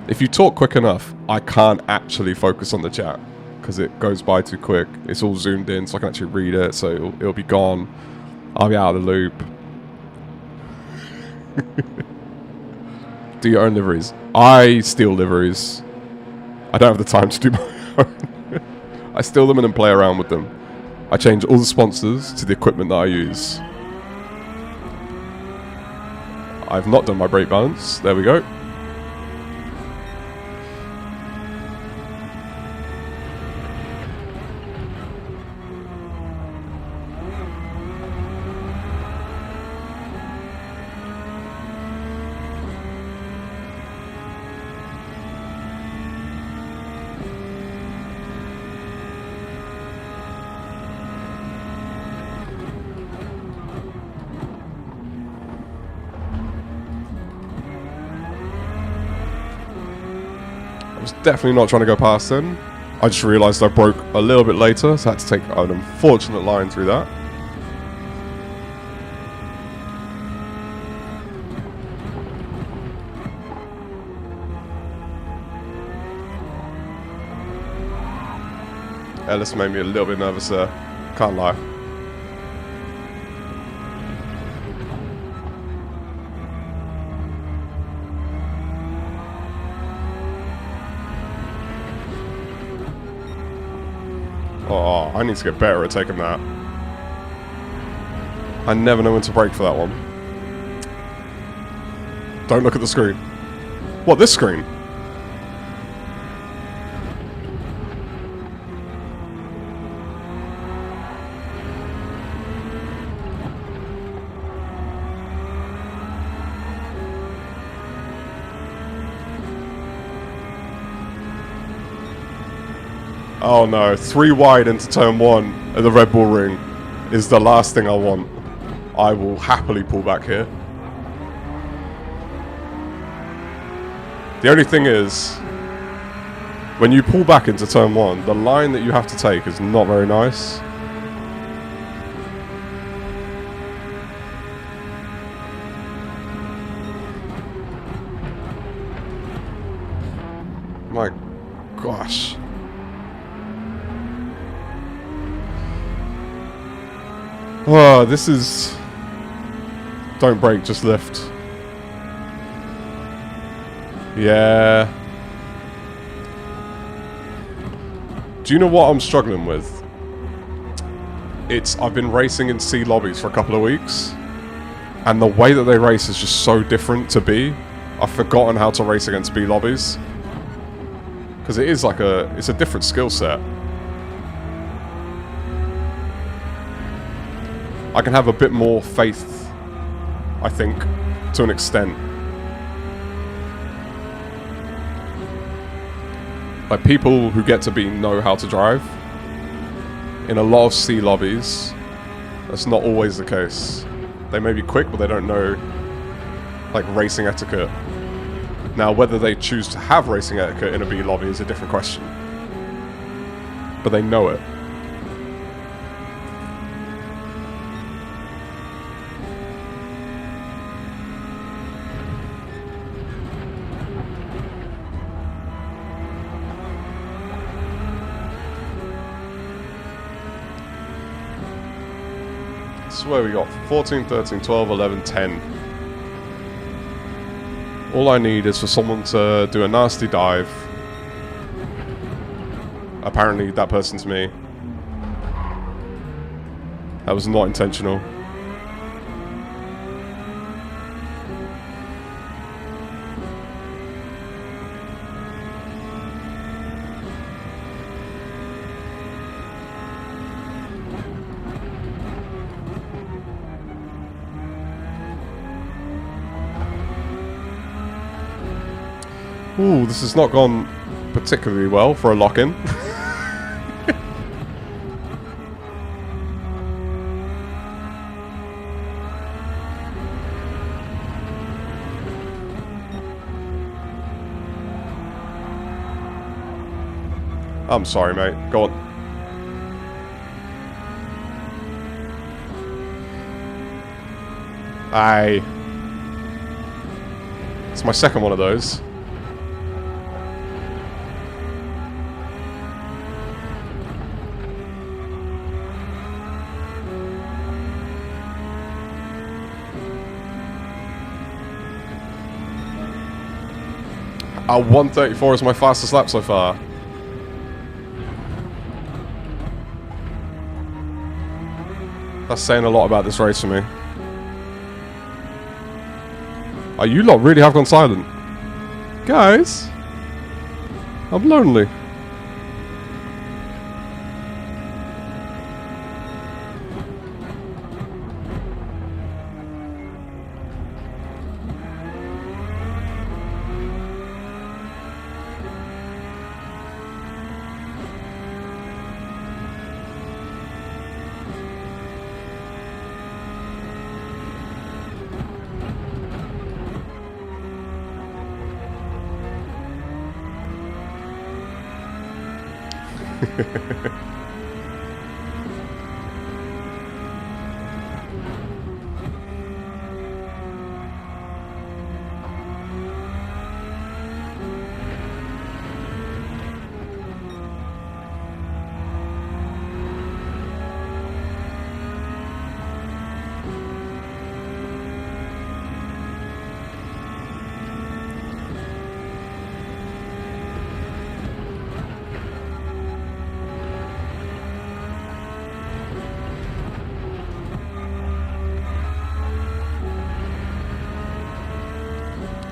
If you talk quick enough, I can't actually focus on the chat because it goes by too quick. It's all zoomed in, so I can actually read it. So it'll be gone. I'll be out of the loop. Do your own liveries. I steal liveries. I don't have the time to do my own. I steal them and then play around with them. I change all the sponsors to the equipment that I use. I've not done my brake balance. There we go. was definitely not trying to go past then. I just realised I broke a little bit later, so I had to take an unfortunate line through that. Ellis made me a little bit nervous there, can't lie. Oh, I need to get better at taking that. I never know when to brake for that one. Don't look at the screen. What, this screen? Oh no, 3 wide into turn 1 at the Red Bull Ring is the last thing I want. I will happily pull back here. The only thing is, when you pull back into turn 1, the line that you have to take is not very nice. My gosh. Oh, this is... Don't brake, just lift. Yeah. Do you know what I'm struggling with? I've been racing in C lobbies for a couple of weeks, and the way that they race is just so different to B. I've forgotten how to race against B lobbies. Because it is like it's a different skill set. I can have a bit more faith, I think, to an extent. Like, people who get to B know how to drive. In a lot of C lobbies, that's not always the case. They may be quick, but they don't know, like, racing etiquette. Now, whether they choose to have racing etiquette in a B lobby is a different question. But they know it. This is where we got 14, 13, 12, 11, 10. All I need is for someone to do a nasty dive. Apparently that person's me. That was not intentional. Ooh, this has not gone particularly well for a lock-in. I'm sorry, mate. Go on. It's my second one of those. Our 134 is my fastest lap so far. That's saying a lot about this race for me. Oh, you lot really have gone silent. Guys, I'm lonely.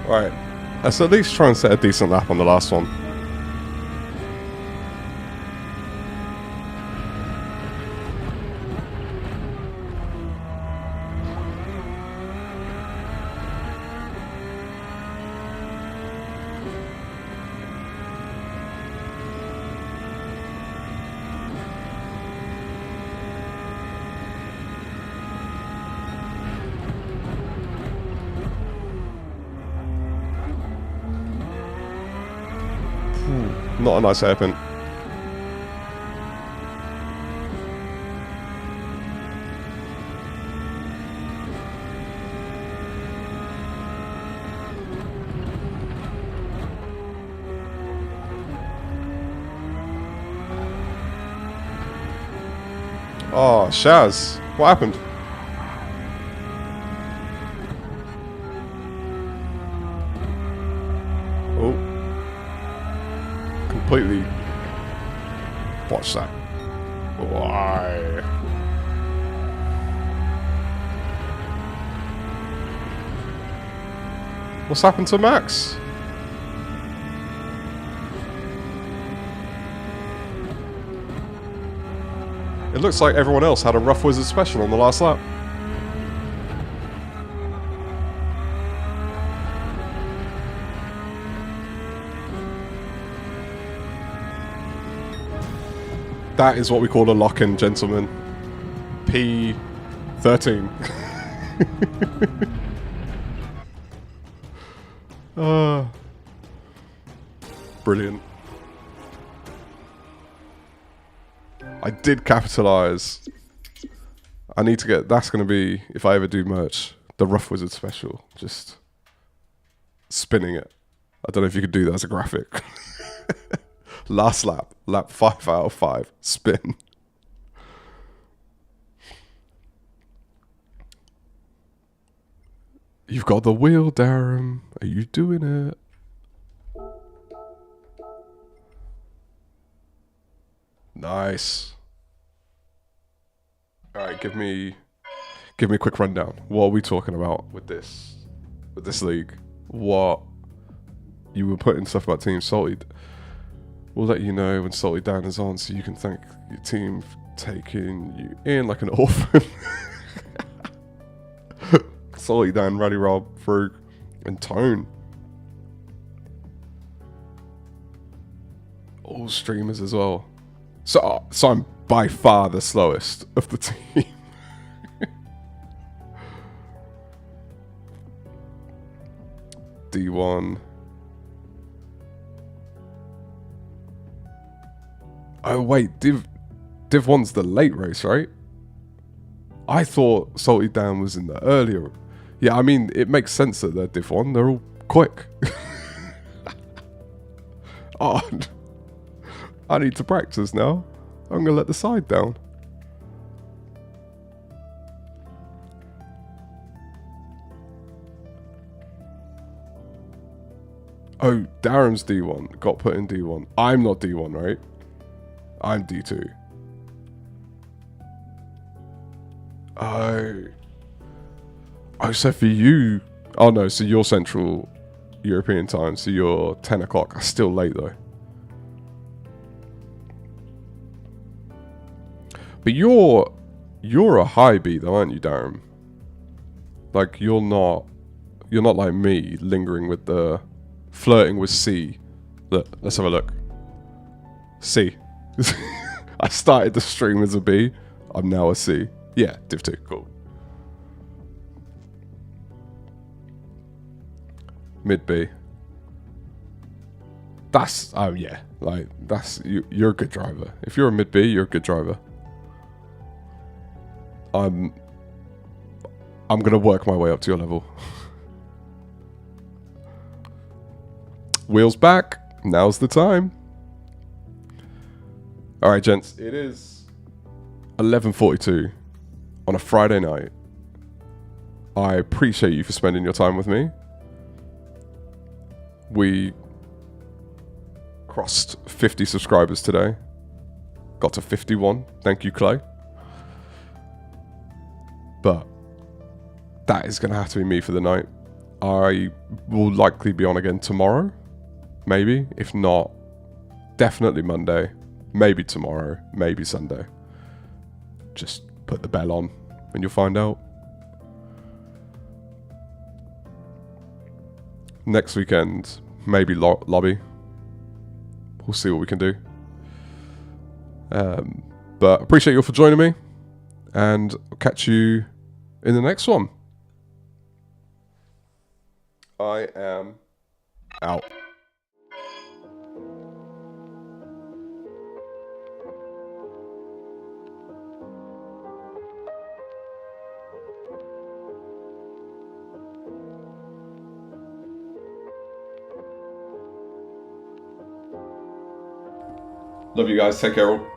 Right, let's at least try and set a decent lap on the last one. Not a nice hairpin. Oh, Shaz, what happened? Oh. Completely watch that. Why? What's happened to Max? It looks like everyone else had a Rough Wizard special on the last lap. That is what we call a lock-in, gentlemen. P13. Brilliant. I did capitalise. I need to get... That's going to be, if I ever do merch, the Rough Wizard special. Just spinning it. I don't know if you could do that as a graphic. Last lap. Lap 5 out of 5. Spin. You've got the wheel, Darren. Are you doing it? Nice. Alright, give me a quick rundown. What are we talking about with this league? What you were putting stuff about Team Salty. We'll let you know when Salty Dan is on, so you can thank your team for taking you in like an orphan. Salty Dan, Ruddy Rob, Frug, and Tone. All streamers as well. So I'm by far the slowest of the team. D1. Oh wait, Div 1's the late race, right? I thought Salty Dan was in the earlier. Yeah, I mean, it makes sense that they're Div 1. They're all quick. Oh, I need to practice now. I'm going to let the side down. Oh, Darren's D1. Got put in D1. I'm not D1, right? I'm D2. Oh, so for you... Oh, no, so you're Central European time, so you're 10 o'clock. That's still late, though. But you're a high B, though, aren't you, Darren? Like, you're not like me, lingering with the... Flirting with C. Look, let's have a look. C. I started the stream as a B. I'm now a C. Yeah, Div 2. Cool. Mid B. That's, oh yeah, like, that's, you're a good driver. If you're a mid B, you're a good driver. I'm going to work my way up to your level. Wheels back. Now's the time. All right, gents. It is 11:42 on a Friday night. I appreciate you for spending your time with me. We crossed 50 subscribers today. Got to 51. Thank you, Clay. But that is going to have to be me for the night. I will likely be on again tomorrow. Maybe. If not, definitely Monday. Maybe tomorrow. Maybe Sunday. Just put the bell on and you'll find out. Next weekend, maybe lobby. We'll see what we can do. But appreciate you all for joining me. And I'll catch you in the next one. I am out. Love you guys. Take care all.